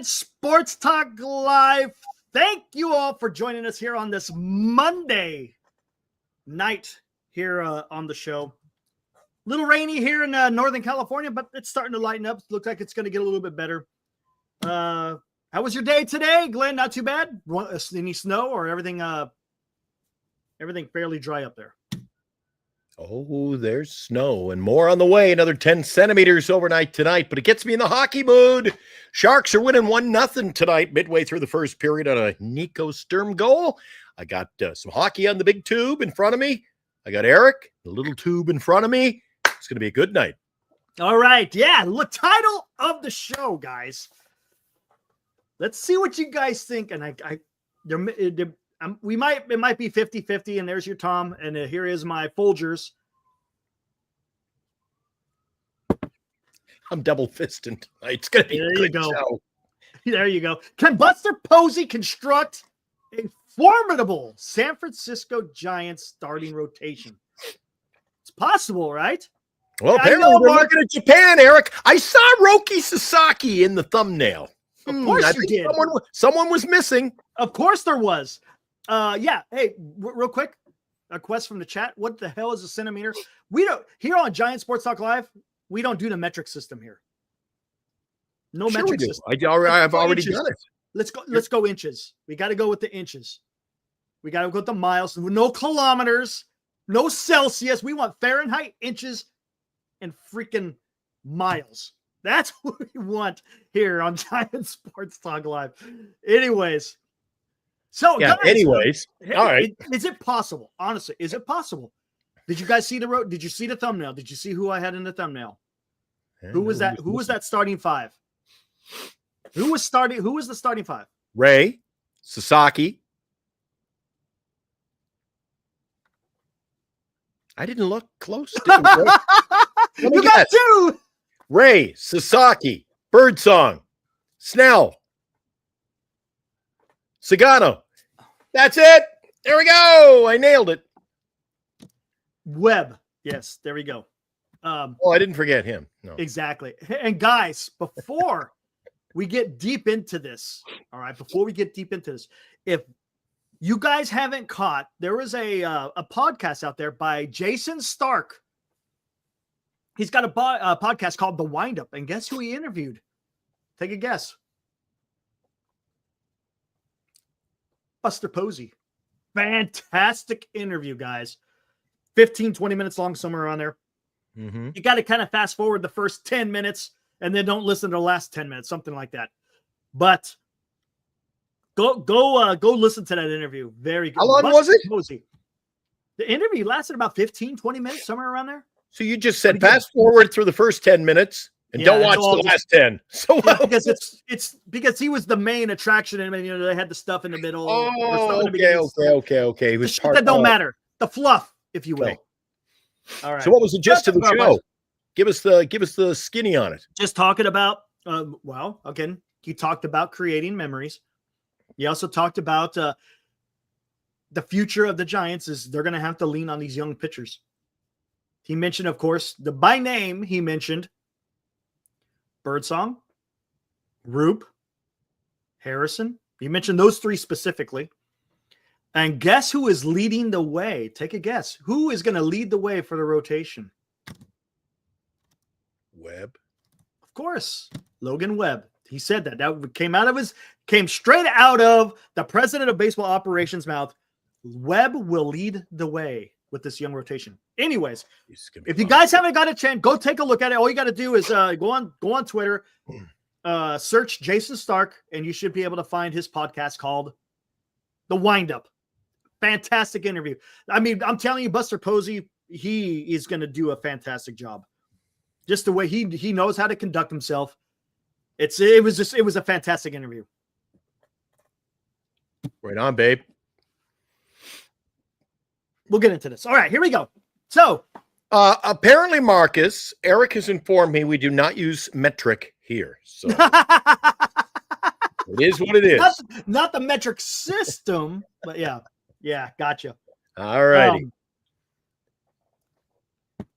Sports Talk Live. Thank you all for joining us here on this Monday night here on the show. A little rainy here in Northern California, but it's starting to lighten up. Looks like it's going to get a little bit better. How was your day today, Glenn? Not too bad? Any snow or everything fairly dry up there? Oh, there's snow and more on the way. Another 10 centimeters overnight tonight, but it gets me in the hockey mood. Sharks are winning 1-0 tonight, midway through the first period on a Nico Sturm goal. I got some hockey on the big tube in front of me. I got Eric, the little tube in front of me. It's going to be a good night. All right. Yeah. The title of the show, guys. Let's see what you guys think. And it might be 50-50, and there's your Tom, and here is my Folgers. I'm double fisting tonight. It's going to be a good show. There you go. Can Buster Posey construct a formidable San Francisco Giants starting rotation? It's possible, right? Well, apparently we're looking at Japan, Eric. I saw Roki Sasaki in the thumbnail. Of course you did. Someone was missing. Of course there was. Yeah. Hey, real quick, a quest from the chat. What the hell is a centimeter? We don't here on Giant Sports Talk Live. We don't do the metric system here. No sure metric system. I've already done it. Let's go inches. We got to go with the inches. We got to go with the miles. No kilometers. No Celsius. We want Fahrenheit, inches, and freaking miles. That's what we want here on Giant Sports Talk Live. Anyways. So, yeah, guys, all right. Is it possible? Honestly, is it possible? Did you guys see the road? Did you see the thumbnail? Did you see who I had in the thumbnail? Who was that? Who was that starting five? Who was the starting five? Ray, Sasaki. I didn't look close. You got two. Ray, Sasaki, Birdsong, Snell, Sugano. That's it. There we go. I nailed it. Webb. Yes, there we go. I didn't forget him. No. Exactly. And guys, before we get deep into this, all right, if you guys haven't caught, there was a podcast out there by Jason Stark. He's got a podcast called The Windup, and guess who he interviewed? Take a guess. Buster Posey. Fantastic interview, guys. 15, 20 minutes long, somewhere around there. Mm-hmm. You got to kind of fast forward the first 10 minutes and then don't listen to the last 10 minutes, something like that. But go listen to that interview. Very good. How long was it? Posey. The interview lasted about 15, 20 minutes, somewhere around there. So you just said fast forward through the first 10 minutes and don't watch the last 10. So because it's because he was the main attraction, and they had the stuff in the middle. Okay. He was the shit that don't matter. The fluff, if you will. Okay. All right. So what was the gist of the show? Give us the skinny on it. Just talking about again, he talked about creating memories. He also talked about the future of the Giants is they're going to have to lean on these young pitchers. He mentioned, of course, by name, he mentioned Birdsong, Roop, Harrison. He mentioned those three specifically. And guess who is leading the way? Take a guess. Who is going to lead the way for the rotation? Webb. Of course, Logan Webb. He said that. That came straight out of the president of baseball operations' mouth. Webb will lead the way with this young rotation. Anyways, if you fun. guys haven't got a chance, go take a look at it. All you got to do is go on Twitter, search Jason Stark, and you should be able to find his podcast called The Windup. Fantastic interview. I mean, I'm telling you, Buster Posey, he is going to do a fantastic job. Just the way he knows how to conduct himself. It was a fantastic interview. Right on, babe. We'll get into this. All right, here we go. So, apparently, Marcus, Eric has informed me we do not use metric here. So it is what it is. Not the metric system, but yeah, gotcha. All righty.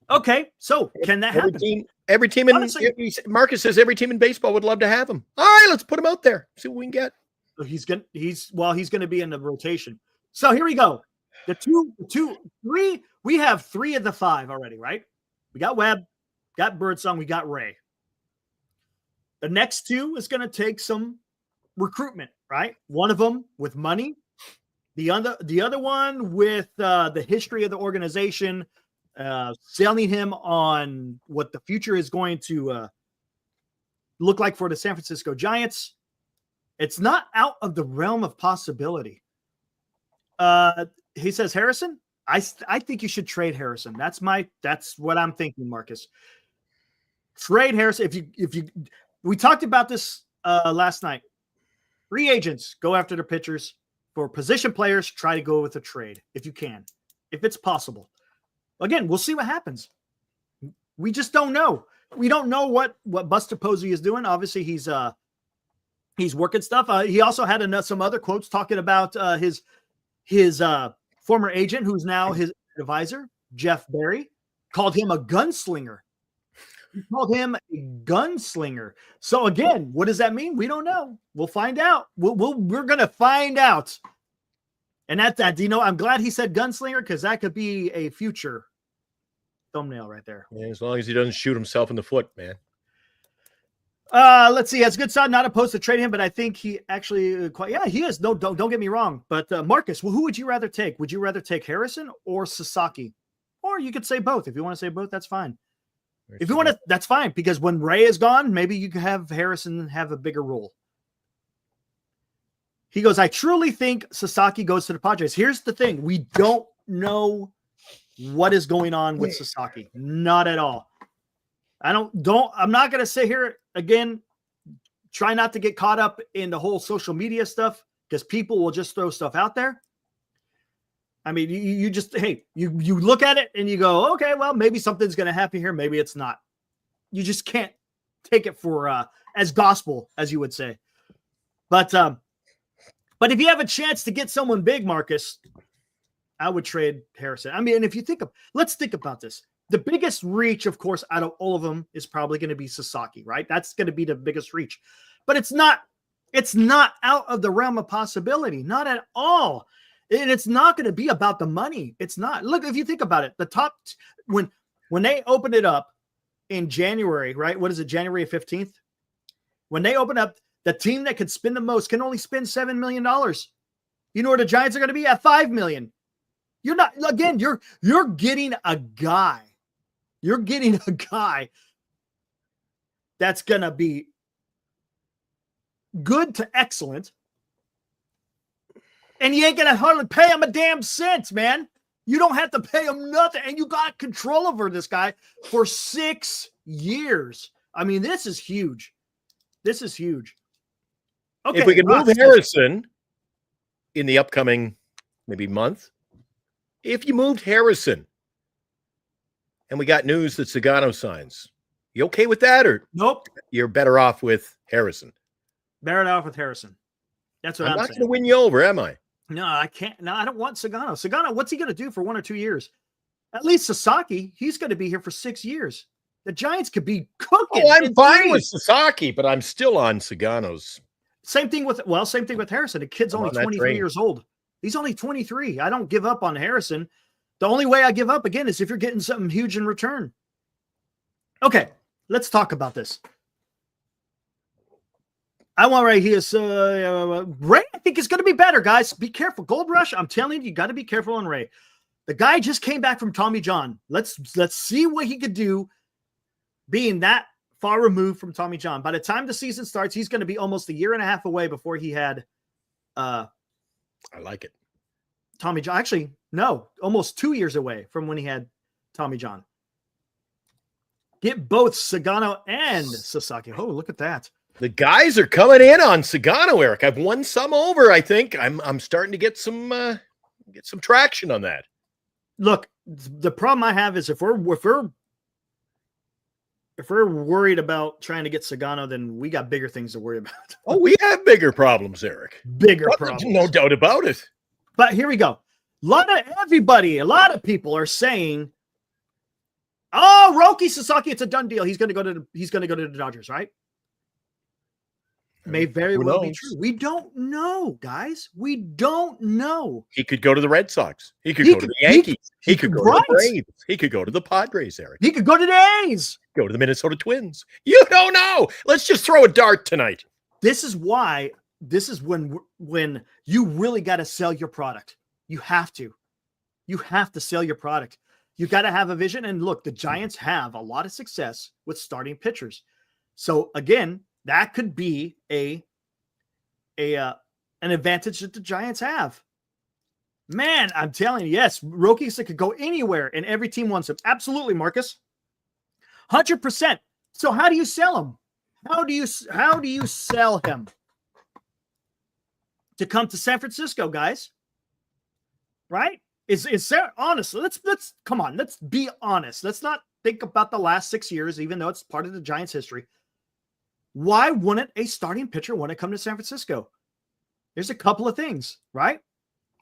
Okay, so can that happen? Every team in Marcus says every team in baseball would love to have him. All right, let's put him out there. See what we can get. He's gonna be in the rotation. So here we go. The three. We have 3 of the 5 already, right? We got Webb, got Birdsong, we got Ray. The next 2 is going to take some recruitment, right? One of them with money, the other one with the history of the organization, selling him on what the future is going to look like for the San Francisco Giants. It's not out of the realm of possibility. He says, Harrison, I think you should trade Harrison. That's what I'm thinking, Marcus. Trade Harrison. We talked about this last night. Free agents go after their pitchers. For position players, try to go with a trade if you can, if it's possible. Again, we'll see what happens. We just don't know. We don't know what Buster Posey is doing. Obviously, he's working stuff. He also had some other quotes talking about his former agent, who's now his advisor, Jeff Berry, called him a gunslinger. He called him a gunslinger. So again, what does that mean? We don't know. We'll find out. We're gonna find out. And that I'm glad he said gunslinger, because that could be a future thumbnail right there. Yeah, as long as he doesn't shoot himself in the foot, man. Let's see. That's a good side. Not opposed to trade him, but I think he actually he is. No, don't get me wrong. But Marcus, who would you rather take? Would you rather take Harrison or Sasaki? Or you could say both. If you want to say both, that's fine. If you want to, that's fine. Because when Ray is gone, maybe you can have Harrison have a bigger role. He goes, I truly think Sasaki goes to the Padres. Here's the thing. We don't know what is going on with Sasaki. Not at all. I'm not going to sit here again. Try not to get caught up in the whole social media stuff, because people will just throw stuff out there. I mean, you look at it and you go, okay, well, maybe something's going to happen here. Maybe it's not. You just can't take it for as gospel, as you would say. But if you have a chance to get someone big, Marcus, I would trade Harrison. I mean, let's think about this. The biggest reach, of course, out of all of them is probably going to be Sasaki, right? That's going to be the biggest reach. But it's not out of the realm of possibility. Not at all. And it's not going to be about the money. It's not. Look, if you think about it, the top when they opened it up in January, right? What is it, January 15th? When they open up, the team that could spend the most can only spend $7 million. You know where the Giants are going to be? At $5 million. You're not, again, you're getting a guy. You're getting a guy that's going to be good to excellent. And you ain't going to hardly pay him a damn cent, man. You don't have to pay him nothing. And you got control over this guy for 6 years. I mean, this is huge. This is huge. Okay, if we can move Harrison in the upcoming maybe month, if you moved Harrison and we got news that Sugano signs, you okay with that, or nope? You're better off with Harrison. Better off with Harrison. That's what I'm not saying. going to win you over, am I? No, I can't. No, I don't want Sugano. Sugano, what's he going to do for 1 or 2 years? At least Sasaki, he's going to be here for 6 years. The Giants could be cooking. Oh, I'm fine with Sasaki, but I'm still on Sugano's. Same thing with Harrison. The kid's only 23 years old. He's only 23. I don't give up on Harrison. The only way I give up, again, is if you're getting something huge in return. Okay, let's talk about this. I want right here. So Ray, I think is going to be better, guys. Be careful. Gold Rush, I'm telling you got to be careful on Ray. The guy just came back from Tommy John. Let's see what he could do being that far removed from Tommy John. By the time the season starts, he's going to be almost a year and a half away before he had I like it. Tommy John. Actually, no, almost 2 years away from when he had Tommy John. Get both Sugano and Sasaki. Oh, look at that. The guys are coming in on Sugano, Eric. I've won some over, I think. I'm starting to get some traction on that. Look, the problem I have is if we're worried about trying to get Sugano, then we got bigger things to worry about. Oh, we have bigger problems, Eric. Bigger problems. No doubt about it. But here we go. A lot of people are saying, "Oh, Roki Sasaki, it's a done deal. He's going to go to the Dodgers, right?" May very well be true. We don't know, guys. We don't know. He could go to the Red Sox. He could go to the Yankees. He could go to the Braves. He could go to the Padres, Eric. He could go to the A's. Go to the Minnesota Twins. You don't know. Let's just throw a dart tonight. This is why. This is when you really got to sell your product. You have to. You have to sell your product. You got to have a vision. And look, the Giants have a lot of success with starting pitchers. So again, that could be an advantage that the Giants have. Man, I'm telling you, yes, Roki could go anywhere, and every team wants him. Absolutely, Marcus. 100%. So how do you sell him? How do you sell him? To come to San Francisco, guys. Right? Is there, honestly, let's come on, let's be honest. Let's not think about the last 6 years, even though it's part of the Giants' history. Why wouldn't a starting pitcher want to come to San Francisco? There's a couple of things, right?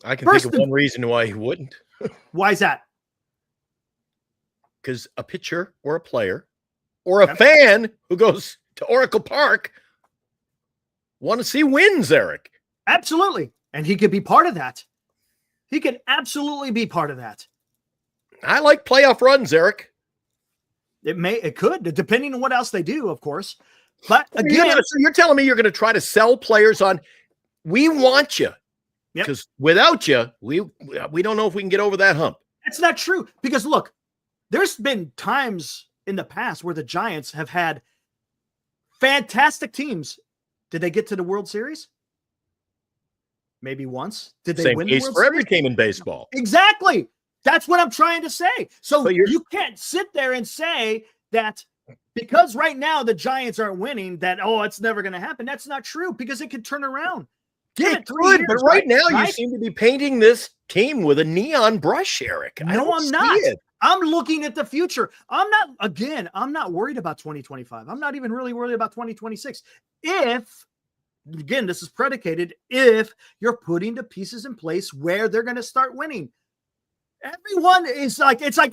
I can think of one reason why he wouldn't. Why is that? Because a pitcher or a player or a fan who goes to Oracle Park want to see wins, Eric. Absolutely. And he could be part of that. He could absolutely be part of that. I like playoff runs, Eric. It could, depending on what else they do, of course. But again, so you're telling me you're going to try to sell players on, we want you. Because without you, we don't know if we can get over that hump. That's not true. Because look, there's been times in the past where the Giants have had fantastic teams. Did they get to the World Series? Maybe once. Did they win the World Series? For every team in baseball. Exactly. That's what I'm trying to say. So you can't sit there and say that because right now the Giants aren't winning, that, oh, it's never going to happen. That's not true because it could turn around. Give it 3 years, but right now you seem to be painting this team with a neon brush, Eric. No, I'm not. I'm looking at the future. I'm not worried about 2025. I'm not even really worried about 2026. Again, this is predicated if you're putting the pieces in place where they're going to start winning. Everyone is like, it's like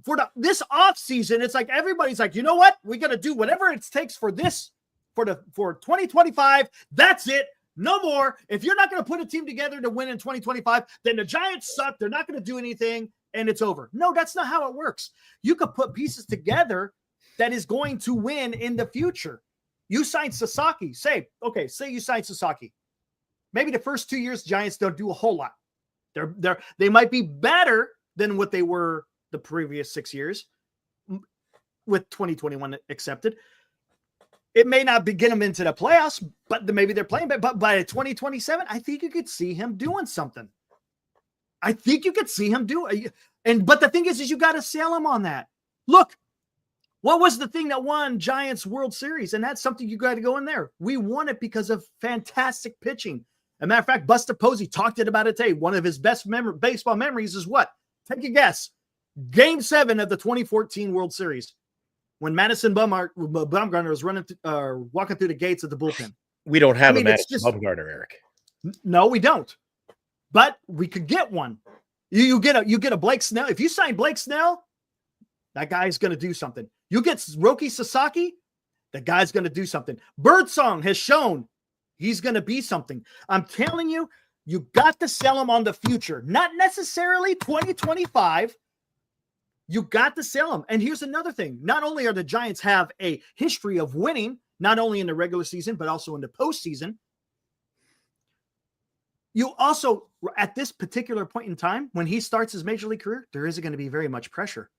for this off season, it's like everybody's like, you know what? We're going to do whatever it takes for 2025. That's it. No more. If you're not going to put a team together to win in 2025, then the Giants suck. They're not going to do anything and it's over. No, that's not how it works. You could put pieces together that is going to win in the future. You signed Sasaki. Say you signed Sasaki. Maybe the first 2 years, Giants don't do a whole lot. They might be better than what they were the previous 6 years, with 2021 accepted. It may not get them into the playoffs, but maybe they're playing. But by 2027, I think you could see him doing something. I think you could see him do it. But the thing is you got to sell him on that. Look, what was the thing that won Giants World Series? And that's something you got to go in there. We won it because of fantastic pitching. As a matter of fact, Buster Posey talked about it today. One of his best baseball memories is what? Take a guess. Game 7 of the 2014 World Series, when Madison Bumgarner was walking through the gates of the bullpen. We don't have a Madison Bumgarner, Eric. No, we don't. But we could get one. You get a Blake Snell. If you sign Blake Snell, that guy's going to do something. You get Roki Sasaki, the guy's going to do something. Birdsong has shown he's going to be something. I'm telling you, you got to sell him on the future, not necessarily 2025. You got to sell him. And here's another thing. Not only are the Giants have a history of winning, not only in the regular season, but also in the postseason. You also, at this particular point in time, when he starts his major league career, there isn't going to be very much pressure.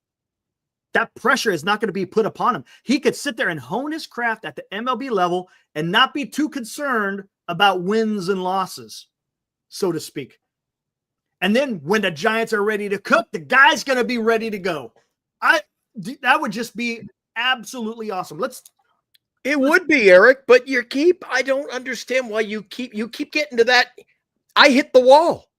That pressure is not going to be put upon him. He could sit there and hone his craft at the MLB level and not be too concerned about wins and losses, so to speak. And then when the Giants are ready to cook, the guy's going to be ready to go. That would just be absolutely awesome. It would be, Eric, but I don't understand why you keep getting to that. I hit the wall.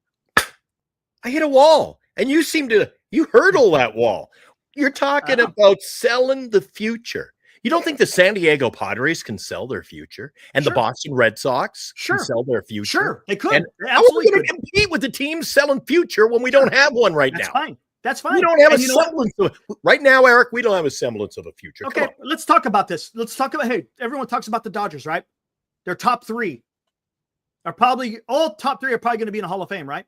I hit a wall, and you hurdle that wall. You're talking about selling the future. You don't think the San Diego Padres can sell their future, and the Boston Red Sox can sell their future? Sure, they could. And how are we going to compete with the teams selling future when we don't have one right now? That's fine. We don't have a semblance of right now, Eric. We don't have a semblance of a future. Okay, let's talk about this. Hey, everyone talks about the Dodgers, right? Their top three are probably going to be in the Hall of Fame, right?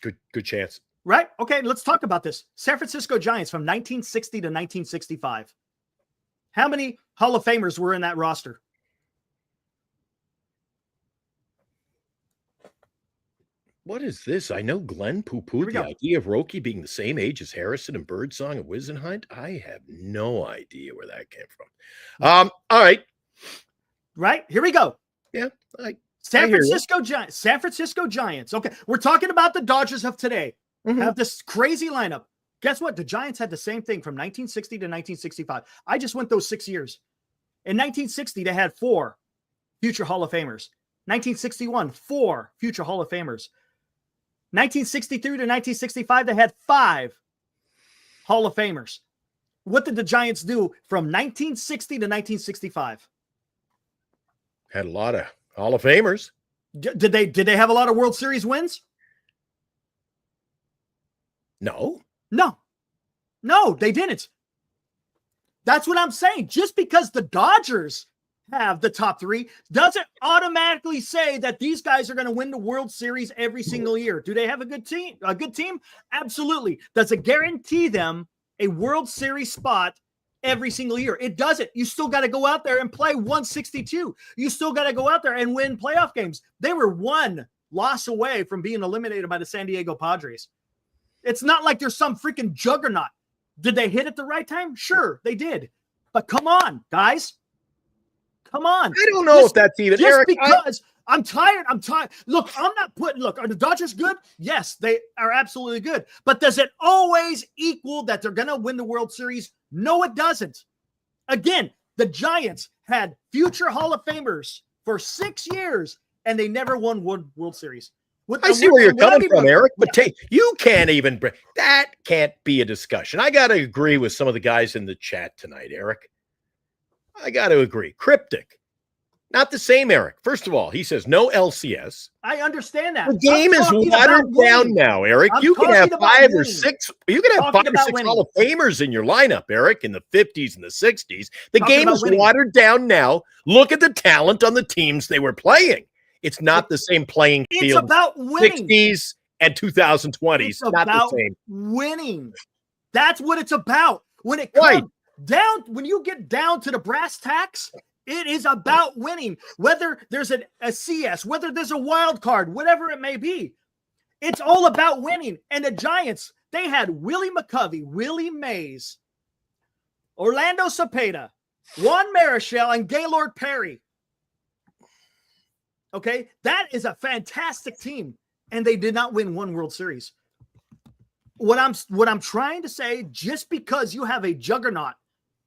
Good chance. Right? Okay, let's talk about this. San Francisco Giants from 1960 to 1965. How many Hall of Famers were in that roster? What is this? I know Glenn poo-pooed the idea of Roki being the same age as Harrison and Birdsong and Wisenhunt. I have no idea where that came from. All right. Right? Here we go. Yeah. San Francisco Giants. Okay, we're talking about the Dodgers of today. Have this crazy lineup. Guess what? The Giants had the same thing from 1960 to 1965. I just went those 6 years. In 1960, they had 4 future Hall of Famers. 1961, 4 future Hall of Famers. 1963 to 1965, they had 5 Hall of Famers. What did the Giants do from 1960 to 1965? Had a lot of Hall of Famers. Did they have a lot of World Series wins? No, they didn't. That's what I'm saying. Just because the Dodgers have the top 3 doesn't automatically say that these guys are going to win the World Series every single year. Do they have a good team? Absolutely. Does it guarantee them a World Series spot every single year? It doesn't. You still got to go out there and play 162. You still got to go out there and win playoff games. They were 1 loss away from being eliminated by the San Diego Padres. It's not like there's some freaking juggernaut. Did they hit at the right time? Sure, they did. But come on, guys. Come on. I don't know if that's even just Eric. Because I'm tired. Look, are the Dodgers good? Yes, they are absolutely good. But does it always equal that they're going to win the World Series? No, it doesn't. Again, the Giants had future Hall of Famers for 6 years, and they never won one World Series. I see where you're coming from, Eric, but you can't even – that can't be a discussion. I got to agree with some of the guys in the chat tonight, Eric. I got to agree. Cryptic. Not the same, Eric. First of all, he says no LCS. I understand that. The game is watered down now, Eric. You can have 5 or 6 – you can have 5 or 6 Hall of Famers in your lineup, Eric, in the 50s and the 60s. The game is watered down now. Look at the talent on the teams they were playing. It's not the same playing field. It's about winning. 60s and 2020s. It's not the same. Winning. That's what it's about. When it comes down, when you get down to the brass tacks, it is about winning. Whether there's a CS, whether there's a wild card, whatever it may be, it's all about winning. And the Giants, they had Willie McCovey, Willie Mays, Orlando Cepeda, Juan Marichal, and Gaylord Perry. Okay, that is a fantastic team, and they did not win one World Series. What I'm trying to say, just because you have a juggernaut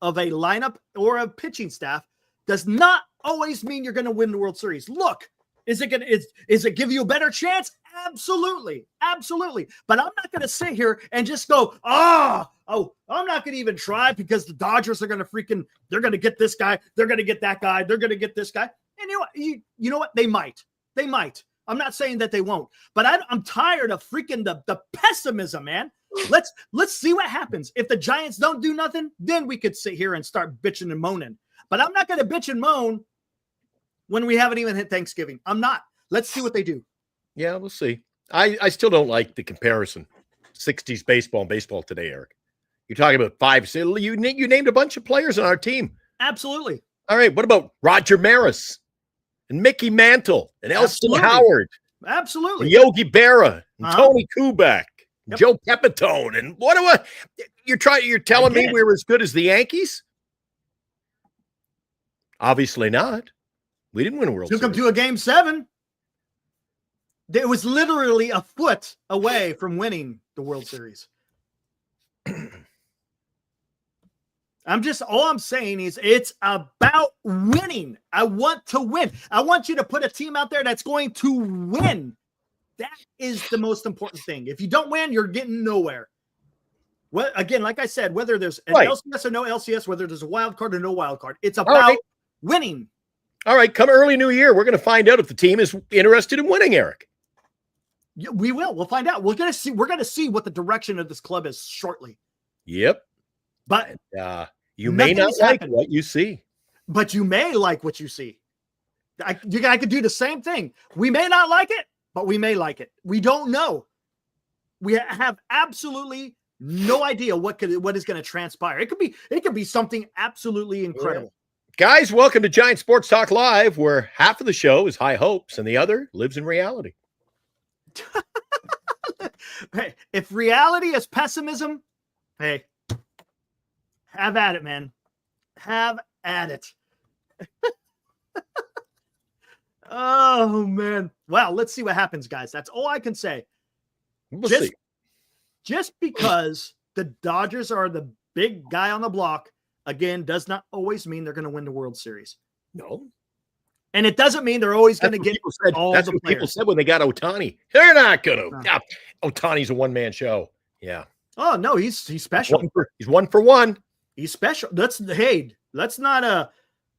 of a lineup or a pitching staff does not always mean you're going to win the World Series. Look, is it give you a better chance? Absolutely. But I'm not going to sit here and just go, I'm not going to even try because the Dodgers are going to they're going to get this guy. They're going to get that guy. They're going to get this guy. And you know what? They might. I'm not saying that they won't, but I'm tired of freaking the pessimism, man. Let's see what happens. If the Giants don't do nothing, then we could sit here and start bitching and moaning. But I'm not going to bitch and moan when we haven't even hit Thanksgiving. I'm not. Let's see what they do. Yeah, we'll see. I still don't like the comparison. 60s baseball and baseball today, Eric. You're talking about 5. You named a bunch of players on our team. Absolutely. All right. What about Roger Maris and Mickey Mantle and Elston Absolutely. Howard Absolutely. and Yogi Berra and Uh-huh. Tony Kubek and Yep. Joe Pepitone? And what do you're telling me we were as good as the Yankees? Obviously not. We didn't win a World Took Series. them to a Game 7. It was literally a foot away from winning the World Series. All I'm saying is it's about winning. I want to win. I want you to put a team out there that's going to win. That is the most important thing. If you don't win, you're getting nowhere. Well, again, like I said, whether there's an LCS or no LCS, whether there's a wild card or no wild card, it's about winning. All right, come early New Year, we're going to find out if the team is interested in winning, Eric. Yeah, we will. We'll find out. We're going to see what the direction of this club is shortly. Yep. But you may not like what you see. But you may like what you see. I could do the same thing. We may not like it, but we may like it. We don't know. We have absolutely no idea what is going to transpire. It could be something absolutely incredible. Yeah. Guys, welcome to Giant Sports Talk Live, where half of the show is high hopes and the other lives in reality. Hey, if reality is pessimism, hey, have at it, man. Have at it. Oh, man. Well, let's see what happens, guys. That's all I can say. We'll see. Just because the Dodgers are the big guy on the block, again, does not always mean they're going to win the World Series. No. And it doesn't mean they're always going to get all that's the what players. people said when they got Ohtani. They're not going to. No. Ohtani's a one-man show. Yeah. Oh, no, he's special. He's one for one. He's special. Let's not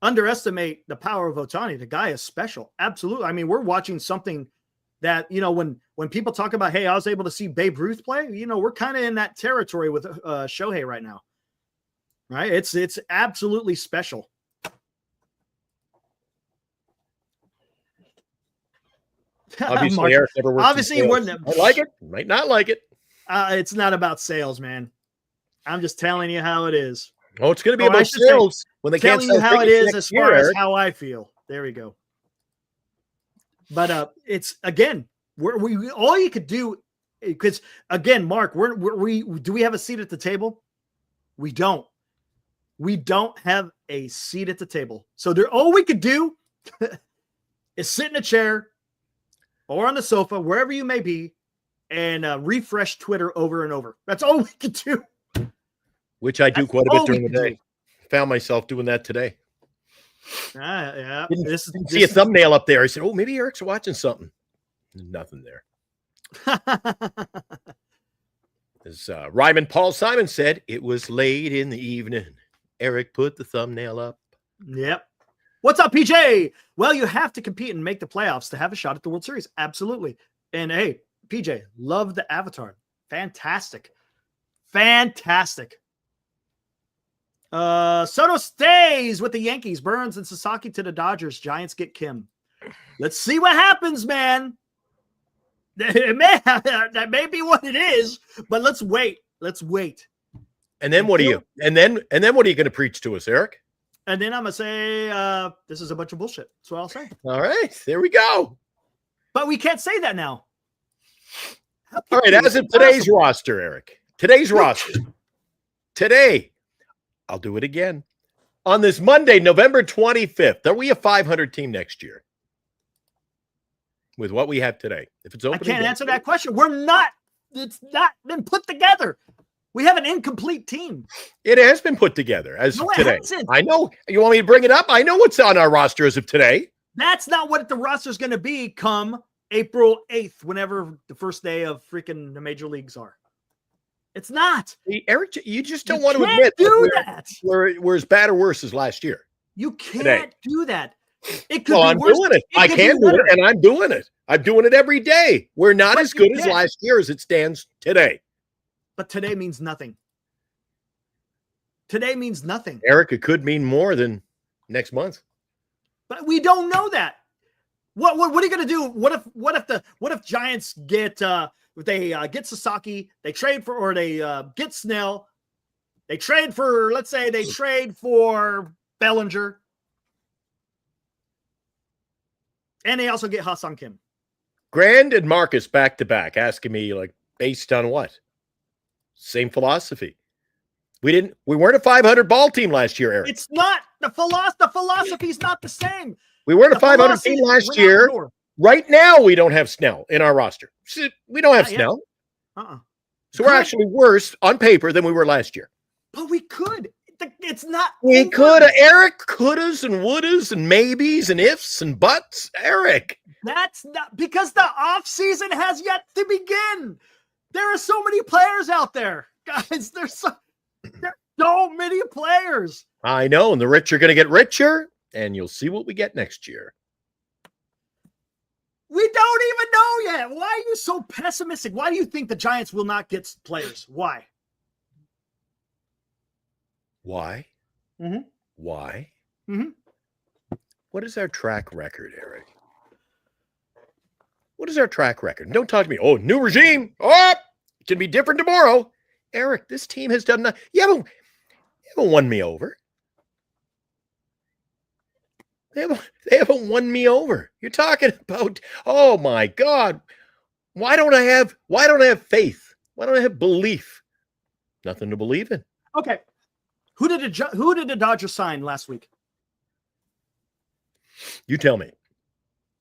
underestimate the power of Ohtani. The guy is special. Absolutely. I mean, we're watching something that, when people talk about, hey, I was able to see Babe Ruth play, we're kind of in that territory with Shohei right now. Right? It's absolutely special. Obviously, Eric never worked. Obviously, he wouldn't have. I like it. Might not like it. It's not about sales, man. I'm just telling you how it is. Oh, it's going to be about sales when they can't sell. How it is as far as how I feel. There we go. But it's again, we all you could do, because again, Mark, do we have a seat at the table? We don't. We don't have a seat at the table. So all we could do is sit in a chair or on the sofa, wherever you may be, and refresh Twitter over and over. That's all we could do. Which I do quite a bit during the day. Found myself doing that today. Yeah. Didn't see a thumbnail up there. I said, oh, maybe Eric's watching something. Nothing there. As Ryman Paul Simon said, it was late in the evening. Eric put the thumbnail up. Yep. What's up, PJ? Well, you have to compete and make the playoffs to have a shot at the World Series. Absolutely. And hey, PJ, love the avatar. Fantastic. Soto stays with the Yankees. Burns and Sasaki to the Dodgers. Giants get Kim. Let's see what happens, man. That may be what it is, but let's wait. And then what are you? And then what are you going to preach to us, Eric? And then I'm gonna say this is a bunch of bullshit. That's what I'll say. All right, there we go. But we can't say that now. All right, as of today's roster, Eric. Today's roster. Today, I'll do it again. On this Monday, November 25th, are we a 500 team next year? With what we have today. If it's open, I can't answer that question. We're not. It's not been put together. We have an incomplete team. It has been put together as of today. Hasn't. I know. You want me to bring it up? I know what's on our roster as of today. That's not what the roster is going to be come April 8th, whenever the first day of freaking the major leagues are. It's not. Hey, Eric, you just don't want to admit that we're as bad or worse as last year. You can't do that. It could well, be I'm worse. doing it. I can do it, and I'm doing it. I'm doing it every day. We're not as good as last year as it stands today. But today means nothing. Today means nothing. Eric, it could mean more than next month. But we don't know that. What are you going to do? What if Giants get get Sasaki, they trade for, or they get Snell, they trade for, let's say they trade for Bellinger, And they also get Hassan Kim. Grand and Marcus back to back, asking me like based on what? Same philosophy. We weren't a 500 ball team last year, Eric. It's not the philosophy is not the same. We weren't a 500 team last year. Right now, we don't have Snell in our roster. We don't have Snell. So we're actually worse on paper than we were last year. But we could. It's not. We could. Eric, couldas and wouldas and maybes and ifs and buts. Eric. That's not because the offseason has yet to begin. There are so many players out there, guys. There's so many players. I know. And the rich are going to get richer. And you'll see what we get next year. We don't even know yet. Why are you so pessimistic? Why do you think the Giants will not get players? Why? Why? Mm-hmm. Why? Mm-hmm. What is our track record, Eric? What is our track record? Don't talk to me. Oh, new regime. Oh, it can be different tomorrow. Eric, this team has done nothing. You haven't won me over. They haven't won me over. You're talking about, oh my God. Why don't I have faith? Why don't I have belief? Nothing to believe in. Okay. Who did the Dodgers sign last week? You tell me.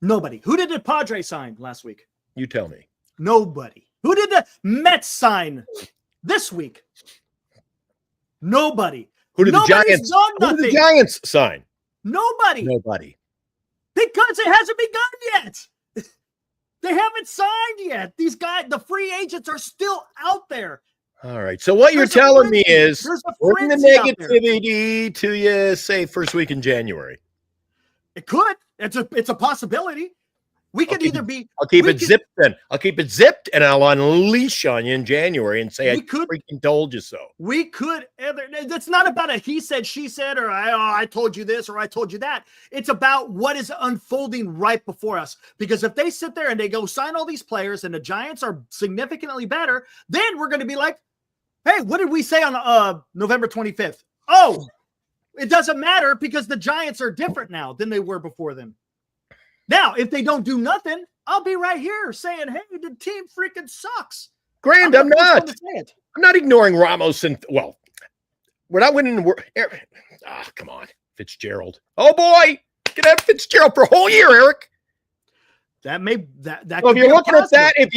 Nobody. Who did the Padres sign last week? You tell me. Nobody. Who did the Mets sign this week? Nobody. Who did the Giants sign? Nobody. Nobody. Because it hasn't begun yet. They haven't signed yet. These guys, the free agents are still out there. All right. So what you're telling me is bring the negativity to you, say, first week in January. It could. It's a possibility. We could either be. I'll keep it zipped then. I'll keep it zipped and I'll unleash on you in January and say I freaking told you so. We could. It's not about a he said, she said, or I told you this or I told you that. It's about what is unfolding right before us. Because if they sit there and they go sign all these players and the Giants are significantly better, then we're going to be like, hey, what did we say on November 25th? Oh, it doesn't matter because the Giants are different now than they were before them. Now, if they don't do nothing, I'll be right here saying, hey, the team freaking sucks. Grand, I'm not. I'm not ignoring Ramos and, well, we're not winning. Come on, Fitzgerald. Oh, boy. Can have Fitzgerald for a whole year, Eric. That may, well, if you're looking at that, if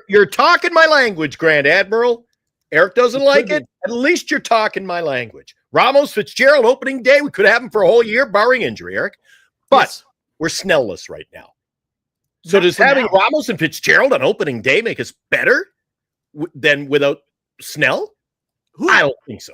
you're talking my language, Grand Admiral, Eric doesn't like it. At least you're talking my language. Ramos, Fitzgerald, opening day. We could have him for a whole year, barring injury, Eric. But we're Snell-less right now. So does having Ramos and Fitzgerald on opening day make us better than without Snell? I don't think so.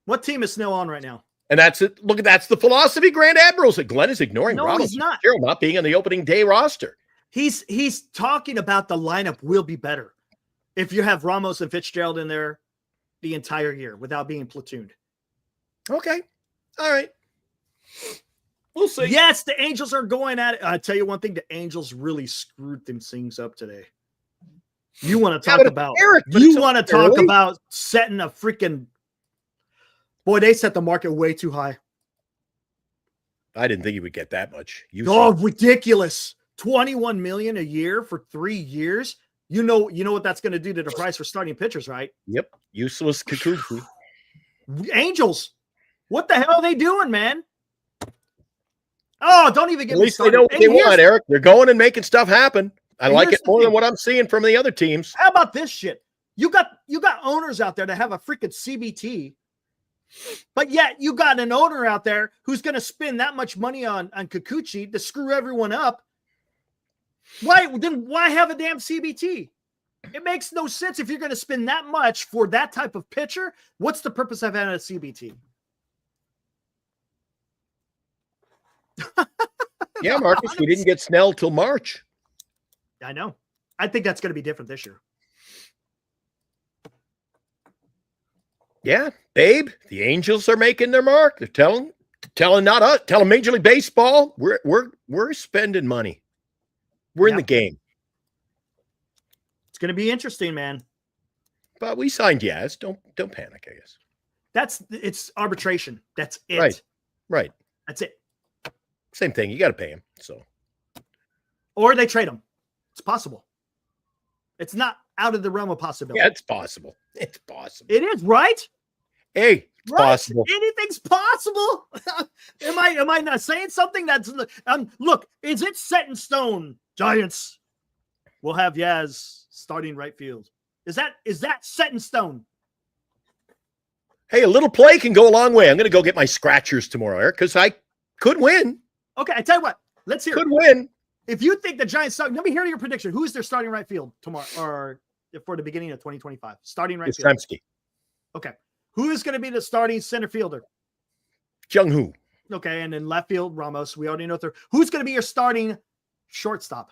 What team is Snell on right now? And that's it. Look, that's the philosophy Grand Admiral said. Glenn is ignoring Ramos and Fitzgerald not being on the opening day roster. He's talking about the lineup will be better if you have Ramos and Fitzgerald in there the entire year without being platooned. Okay. All right. We'll see. Yes, the Angels are going at it. I tell you one thing, the Angels really screwed them things up today. You want to talk about Eric? You want to talk about setting a freaking boy? They set the market way too high. I didn't think you would get that much. Ridiculous! $21 million a year for 3 years. You know what that's going to do to the price for starting pitchers, right? Yep, useless Kikuchi. Angels, what the hell are they doing, man? Oh, don't even get me started. At least they know what they want, Eric. They're going and making stuff happen. I like it more than what I'm seeing from the other teams. How about this shit? You got owners out there that have a freaking CBT, but yet you got an owner out there who's going to spend that much money on Kikuchi to screw everyone up. Why have a damn CBT? It makes no sense if you're going to spend that much for that type of pitcher. What's the purpose of having a CBT? Yeah, Marcus, we didn't get Snell till March. I know. I think that's going to be different this year. Yeah, babe, the Angels are making their mark. They're telling not us, telling Major League Baseball, we're spending money. We're in the game. It's going to be interesting, man. But we signed yes. Don't panic, I guess. It's arbitration. That's it. Right. That's it. Same thing. You got to pay him. So, or they trade him. It's possible. It's not out of the realm of possibility. yeah, it's possible. It's possible. It is, right? Hey, it's Right? possible. Anything's possible. Am I not saying something that's look, is it set in stone? Giants will have Yaz starting right field. Is that set in stone? Hey, a little play can go a long way. I'm going to go get my scratchers tomorrow, Eric, because I could win. Okay, I tell you what. Let's hear Could it. win. If you think the Giants let me hear your prediction. Who is their starting right field tomorrow or for the beginning of 2025? Starting right field. Yastrzemski. Okay. Who is going to be the starting center fielder? Jung-hoo. Okay, and then left field, Ramos. We already know who's going to be your starting shortstop?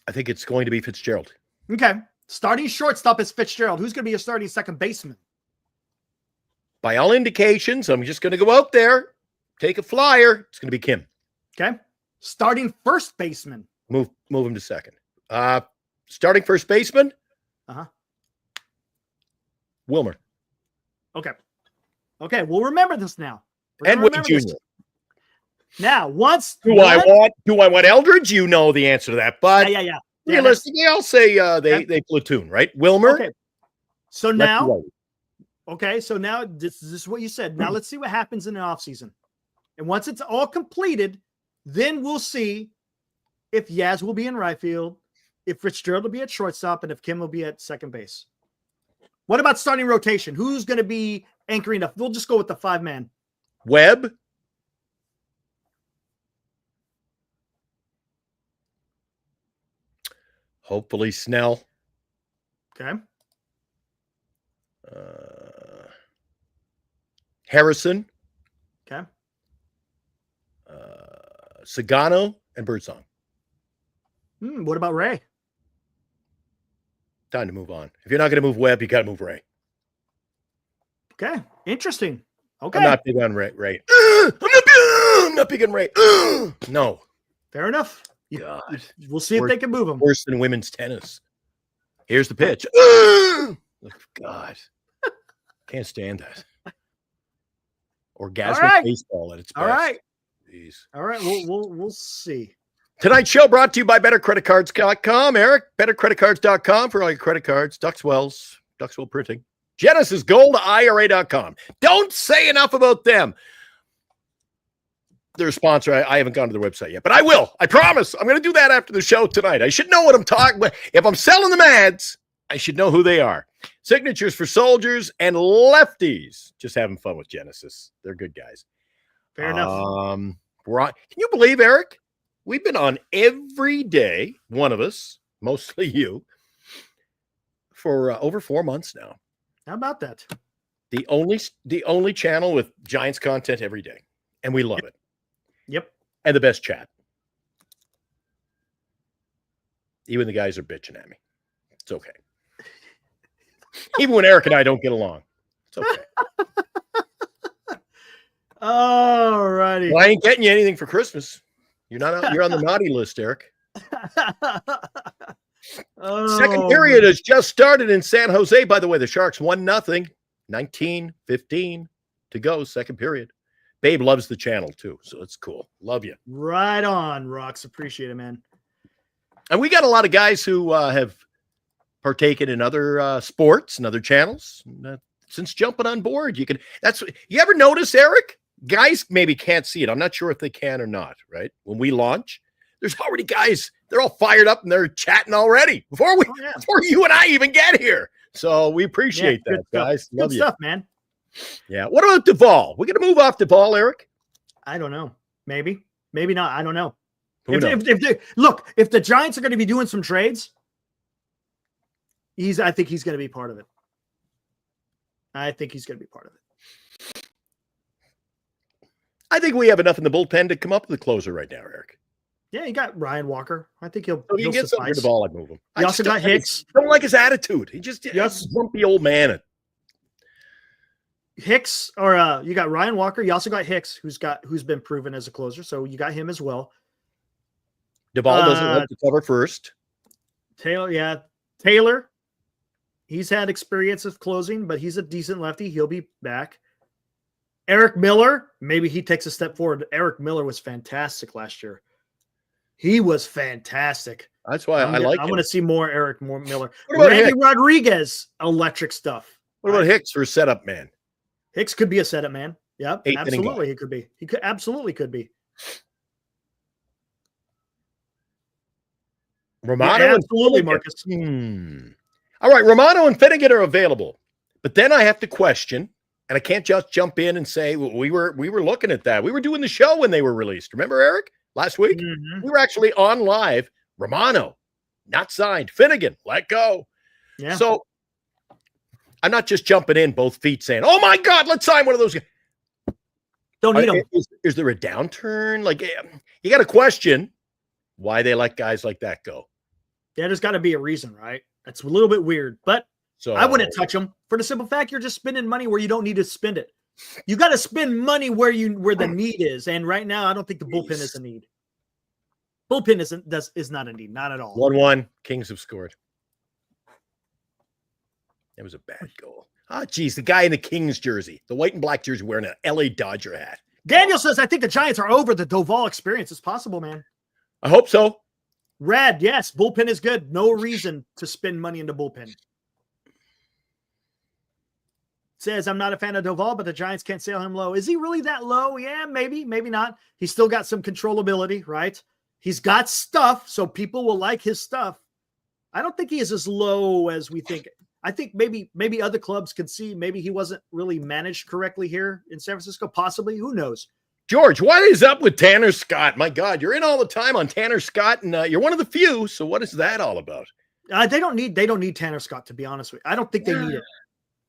I think it's going to be Fitzgerald. Okay. Starting shortstop is Fitzgerald. Who's going to be your starting second baseman? By all indications, I'm just going to go out there, take a flyer. It's going to be Kim. Okay. Starting first baseman. Move him to second. Starting first baseman. Uh-huh. Wilmer. Okay. Okay. We'll remember this now. And Wade Jr. Now, Do I want Eldridge? You know the answer to that. But yeah. realistically, I'll say they platoon, right? Wilmer. Okay. So now, this is what you said. Now let's see what happens in the offseason. And once it's all completed, then we'll see if Yaz will be in right field, if Fitzgerald will be at shortstop, and if Kim will be at second base. What about starting rotation? Who's going to be anchoring up? We'll just go with the 5-man. Webb. Hopefully Snell. Okay. Harrison. Okay. Sugano and Birdsong. What about Ray? Time to move on. If you're not going to move Webb, you got to move Ray. Okay. Interesting. Okay. I'm not big on Ray. I'm not big on Ray. No. Fair enough. God. We'll see if they can move him. Worse than women's tennis. Here's the pitch. Oh, God. Can't stand that. Orgasmic baseball at its best. All right. Jeez. All right. We'll see. Tonight's show brought to you by BetterCreditCards.com. Eric, BetterCreditCards.com for all your credit cards. Duxwell Printing. Genesis Gold, IRA.com. Don't say enough about them. They're a sponsor. I haven't gone to their website yet, but I will. I promise. I'm going to do that after the show tonight. I should know what I'm talking about. If I'm selling them ads, I should know who they are. Signatures for soldiers and lefties. Just having fun with Genesis. They're good guys. Fair enough. We're on. Can you believe, Eric? We've been on every day, one of us, mostly you, for over 4 months now. How about that? The only channel with Giants content every day, and we love it. Yep. And the best chat. Even the guys are bitching at me. It's okay. Even when Eric and I don't get along, it's okay. All righty. Well, I ain't getting you anything for Christmas. You're on the naughty list, Eric. Second period has just started in San Jose. By the way, the Sharks 1-0, 19-15 to go. Second period. Babe loves the channel too, so it's cool. Love you. Right on, Rocks. Appreciate it, man. And we got a lot of guys who have partaken in other sports and other channels since jumping on board. You ever notice, Eric? Guys maybe can't see it. I'm not sure if they can or not, right? When we launch, there's already guys, they're all fired up and they're chatting already before you and I even get here. So we appreciate that, guys. Love good stuff, man. Yeah. What about Duvall? We're going to move off Duvall, Eric? I don't know. Maybe not. I don't know. If the Giants are going to be doing some trades, I think he's going to be part of it. I think we have enough in the bullpen to come up with a closer right now, Eric. Yeah, you got Ryan Walker. I think he'll get something for the ball. I'd move him. You also got Hicks. I don't like his attitude. He just grumpy old man. Hicks, or you got Ryan Walker. You also got Hicks, who's been proven as a closer. So you got him as well. Duvall doesn't like to cover first. Taylor He's had experience with closing, but he's a decent lefty. He'll be back. Eric Miller, maybe he takes a step forward. Eric Miller was fantastic last year. He was fantastic. That's why I like him. I want to see more Eric Miller. What about Randy Hicks? Rodriguez, electric stuff. What about Hicks for setup man? Hicks could be a setup man. Yep, Eighth inning absolutely. guy. He could be. He could absolutely could be. Romano Yeah, and absolutely, Finnegan. Marcus. All right, Romano and Finnegan are available, but then I have to question, and I can't just jump in and say, well, we were looking at that. We were doing the show when they were released. Remember, Eric, last week? Mm-hmm. We were actually on live. Romano, not signed. Finnegan, let go. Yeah. So I'm not just jumping in both feet saying, oh my God, let's sign one of those guys. Don't need them. Is there a downturn? Like, you got to question why they let guys like that go. Yeah, there's got to be a reason, right? That's a little bit weird, but So I wouldn't touch them for the simple fact you're just spending money where you don't need to spend it. You got to spend money where the need is, and right now I don't think the bullpen is a need. Bullpen is not a need, not at all. 1-1. Kings have scored. It was a bad goal. Oh, geez, the guy in the Kings jersey, the white and black jersey, wearing an LA Dodger hat. Daniel says, I think the Giants are over the Doval experience. It's possible, man. I hope so. Rad, yes, bullpen is good. No reason to spend money in the bullpen. Says, I'm not a fan of Doval, but the Giants can't sail him low. Is he really that low? Yeah, maybe, maybe not. He's still got some controllability, right? He's got stuff, so people will like his stuff. I don't think he is as low as we think. I think maybe other clubs could see maybe he wasn't really managed correctly here in San Francisco. Possibly. Who knows? George, what is up with Tanner Scott? My God, you're in all the time on Tanner Scott, and you're one of the few. So what is that all about? They don't need Tanner Scott, to be honest with you. I don't think they need it.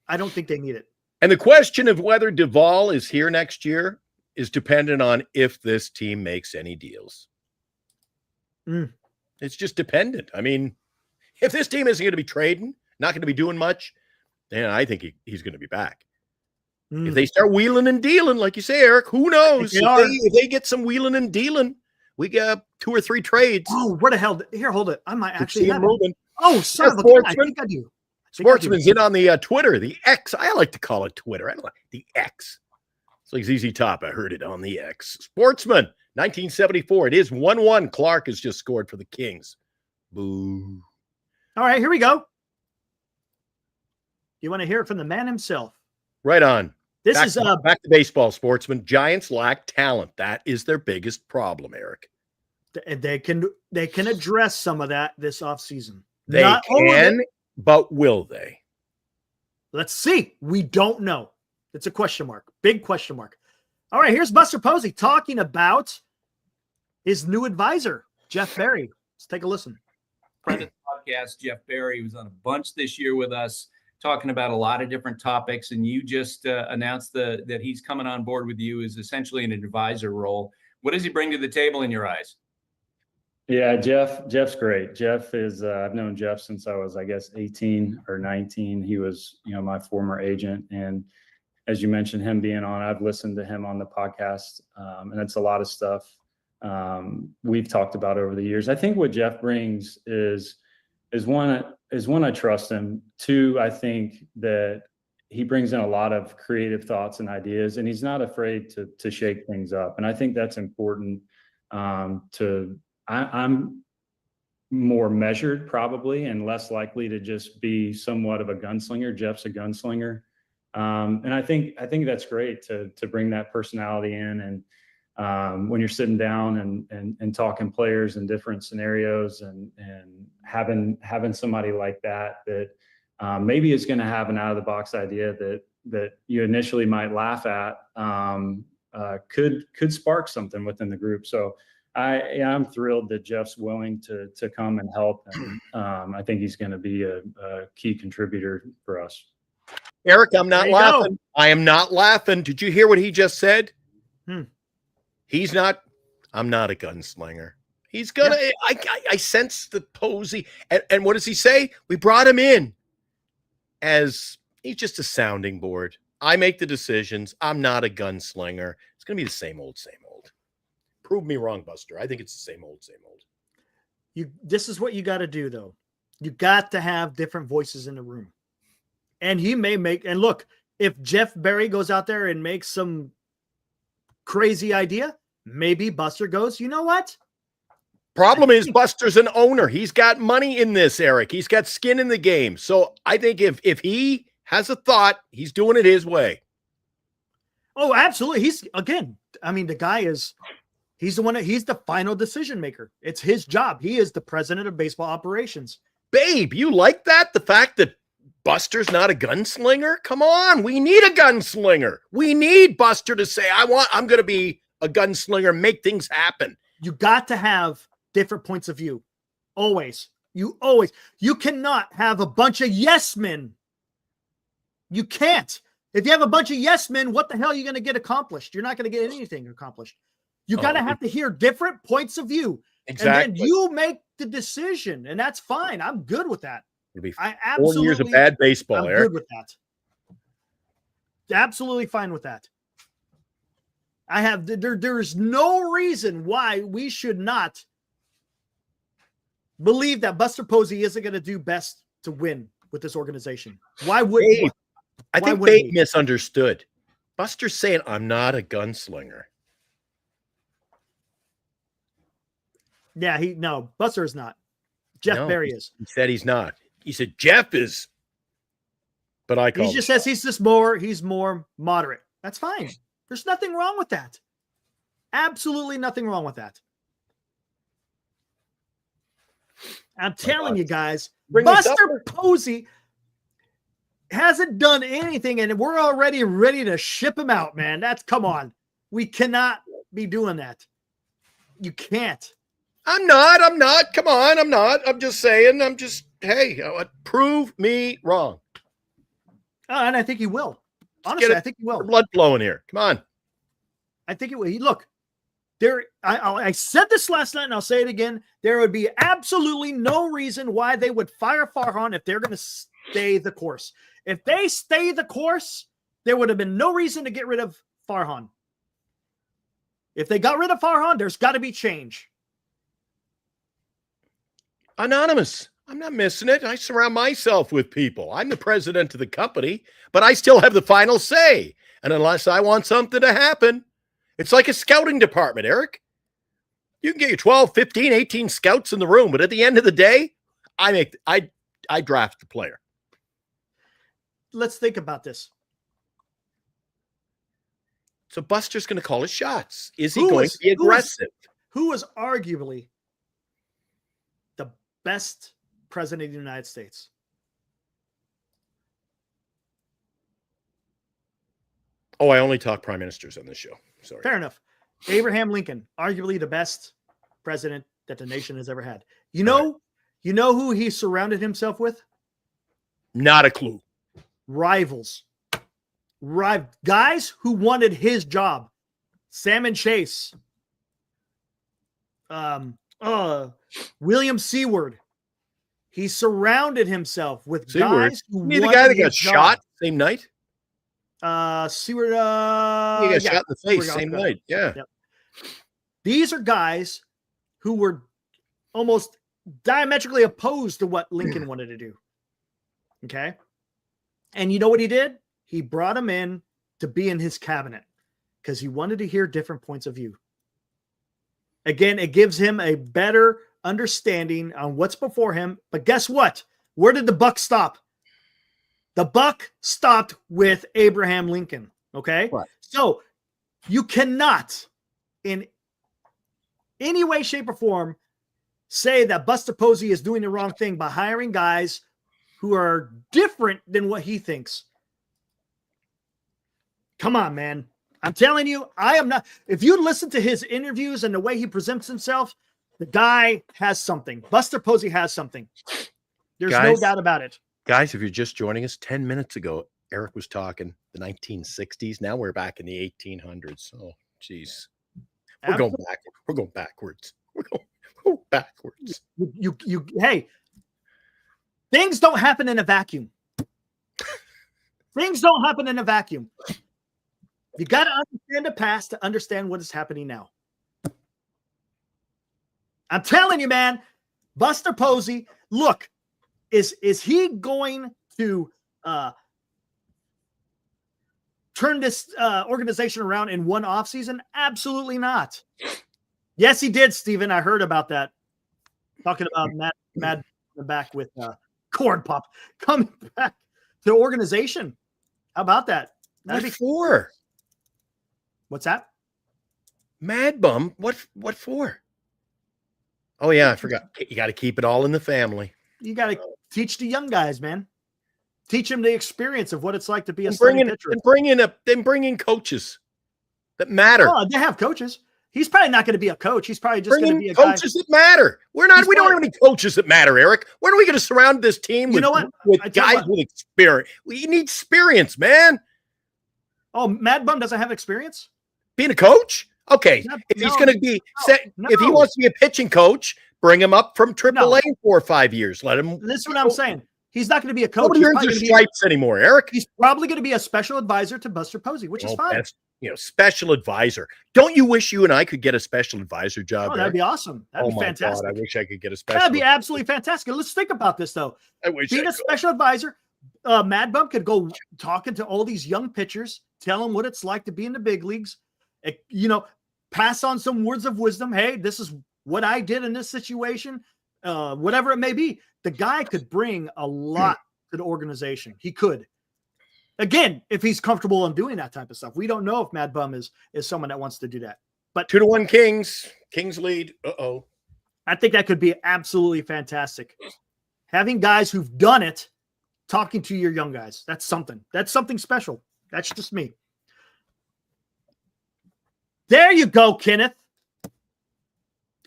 I don't think they need it. And the question of whether Duvall is here next year is dependent on if this team makes any deals. It's just dependent. I mean, if this team isn't going to be trading, not going to be doing much, then I think he's going to be back. If they start wheeling and dealing, like you say, Eric, who knows? If they get some wheeling and dealing, we got 2 or 3 trades. Oh, where the hell? Here, hold it. I might actually have moving. Oh, son of a gun. I think I do. Sportsman's in on the Twitter, the X. I like to call it Twitter. I don't like the X. It's like ZZ Top. I heard it on the X. Sportsman, 1974. It is 1-1. Clark has just scored for the Kings. Boo. All right, here we go. You want to hear it from the man himself? Right on. This back, is back to baseball, Sportsman. Giants lack talent. That is their biggest problem, Eric. They can address some of that this offseason. They can, but will they? Let's see. We don't know. It's a question mark. Big question mark. All right, here's Buster Posey talking about his new advisor, Jeff Berry. Let's take a listen. Friend of the podcast, Jeff Berry, was on a bunch this year with us, talking about a lot of different topics, and you just announced that he's coming on board with you as essentially an advisor role. What does he bring to the table in your eyes? Yeah, Jeff's great. Jeff is, I've known Jeff since I was, I guess, 18 or 19. He was, my former agent. And as you mentioned, him being on, I've listened to him on the podcast, and it's a lot of stuff we've talked about over the years. I think what Jeff brings is one, I trust him. 2, I think that he brings in a lot of creative thoughts and ideas, and he's not afraid to shake things up. And I think that's important. I'm more measured probably and less likely to just be somewhat of a gunslinger. Jeff's a gunslinger. And I think that's great to bring that personality in. And when you're sitting down and talking players in different scenarios and having somebody like that maybe is going to have an out of the box idea that you initially might laugh at, could spark something within the group. So I'm thrilled that Jeff's willing to come and help. And I think he's going to be a key contributor for us. Eric, I'm not laughing. I am not laughing. Did you hear what he just said? I'm not a gunslinger. He's gonna, I sense the Posey. And what does he say? We brought him in as he's just a sounding board. I make the decisions. I'm not a gunslinger. It's going to be the same old. Prove me wrong, Buster. I think it's the same old. This is what you got to do, though. You got to have different voices in the room. And he may make, and look, if Jeff Berry goes out there and makes some crazy idea, maybe Buster goes, you know what? Problem is Buster's an owner. He's got money in this, Eric. He's got skin in the game. So I think if he has a thought, he's doing it his way. Oh, absolutely. He's the guy is, he's the final decision maker. It's his job. He is the president of baseball operations. Babe, you like that? The fact that Buster's not a gunslinger? Come on. We need a gunslinger. We need Buster to say, I'm going to be a gunslinger, make things happen. You got to have different points of view. Always. You cannot have a bunch of yes men. You can't. If you have a bunch of yes men, what the hell are you going to get accomplished? You're not going to get anything accomplished. You got to have to hear different points of view. Exactly. And then you make the decision, and that's fine. I'm good with that. It'll be I 4 absolutely years of bad baseball, I'm Eric. good with that. Absolutely fine with that. There's no reason why we should not believe that Buster Posey isn't going to do best to win with this organization. Why would Babe, I think would Babe he? misunderstood. Buster's saying, I'm not a gunslinger. Yeah, Buster is not. Jeff Berry is. He said he's not. He said Jeff is. But I call He just says he's more moderate. That's fine. There's nothing wrong with that. Absolutely nothing wrong with that. I'm telling you guys, Buster Posey hasn't done anything, and we're already ready to ship him out, man. Come on. We cannot be doing that. You can't. I'm not. Come on. I'm not. I'm just saying. Hey, prove me wrong. And I think he will. Honestly, I think he will. Blood flowing here. Come on. I think it will. Look, I said this last night, and I'll say it again. There would be absolutely no reason why they would fire Farhan if they're going to stay the course. If they stay the course, there would have been no reason to get rid of Farhan. If they got rid of Farhan, there's got to be change. Anonymous. I'm not missing it. I surround myself with people. I'm the president of the company, but I still have the final say. And unless I want something to happen, it's like a scouting department, Eric. You can get your 12, 15, 18 scouts in the room, but at the end of the day, I draft the player. Let's think about this. So Buster's going to call his shots. Is he going to be aggressive? Who is arguably the best president of the United States? Oh, I only talk prime ministers on this show. Sorry. Fair enough. Abraham Lincoln, arguably the best president that the nation has ever had. You know who he surrounded himself with? Not a clue. Rivals. Guys who wanted his job. Salmon Chase. William Seward. He surrounded himself with guys who wanted the guy that got his job. shot same night? Seward. He got shot in the face same night. Yeah. Yep. These are guys who were almost diametrically opposed to what Lincoln wanted to do. Okay. And you know what he did? He brought him in to be in his cabinet because he wanted to hear different points of view. Again, it gives him a better understanding on what's before him. But guess what? Where did the buck stop? The buck stopped with Abraham Lincoln. Okay. Right. So you cannot in any way, shape, or form say that Buster Posey is doing the wrong thing by hiring guys who are different than what he thinks. Come on, man. I'm telling you, I am not. If you listen to his interviews and the way he presents himself, the guy has something. Buster Posey has something. There's no doubt about it. Guys, if you're just joining us, 10 minutes ago, Eric was talking the 1960s. Now we're back in the 1800s. Oh, geez. We're going back. We're going backwards. We're going backwards. Hey, things don't happen in a vacuum. Things don't happen in a vacuum. You got to understand the past to understand what is happening now. I'm telling you, man, Buster Posey, look, is he going to turn this organization around in one offseason? Absolutely not. Yes, he did, Steven. I heard about that. Talking about Mad back with Corn Pop coming back to the organization. How about that? What for? What's that? Mad Bum? What for? Oh, yeah, I forgot. You got to keep it all in the family. You got to teach the young guys, man. Teach them the experience of what it's like to be a starting pitcher. And bring in coaches that matter. Oh, they have coaches. He's probably not going to be a coach. He's probably just going to be a coaches that matter. We don't have any coaches that matter, Eric. When are we going to surround this team with guys with experience? We need experience, man. Oh, Mad Bum doesn't have experience? Being a coach? Okay. If he's going to be if he wants to be a pitching coach, bring him up from AAA 4 or 5 years. Let him. This is what I'm saying. He's not going to be a coach. Nobody earns their stripes anymore, Eric. He's probably going to be a special advisor to Buster Posey, which is fine. Special advisor. Don't you wish you and I could get a special advisor job? Oh, that'd be awesome. That'd be fantastic. God, I wish I could get a special. That'd be absolutely fantastic. Let's think about this, though. Being a special advisor, Mad Bum could go talking to all these young pitchers, tell them what it's like to be in the big leagues, pass on some words of wisdom. Hey, this is what I did in this situation, whatever it may be. The guy could bring a lot to the organization. He could. Again, if he's comfortable in doing that type of stuff. We don't know if Mad Bum is someone that wants to do that. But 2-1 Kings. Kings lead. Uh-oh. I think that could be absolutely fantastic. Having guys who've done it, talking to your young guys. That's something. That's something special. That's just me. There you go, Kenneth.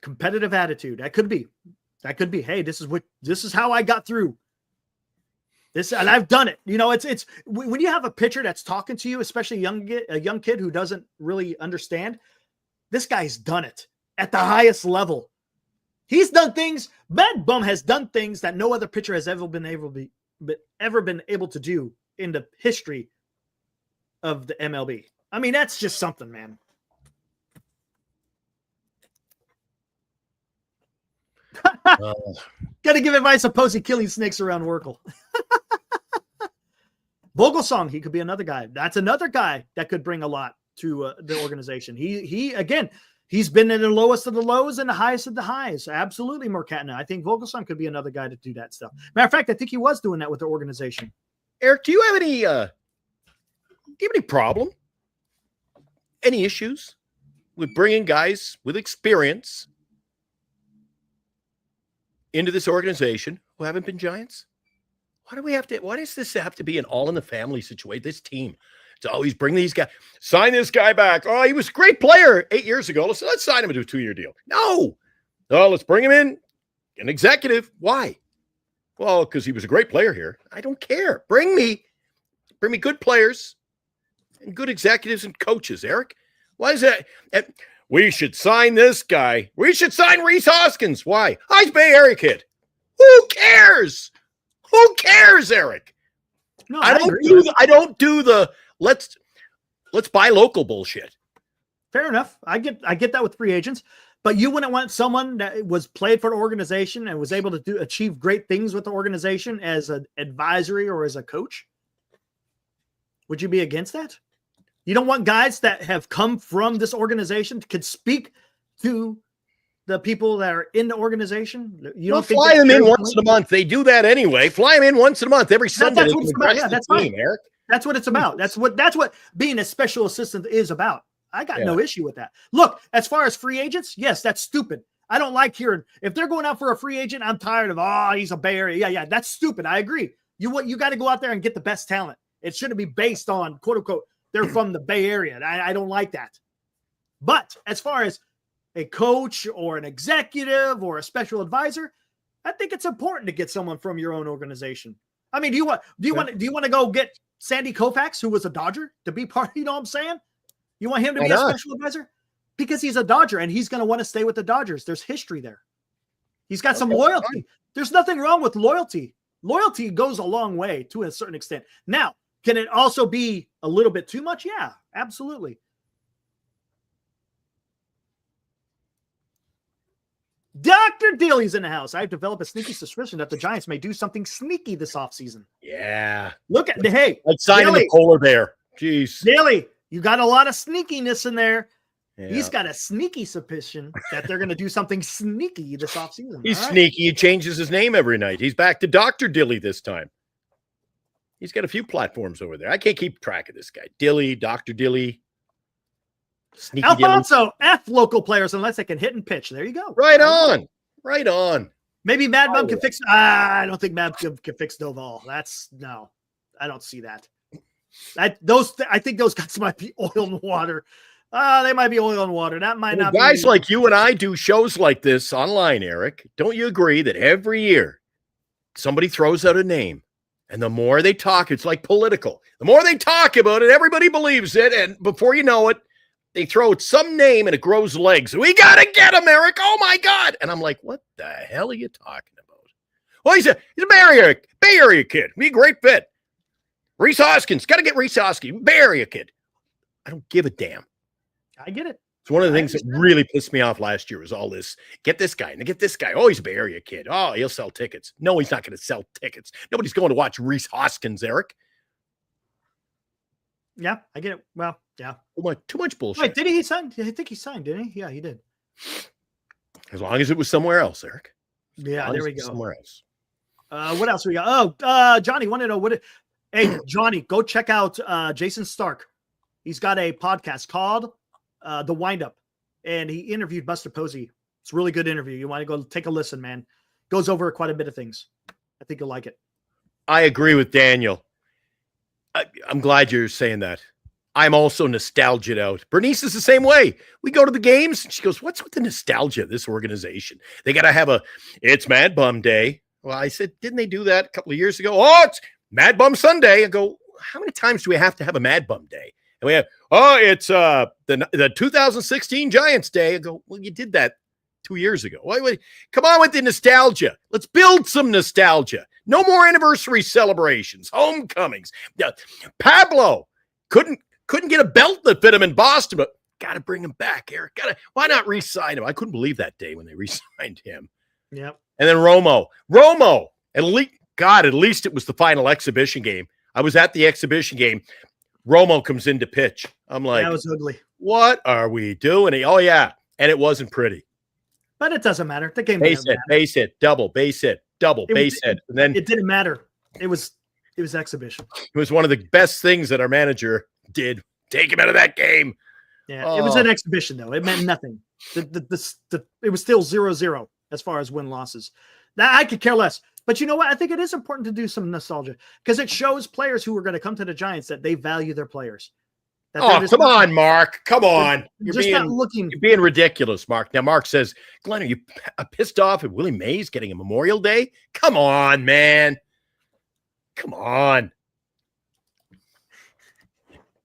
Competitive attitude. That could be. Hey, this is how I got through. And I've done it. It's when you have a pitcher that's talking to you, especially a young kid who doesn't really understand. This guy's done it at the highest level. He's done things. Mad Bum has done things that no other pitcher has ever been able to do in the history of the MLB. I mean, that's just something, man. Got to give advice to Posey killing snakes around Werkel. Vogelsong, he could be another guy. That's another guy that could bring a lot to the organization. He's been in the lowest of the lows and the highest of the highs. Absolutely, Mercatna. I think Vogelsong could be another guy to do that stuff. Matter of fact, I think he was doing that with the organization. Eric, do you have any problem? Any issues with bringing guys with experience into this organization who haven't been Giants? Why does this have to be an all in the family situation? This team, it's always bring these guys, sign this guy back. Oh, he was a great player 8 years ago. Let's sign him to a 2-year deal. No, let's bring him in, an executive. Why? Well, because he was a great player here. I don't care. Bring me good players and good executives and coaches, Eric. Why is that? We should sign this guy. We should sign Rhys Hoskins. Why? He's Bay Area kid. Who cares? Who cares, Eric? No, I don't do the let's buy local bullshit. Fair enough. I get that with free agents, but you wouldn't want someone that was played for an organization and was able to achieve great things with the organization as an advisory or as a coach. Would you be against that? You don't want guys that have come from this organization could speak to the people that are in the organization. You don't fly them in once in a month. They do that anyway. Fly them in once in a month every Sunday. That's what it's about. Yeah, that's fine, Eric. That's what it's about. That's what being a special assistant is about. I got no issue with that. Look, as far as free agents, yes, that's stupid. I don't like hearing if they're going out for a free agent. I'm tired of he's a Bay Area. Yeah, that's stupid. I agree. You got to go out there and get the best talent. It shouldn't be based on quote unquote they're from the Bay Area. I don't like that. But as far as a coach or an executive or a special advisor, I think it's important to get someone from your own organization. I mean, do you want to go get Sandy Koufax, who was a Dodger, to be part? You know what I'm saying? You want him to be a special advisor because he's a Dodger and he's going to want to stay with the Dodgers. There's history there. He's got some loyalty. Fine. There's nothing wrong with loyalty. Loyalty goes a long way to a certain extent. Now, can it also be a little bit too much? Yeah, absolutely. Dr. Daly's in the house. I've developed a sneaky suspicion that the Giants may do something sneaky this offseason. Yeah. Look at hey. Like signing the polar bear. Jeez. Daly, you got a lot of sneakiness in there. Yeah. He's got a sneaky suspicion that they're going to do something sneaky this offseason. He's All right. sneaky. He changes his name every night. He's back to Dr. Dilly this time. He's got a few platforms over there. I can't keep track of this guy. Dilly, Dr. Dilly. Sneaky Alfonso, Dilly. F local players unless they can hit and pitch. There you go. Right on. Right on. Maybe Mad Bum can fix. I don't think Mad Bum can fix Doval. No, I don't see that. I think those guys might be oil and water. They might be oil and water. That might not guys be. like you and I do shows like this online, Eric. Don't you agree that every year somebody throws out a name, and the more they talk, it's like political. The more they talk about it, everybody believes it, and before you know it, they throw out some name and it grows legs. We got to get him, Eric. Oh, my God. And I'm like, what the hell are you talking about? Well, he's a Bay Area kid. Be a great fit. Rhys Hoskins. Got to get Rhys Hoskins. Bay Area kid. I don't give a damn. I get it. It's one of the things that really pissed me off last year was all this. Get this guy and get this guy. Oh, he's a Bay Area kid. Oh, he'll sell tickets. No, he's not going to sell tickets. Nobody's going to watch Rhys Hoskins, Eric. Yeah, I get it. Well, yeah. Too much bullshit. Wait, did he sign? I think he signed, didn't he? Yeah, he did. As long as it was somewhere else, Eric. Yeah, there we go. Somewhere else. What else we got? Oh, Johnny, want to know hey, Johnny, go check out Jason Stark. He's got a podcast called The Windup, and he interviewed Buster Posey. It's a really good interview. You want to go take a listen, man. Goes over quite a bit of things. I think you'll like it. I agree with Daniel. I'm glad you're saying that. I'm also nostalgia'd out. Bernice is the same way. We go to the games, and she goes, what's with the nostalgia of this organization? They got to have it's Mad Bum Day. Well, I said, didn't they do that a couple of years ago? Oh, it's Mad Bum Sunday. I go, how many times do we have to have a Mad Bum Day? And we have, it's the 2016 Giants Day. I go, well, you did that 2 years ago. Wait, come on with the nostalgia. Let's build some nostalgia. No more anniversary celebrations, homecomings. Pablo couldn't get a belt that fit him in Boston, but got to bring him back, Eric. Why not re-sign him? I couldn't believe that day when they re-signed him. Yep. And then Romo, at least it was the final exhibition game. I was at the exhibition game. Romo comes in to pitch. I'm like, that was ugly. What are we doing? Oh, yeah. And it wasn't pretty. But it doesn't matter. The game base hit, double, base hit, double, base hit. And then it didn't matter. It was exhibition. It was one of the best things that our manager did. Take him out of that game. Yeah, It was an exhibition, though. It meant nothing. It was still 0-0 as far as win-losses. Now, I could care less. But you know what? I think it is important to do some nostalgia because it shows players who are going to come to the Giants that they value their players. Come on, Mark. Come on. You're being ridiculous, Mark. Now, Mark says, Glenn, are you pissed off at Willie Mays getting a Memorial Day? Come on, man. Come on.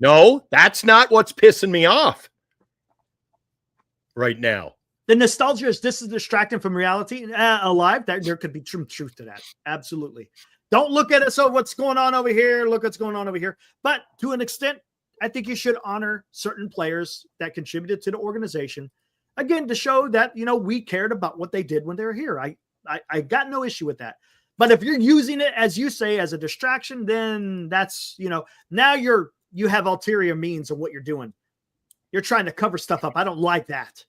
No, that's not what's pissing me off right now. The nostalgia is this is distracting from reality. Alive, there could be some truth to that. Absolutely. Don't look at it. So what's going on over here? Look what's going on over here. But to an extent, I think you should honor certain players that contributed to the organization. Again, to show that, we cared about what they did when they were here. I got no issue with that. But if you're using it, as you say, as a distraction, then that's, now you have ulterior means of what you're doing. You're trying to cover stuff up. I don't like that.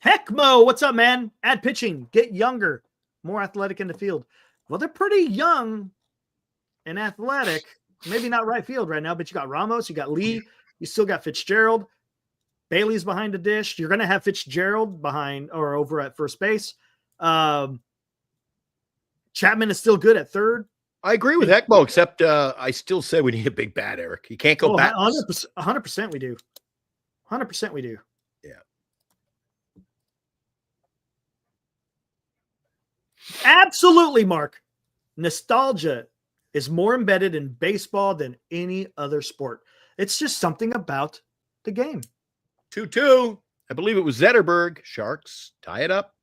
Heckmo, what's up, man? Add pitching, get younger, more athletic in the field. Well, they're pretty young and athletic. Maybe not right field right now, but you got Ramos, you got Lee, you still got Fitzgerald. Bailey's behind the dish. You're going to have Fitzgerald behind or over at first base. Chapman is still good at third. I agree with Heckmo, except I still say we need a big bat, Eric. You can't go back. 100% we do. 100% we do. Yeah. Absolutely, Mark. Nostalgia is more embedded in baseball than any other sport. It's just something about the game. 2-2. I believe it was Zetterberg. Sharks tie it up.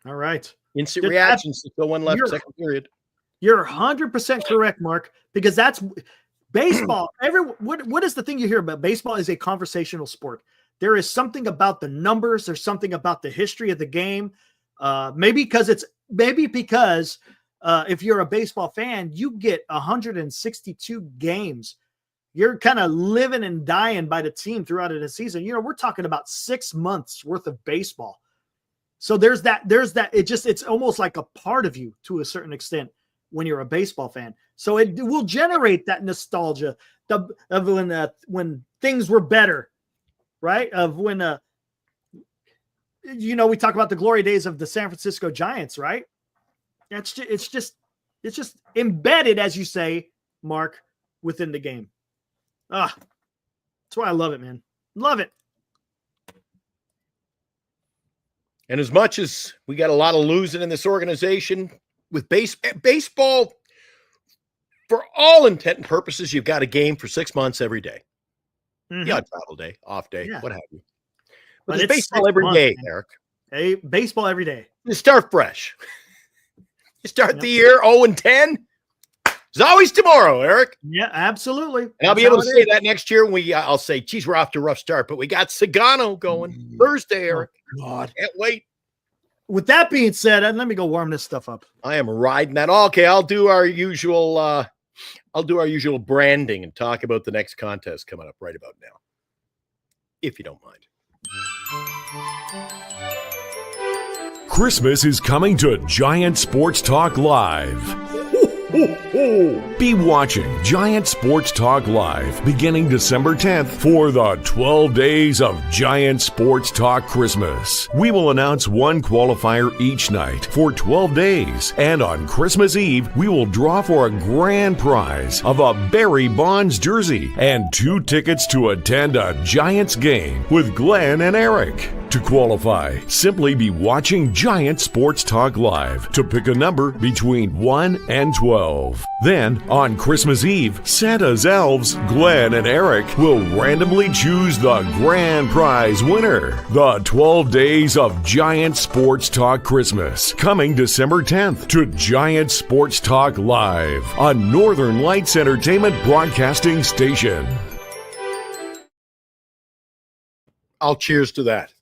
All right. Instant reactions. Still one left, second period. You're 100% correct, Mark, because that's baseball. What is the thing you hear about? Baseball is a conversational sport. There is something about the numbers. There's something about the history of the game. Maybe because if you're a baseball fan, you get 162 games. You're kind of living and dying by the team throughout the season. We're talking about 6 months worth of baseball. So there's that. It's almost like a part of you to a certain extent when you're a baseball fan. So it will generate that nostalgia of when things were better, right? Of when, we talk about the glory days of the San Francisco Giants, right? It's just embedded, as you say, Mark, within the game. That's why I love it, man. Love it. And as much as we got a lot of losing in this organization with baseball, for all intent and purposes, you've got a game for 6 months every day. Mm-hmm. Yeah, travel day, off day, what have you. But it's it's baseball every day, man. Eric. Hey, baseball every day. You start fresh. You start the year 0-10. There's always tomorrow, Eric. Yeah, absolutely. And I'll be able to say that next year when I'll say, geez, we're off to a rough start, but we got Sugano going Thursday, Eric. Oh, God. Can't wait. With that being said, let me go warm this stuff up. I am riding that. Okay, I'll do our usual branding and talk about the next contest coming up right about now, if you don't mind. Christmas is coming to Giant Sports Talk Live. Be watching Giant Sports Talk Live beginning December 10th for the 12 days of Giant Sports Talk Christmas. We will announce one qualifier each night for 12 days, and on Christmas Eve, we will draw for a grand prize of a Barry Bonds jersey and 2 tickets to attend a Giants game with Glenn and Eric. To qualify, simply be watching Giant Sports Talk Live to pick a number between 1 and 12. Then, on Christmas Eve, Santa's elves, Glenn and Eric, will randomly choose the grand prize winner. The 12 days of Giant Sports Talk Christmas, coming December 10th to Giant Sports Talk Live, a Northern Lights Entertainment broadcasting station. I'll cheers to that.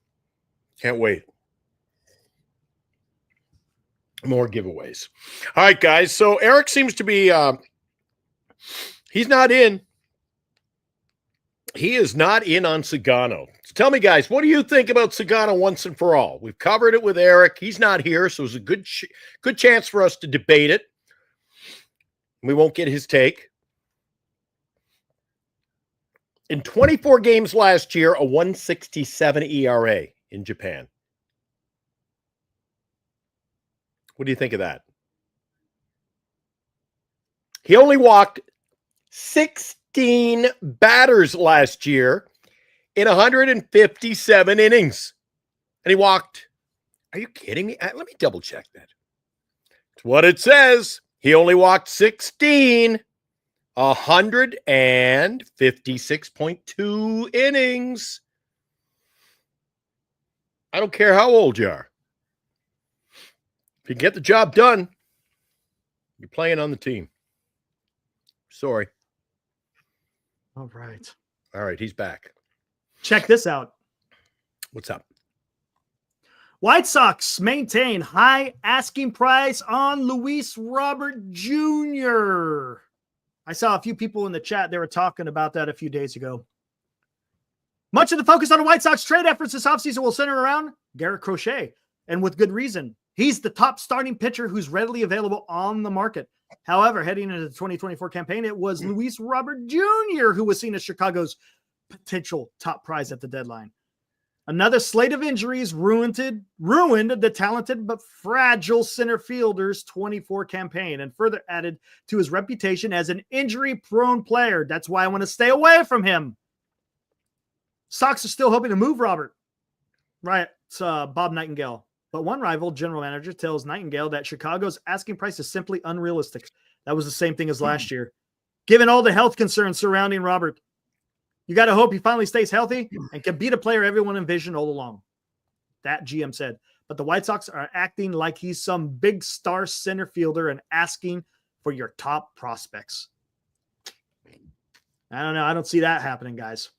Can't wait. More giveaways. All right, guys. So Eric seems to be, he's not in. He is not in on Sugano. So tell me, guys, what do you think about Sugano once and for all? We've covered it with Eric. He's not here, so it's a good chance for us to debate it. We won't get his take. In 24 games last year, a 1.67 ERA. In Japan. What do you think of that? He only walked 16 batters last year in 157 innings. And he walked, are you kidding me? Let me double check that. It's what it says. He only walked 16, 156.2 innings. I don't care how old you are. If you get the job done, you're playing on the team. Sorry. All right. All right, he's back. Check this out. What's up? White Sox maintain high asking price on Luis Robert Jr. I saw a few people in the chat. They were talking about that a few days ago. Much of the focus on the White Sox trade efforts this offseason will center around Garrett Crochet, and with good reason. He's the top starting pitcher who's readily available on the market. However, heading into the 2024 campaign, it was Luis Robert Jr. who was seen as Chicago's potential top prize at the deadline. Another slate of injuries ruined the talented but fragile center fielder's 24 campaign and further added to his reputation as an injury-prone player. That's why I want to stay away from him. Sox are still hoping to move Robert. Right, it's Bob Nightingale. But one rival general manager tells Nightingale that Chicago's asking price is simply unrealistic. That was the same thing as last year. Given all the health concerns surrounding Robert, you got to hope he finally stays healthy and can be the player everyone envisioned all along. That GM said. But the White Sox are acting like he's some big star center fielder and asking for your top prospects. I don't know. I don't see that happening, guys.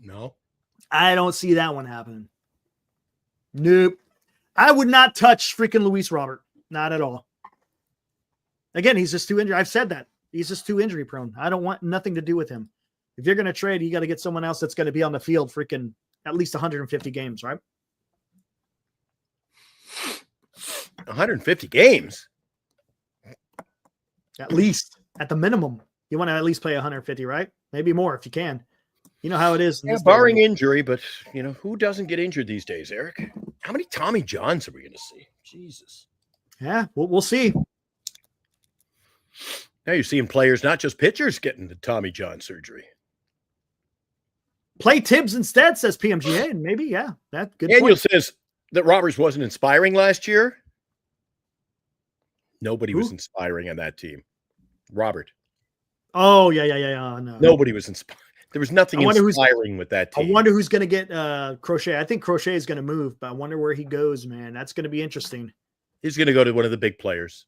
No. I don't see that one happening. Nope. I would not touch freaking Luis Robert. Not at all. Again, he's just too injured. I've said that. He's just too injury prone. I don't want nothing to do with him. If you're going to trade, you got to get someone else that's going to be on the field freaking at least 150 games, right? 150 games? At least, at the minimum. You want to at least play 150, right? Maybe more if you can. You know how it is. Yeah, barring injury, but, who doesn't get injured these days, Eric? How many Tommy Johns are we going to see? Jesus. Yeah, we'll see. Now you're seeing players, not just pitchers, getting the Tommy John surgery. Play Tibbs instead, says PMGA, and maybe, yeah, that good. Daniel says that Roberts wasn't inspiring last year. Nobody was inspiring on that team. Robert. Oh, yeah. No. Nobody was inspiring. There was nothing inspiring with that team. I wonder who's going to get Crochet. I think Crochet is going to move, but I wonder where he goes, man. That's going to be interesting. He's going to go to one of the big players.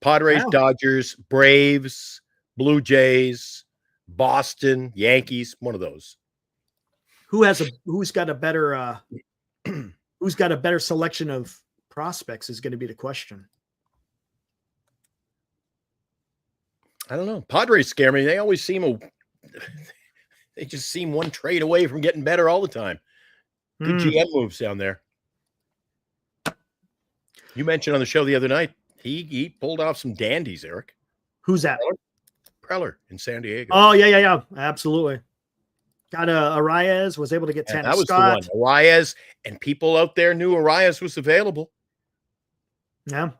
Padres, Dodgers, Braves, Blue Jays, Boston, Yankees, one of those. Who's got a better selection of prospects is going to be the question. I don't know. Padres scare me. They always they just seem one trade away from getting better all the time. Good GM moves down there. You mentioned on the show the other night, he pulled off some dandies, Eric. Who's that? Preller in San Diego. Oh, yeah. Absolutely. Got Arias, was able to get Tanner Scott. The one. Arias, and people out there knew Arias was available. Yeah.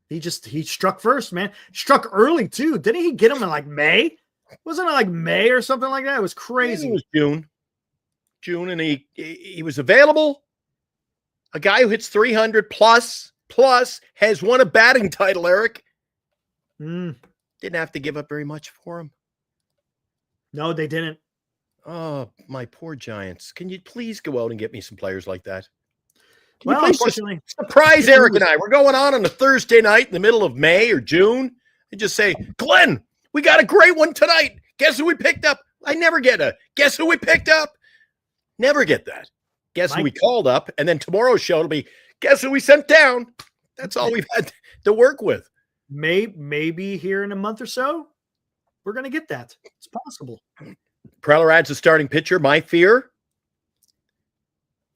He struck first, man. Struck early, too. Didn't he get him in like May? Wasn't it like May or something like that? It was crazy. It was June, and he was available. A guy who hits 300 plus has won a batting title, Eric. Didn't have to give up very much for him. No, they didn't. Oh, my poor Giants. Can you please go out and get me some players like that? Well, unfortunately. Surprise Eric and I. We're going on a Thursday night in the middle of May or June and just say, Glenn, we got a great one tonight. Guess who we picked up? I never get a guess who we picked up. Never get that. Guess who we called up. And then tomorrow's show will be guess who we sent down. That's all we've had to work with. Maybe here in a month or so, we're going to get that. It's possible. Preller adds a starting pitcher. My fear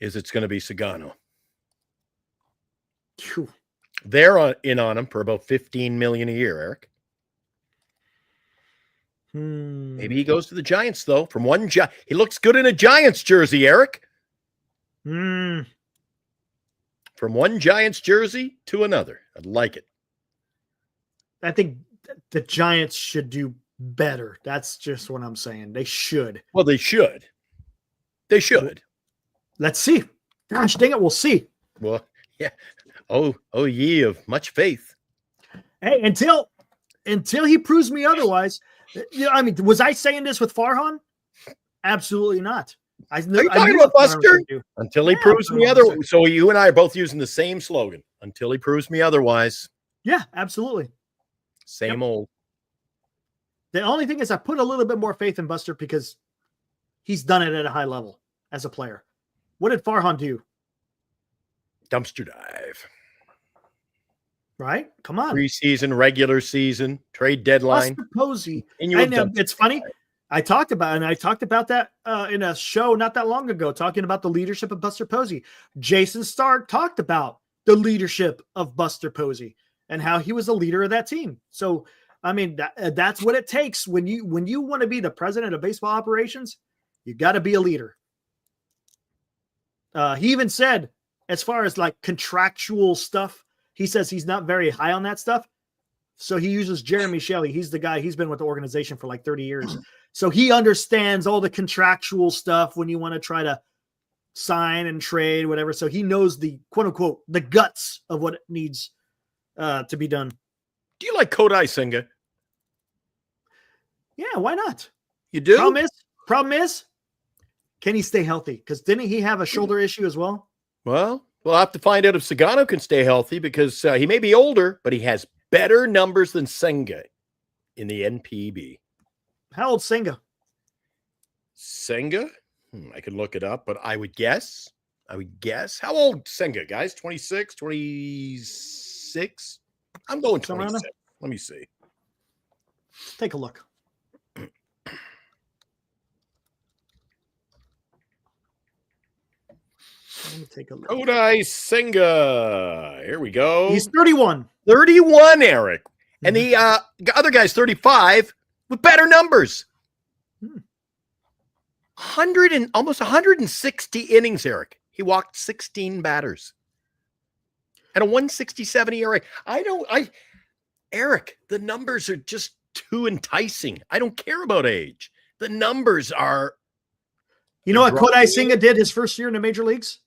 is it's going to be Sugano. Phew. They're in on him for about $15 million a year, Eric. Maybe he goes to the Giants, though. He looks good in a Giants jersey, Eric. From one Giants jersey to another. I'd like it. I think the Giants should do better. That's just what I'm saying. They should. Well, they should. They should. Let's see. Gosh dang it, we'll see. Well, yeah. Oh, ye of much faith. Hey, until he proves me otherwise. I mean, was I saying this with Farhan? Absolutely not. Are you talking about Buster? Until he proves me otherwise. So you and I are both using the same slogan. Until he proves me otherwise. Yeah, absolutely. Same old. The only thing is I put a little bit more faith in Buster because he's done it at a high level as a player. What did Farhan do? Dumpster dive. Right? Come on. Preseason, regular season, trade deadline. Buster Posey. And it's funny. I talked about that in a show not that long ago, talking about the leadership of Buster Posey. Jason Stark talked about the leadership of Buster Posey and how he was a leader of that team. So, I mean, that's what it takes when you want to be the president of baseball operations. You got to be a leader. He even said, as far as like contractual stuff, he says he's not very high on that stuff. So he uses Jeremy Shelley. He's the guy. He's been with the organization for like 30 years. So he understands all the contractual stuff when you want to try to sign and trade, whatever. So he knows the quote unquote, the guts of what needs to be done. Do you like Kodai Senga? Yeah, why not? You do? Problem is, can he stay healthy? Because didn't he have a shoulder issue as well? Well, we'll have to find out if Sugano can stay healthy because he may be older, but he has better numbers than Senga in the NPB. How old's Senga? Senga? I could look it up, but I would guess. How old Senga, guys? 26, 26? I'm going 26. Let me see. Take a look. Let me take a look. Kodai Senga. Here we go. He's 31. 31, Eric. And the other guy's 35 with better numbers. 100 and almost 160 innings, Eric. He walked 16 batters. And a 167 ERA. Eric, the numbers are just too enticing. I don't care about age. The numbers are. You know what Kodai Senga did his first year in the major leagues?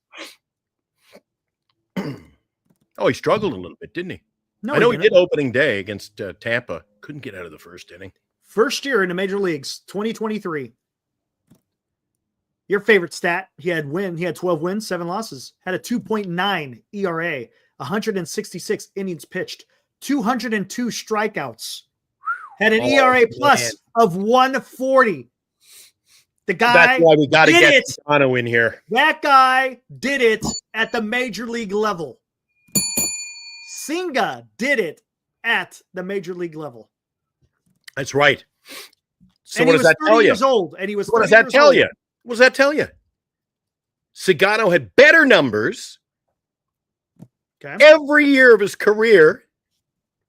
Oh, he struggled a little bit, didn't he? No, I know he did opening day against Tampa. Couldn't get out of the first inning. First year in the major leagues, 2023. Your favorite stat, he had 12 wins, 7 losses, had a 2.9 ERA, 166 innings pitched, 202 strikeouts, had an ERA plus of 140. The guy, that's why we got to get it. Sugano in here. That guy did it at the major league level. Senga did it at the major league level. That's right. So and what does that tell you? Years old, and he was. What does that tell you? What does that tell you? Sugano had better numbers every year of his career,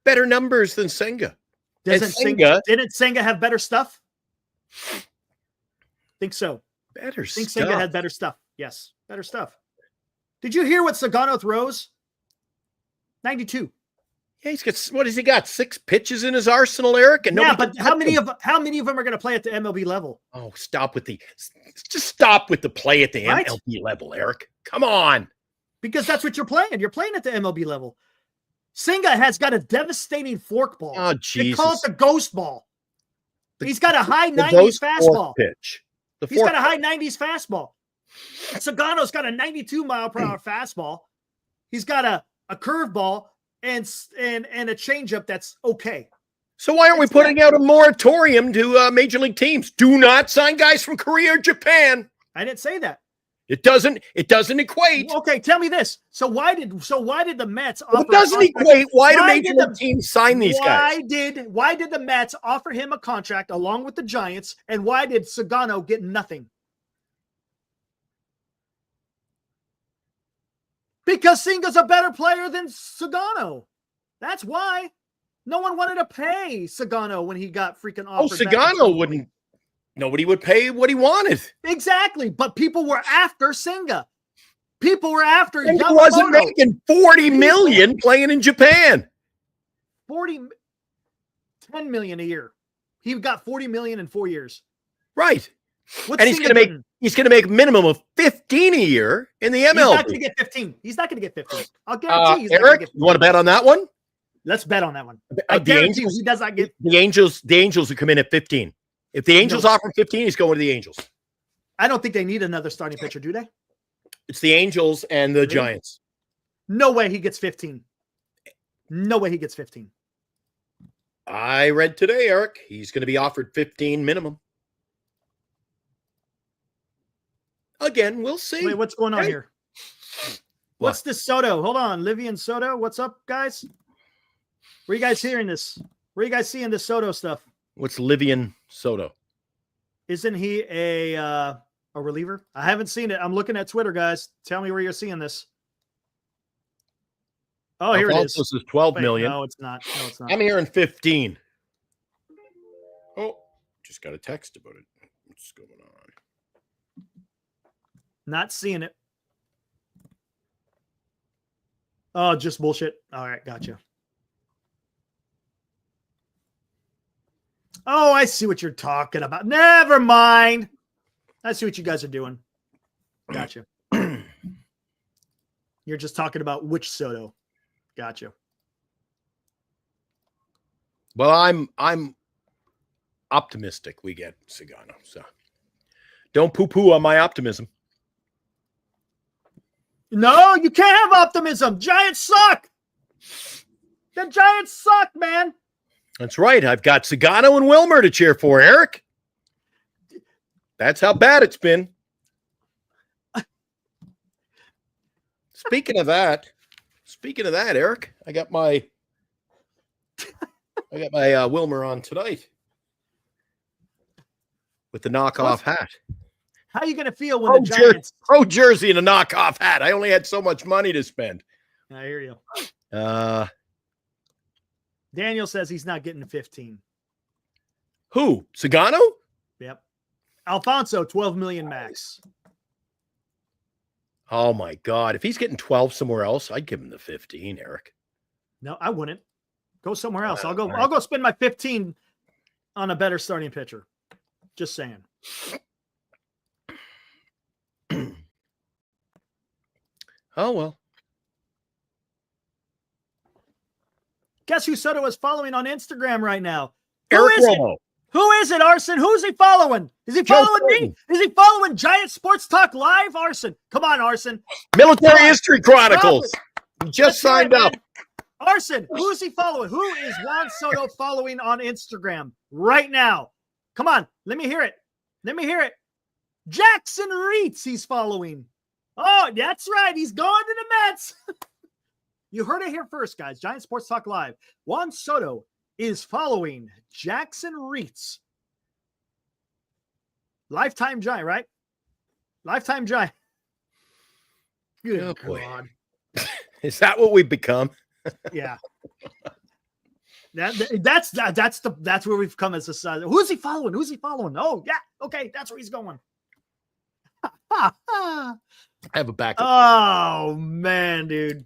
better numbers than Senga. Didn't Senga have better stuff? Think so. Better stuff. Think Senga had better stuff. Yes, better stuff. Did you hear what Sugano throws? 92. Yeah, he's got, what has he got? 6 pitches in his arsenal, Eric? And yeah, but how many of them are going to play at the MLB level? Oh, stop with the play at the MLB level, Eric. Come on. Because that's what you're playing. You're playing at the MLB level. Senga has got a devastating forkball. Oh, Jesus. They call it the ghost ball. He's got a high 90s fastball. Pitch. He's got a high 90s fastball. Sugano's got a 92 mile per hour fastball. He's got a curveball and a changeup that's okay. So why aren't we putting out a moratorium to major league teams? Do not sign guys from Korea or Japan. I didn't say that. It doesn't equate. Okay, tell me this. So why did the Mets offer? It doesn't equate. Why do major league teams sign these guys? Why did the Mets offer him a contract along with the Giants, and why did Sugano get nothing? Because Senga's a better player than Sugano. That's why. No one wanted to pay Sugano when he got freaking offered. Oh, Sugano wouldn't. Nobody would pay what he wanted. Exactly. But people were after Senga. People were after He wasn't making $40 million playing in Japan. 10 million a year. He got $40 million in 4 years. Right. What's and he's gonna make minimum of 15 a year in the MLB. He's not gonna get 15. He's not gonna get 15. I'll guarantee you. Eric, you want to bet on that one? Let's bet on that one. I guarantee you he does not get the Angels will come in at 15. If the Angels offer 15, he's going to the Angels. I don't think they need another starting pitcher, do they? It's the Angels and the Giants. No way he gets 15. No way he gets 15. I read today, Eric, he's going to be offered 15 minimum. Again, we'll see. Wait, what's going on here? What's this Soto? Hold on. Livian Soto. What's up, guys? Where you guys hearing this? Where you guys seeing this Soto stuff? What's Livian Soto? Isn't he a reliever? I haven't seen it. I'm looking at Twitter, guys. Tell me where you're seeing this. Oh, here it is. This is 12 million. No, it's not. No, it's not. I'm hearing 15. Oh, just got a text about it. What's going on? Not seeing it. Oh, just bullshit. All right, gotcha. Oh, I see what you're talking about. Never mind. I see what you guys are doing. Gotcha. You're just talking about which Soto. Gotcha. Well, I'm optimistic we get Sugano. So don't poo-poo on my optimism. No, you can't have optimism. Giants suck. The Giants suck, man. That's right. I've got Sugano and Wilmer to cheer for, Eric. That's how bad it's been. Speaking of that, Eric, I got my I got my Wilmer on tonight with the knockoff hat. How are you going to feel when the Giants... Pro jersey and a knockoff hat. I only had so much money to spend. I hear you. Daniel says he's not getting 15. Who? Sugano? Yep. Alfonso, 12 million max. Oh my God. If he's getting 12 somewhere else, I'd give him the 15, Eric. No, I wouldn't. Go somewhere else. I'll go spend my 15 on a better starting pitcher. Just saying. Oh well. Guess who Soto is following on Instagram right now? Eric Romo. Who is it, Arson? Who's he following? Is he following me? Is he following Giant Sports Talk Live, Arson? Come on, Arson. Military History Chronicles. He just signed up. Man. Arson, who is he following? Who is Juan Soto following on Instagram right now? Come on, let me hear it. Let me hear it. Jackson Reitz he's following. Oh, that's right. He's going to the Mets. You heard it here first, guys. Giant Sports Talk Live. Juan Soto is following Jackson Reitz. Lifetime Giant, right? Lifetime Giant. Good God. Is that what we've become? Yeah. That's where we've come as a society. Who's he following? Who's he following? Oh, yeah. Okay, that's where he's going. I have a backup. Oh man, dude.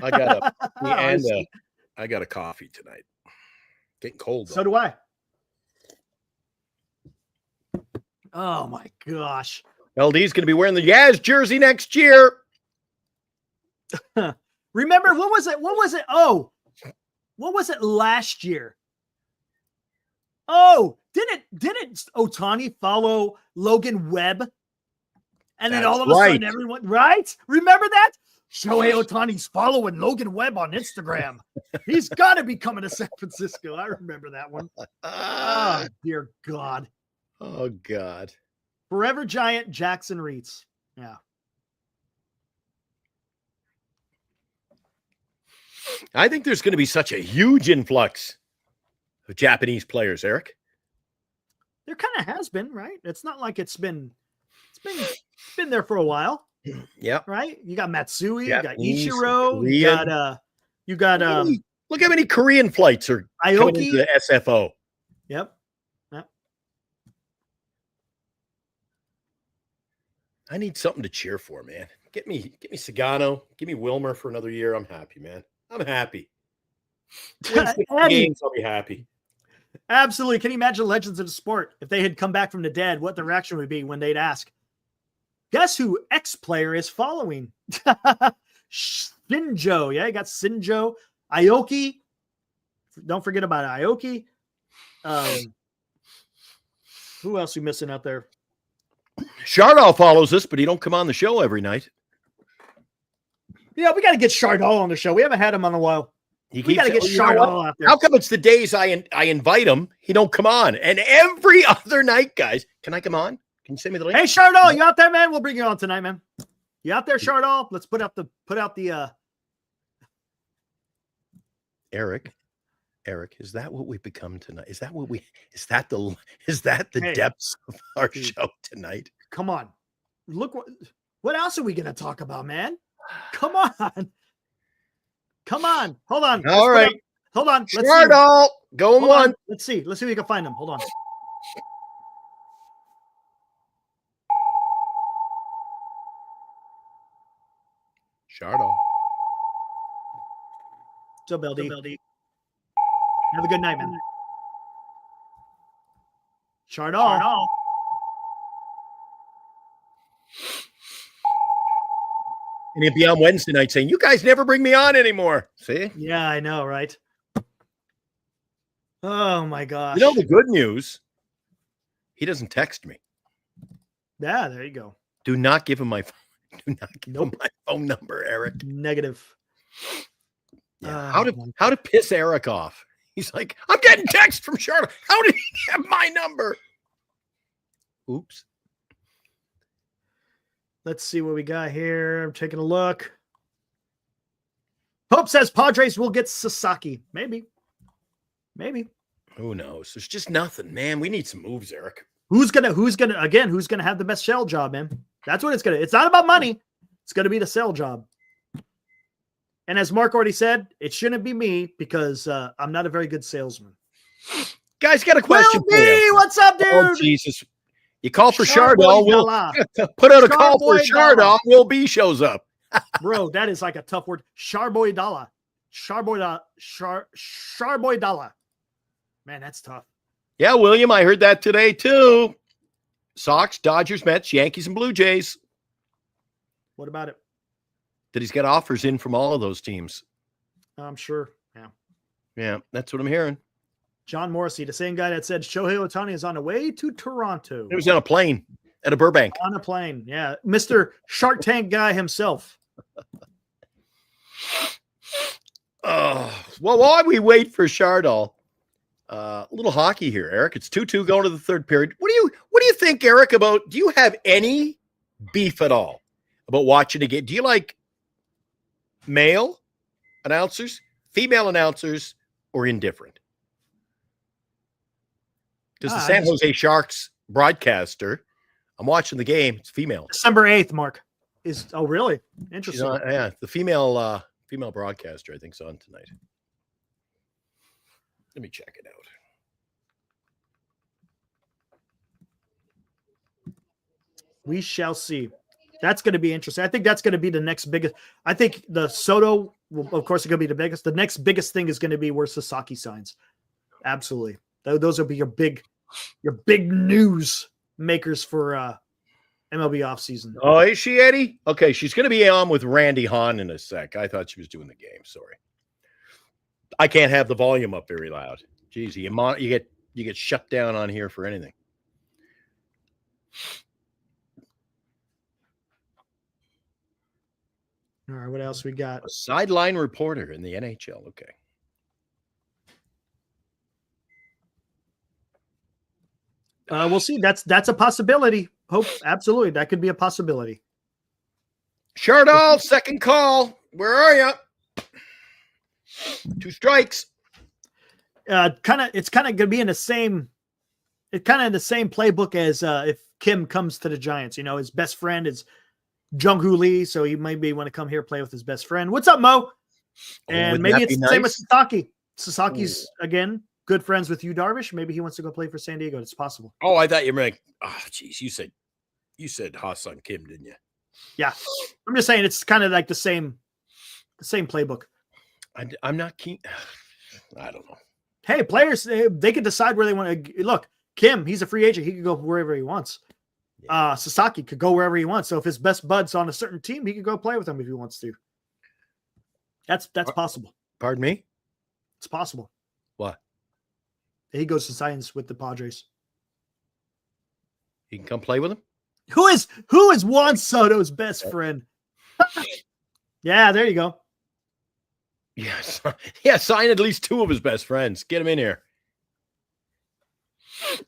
I got a coffee tonight. Getting cold. So do I. Oh my gosh. LD's going to be wearing the Yaz jersey next year. Remember, what was it? Oh, what was it last year? Oh, didn't Ohtani follow Logan Webb? And then all of a sudden everyone, right? Remember that? Shohei Ohtani's following Logan Webb on Instagram. He's got to be coming to San Francisco. I remember that one. Oh, dear God. Oh, God. Forever Giant Jackson Reitz. Yeah. I think there's going to be such a huge influx of Japanese players, Eric. There kind of has been, right? It's not like it's been there for a while. Yeah. Right? You got Matsui, Japanese, you got Ichiro, Korean. you got look how many Korean flights are coming into the SFO. Yep. I need something to cheer for, man. Get me Sugano. Give me Wilmer for another year. I'm happy, man. I'm happy. Games, I'll be happy. Absolutely. Can you imagine Legends of the Sport if they had come back from the dead? What the reaction would be when they'd ask, guess who X player is following? Shinjo. Yeah, you got Shinjo. Aoki. Don't forget about Aoki. Who else are we missing out there? Chardall follows us, but he don't come on the show every night. Yeah, we got to get Chardall on the show. We haven't had him on a while. We got to get Chardall out there. How come it's the days I invite him, he don't come on? And every other night, guys, can I come on? Can you send me the link? Hey, Chardall, you out there, man? We'll bring you on tonight, man. You out there, Chardall? Let's put out the Eric, is that what we've become tonight? Is that the depths of our show tonight? Come on. Look, what else are we going to talk about, man? Come on. Hold on. All right. Hold on. Let's Chardall, going one. Let's see if we can find him. Hold on. Chardall. So, Beldy. Have a good night, man. Chardall. And he'll be on Wednesday night saying, you guys never bring me on anymore. See? Yeah, I know, right? Oh, my gosh. You know the good news? He doesn't text me. Yeah, there you go. Do not give him my phone. Do not give him my phone number, Eric. Negative. Yeah. How to piss Eric off? He's like, I'm getting text from Charlotte. How did he have my number? Oops. Let's see what we got here. I'm taking a look. Pope says Padres will get Sasaki. Maybe. Who knows? There's just nothing, man. We need some moves, Eric. Who's gonna have the best sell job, man? That's what it's not about money. It's gonna be the sell job. And as Mark already said, it shouldn't be me because I'm not a very good salesman. Guys, got a question for you. What's up, dude? Oh, Jesus. You call for Charboy Chardol, we'll Dalla. put out a call for Charboy Dalla. Chardol, Will B shows up. Bro, that is like a tough word. Charboy Dalla. Charboy Dalla. Man, that's tough. Yeah, William, I heard that today too. Sox, Dodgers, Mets, Yankees, and Blue Jays. What about it? That he's got offers in from all of those teams. I'm sure. Yeah. Yeah, that's what I'm hearing. John Morrissey, the same guy that said Shohei Ohtani is on the way to Toronto. It was on a plane at a Burbank. On a plane. Yeah. Mr. Shark Tank guy himself. Well, while we wait for Chardol, a little hockey here, Eric. It's 2-2 going to the third period. What do you think, Eric, about, do you have any beef at all about watching a game? Do you like male announcers, female announcers, or indifferent? Because the San Jose Sharks broadcaster, I'm watching the game, it's female. December 8th, Mark. Really? Interesting. Yeah, the female broadcaster, I think, is on tonight. Let me check it out. We shall see. That's going to be interesting. I think that's going to be the next biggest. I think the Soto, will, of course, is going to be the biggest. The next biggest thing is going to be where Sasaki signs. Absolutely. Those will be your big news makers for MLB offseason. Oh, is she, Eddie? Okay, she's going to be on with Randy Hahn in a sec. I thought she was doing the game. Sorry. I can't have the volume up very loud. Jeez, you get shut down on here for anything. All right, what else we got? A sideline reporter in the NHL. Okay. We'll see. That's a possibility. Hope absolutely that could be a possibility. Chardol, second call. Where are you? 2 strikes. It's kind of going to be in the same. It's kind of in the same playbook as if Kim comes to the Giants. You know, his best friend is Jung-Hoo Lee, so he maybe want to come here play with his best friend. What's up, Mo? And maybe it's the same with Sasaki. Sasaki's again good friends with you, Darvish. Maybe he wants to go play for San Diego. It's possible. Oh, I thought you were like, oh, geez, you said Ha-Sung Kim, didn't you? Yeah, I'm just saying it's kind of like the same playbook. I'm not keen. I don't know. Hey, players, they can decide where they want to look. Kim, he's a free agent. He can go wherever he wants. Yeah. Sasaki could go wherever he wants. So if his best bud's on a certain team, he could go play with them if he wants to. That's possible. Pardon me? It's possible. What? He goes to signs with the Padres. He can come play with him? Who is Juan Soto's best friend? Yeah, there you go. Yes. Yeah, sign at least 2 of his best friends. Get him in here.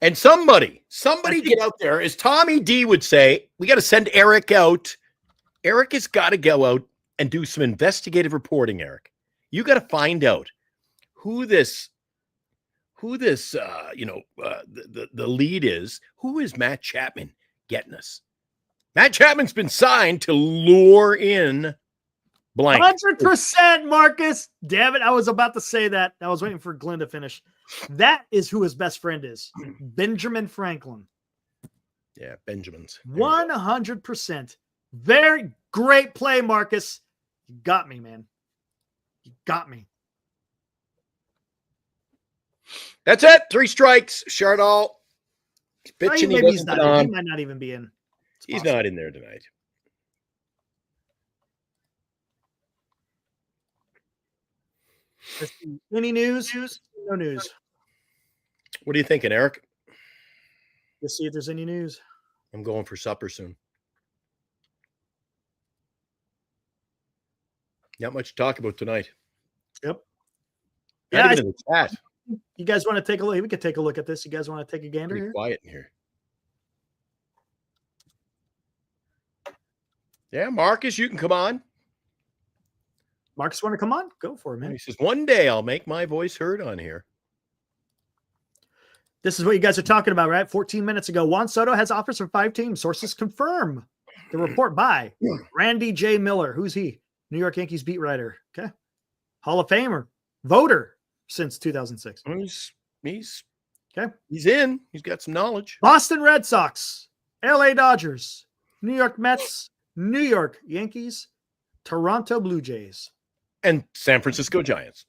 And somebody get out there. As Tommy D would say, we got to send Eric out. Eric has got to go out and do some investigative reporting, Eric. You got to find out who this the lead is. Who is Matt Chapman getting us? Matt Chapman's been signed to lure in blank. 100%, Marcus. Damn it. I was about to say that. I was waiting for Glenn to finish. That is who his best friend is. Benjamin Franklin. Yeah, Benjamin's. 100%. Very great play, Marcus. You got me, man. You got me. That's it. 3 strikes. Chardol. He's bitching. Maybe he's not in. He might not even be in. He's not in there tonight. Any news? No news. What are you thinking, Eric? Let's see if there's any news. I'm going for supper soon. Not much to talk about tonight. Yep. Not even in the chat. You guys want to take a look? We could take a look at this. You guys want to take a gander here? Quiet in here. Yeah, Marcus, you can come on. Marcus want to come on? Go for it, man. He says, one day I'll make my voice heard on here. This is what you guys are talking about, right? 14 minutes ago, Juan Soto has offers from 5 teams. Sources confirm the report by Randy J. Miller. Who's he? New York Yankees beat writer. Okay. Hall of Famer. Voter since 2006. He's in. He's got some knowledge. Boston Red Sox. LA Dodgers. New York Mets. New York Yankees. Toronto Blue Jays. And San Francisco Giants.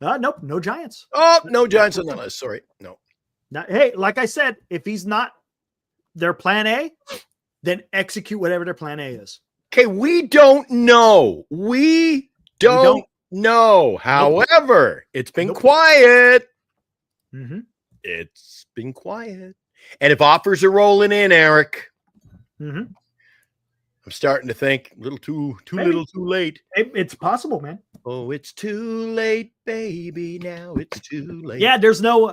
Nope. No Giants. Oh, no Giants on the list. Sorry. No. Now, hey, like I said, if he's not their plan A, then execute whatever their plan A is. Okay, we don't know. We don't know. However, it's been quiet. Mm-hmm. It's been quiet. And if offers are rolling in, Eric, Mm-hmm. I'm starting to think a little too little too late. It's possible, man. Oh, it's too late, baby. Now it's too late. Yeah, there's no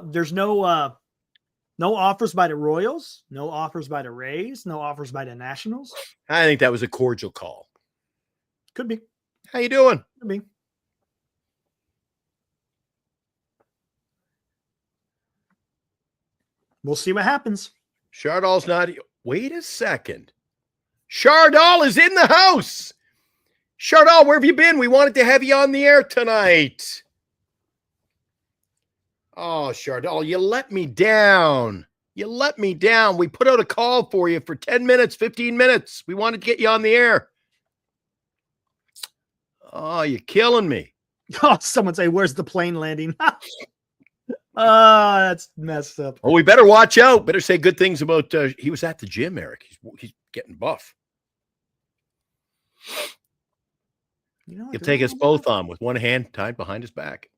offers by the Royals, no offers by the Rays, no offers by the Nationals. I think that was a cordial call. Could be. How you doing? Could be. We'll see what happens. Chardall's not. Wait a second. Chardall is in the house. Chardall, where have you been? We wanted to have you on the air tonight. Oh, Chardall, you let me down. You let me down. We put out a call for you for 10 minutes, 15 minutes. We wanted to get you on the air. Oh, you're killing me. Oh, someone say, where's the plane landing? That's messed up. Oh, we better watch out. Better say good things about he was at the gym, Eric. He's getting buff. He'll take us both on with one hand tied behind his back.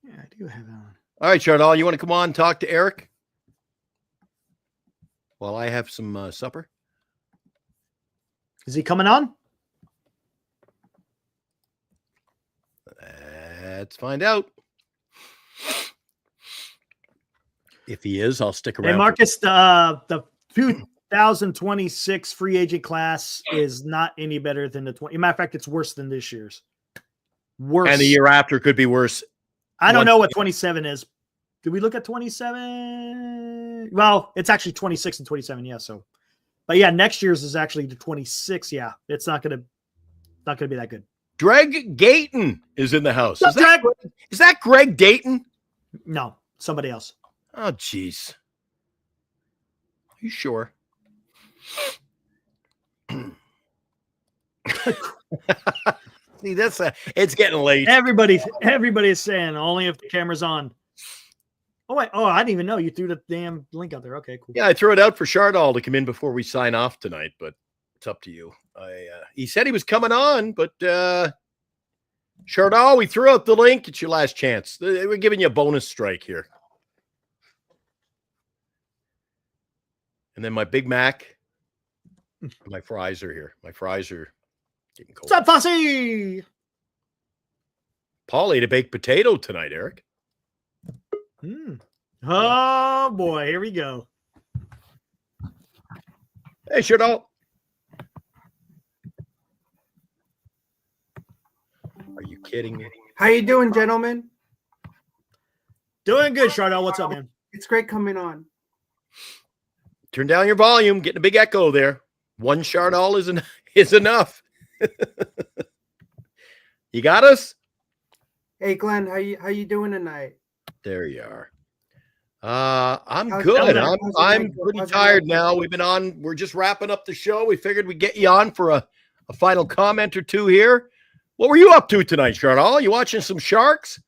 Yeah, I do have that on. All right, Chardall, you want to come on and talk to Eric while I have some supper? Is he coming on? Let's find out. If he is, I'll stick around. Hey, Marcus, the 2026 free agent class is not any better than the 20. Matter of fact, it's worse than this year's. Worse. And the year after could be worse. I don't know what 27 is. Did we look at 27? Well, it's actually 26 and 27. Yeah. So, but yeah, next year's is actually the 26. Yeah. It's not going to be that good. Greg Gayton is in the house. Is that Greg Dayton? No, somebody else. Oh, geez. Are you sure? See, it's getting late. Everybody's saying only if the camera's on. Oh, wait. Oh, I didn't even know you threw the damn link out there. Okay, cool. Yeah, I threw it out for Chardall to come in before we sign off tonight, but it's up to you. He said he was coming on, but Chardall, we threw out the link. It's your last chance. We're giving you a bonus strike here. And then my Big Mac, my fries are here. My fries are getting cold. What's up, Fossey? Paul ate a baked potato tonight, Eric. Oh, boy. Here we go. Hey, Chardall. Are you kidding me? How you doing, gentlemen? Doing good, Chardall. What's up, man? It's great coming on. Turn down your volume. Getting a big echo there. One Chardall is enough. You got us? Hey, Glenn, how you doing tonight? There you are. I'm How's good. it going? I'm pretty tired now. We've been on. We're just wrapping up the show. We figured we'd get you on for a final comment or two here. What were you up to tonight, Chardall? You watching some Sharks?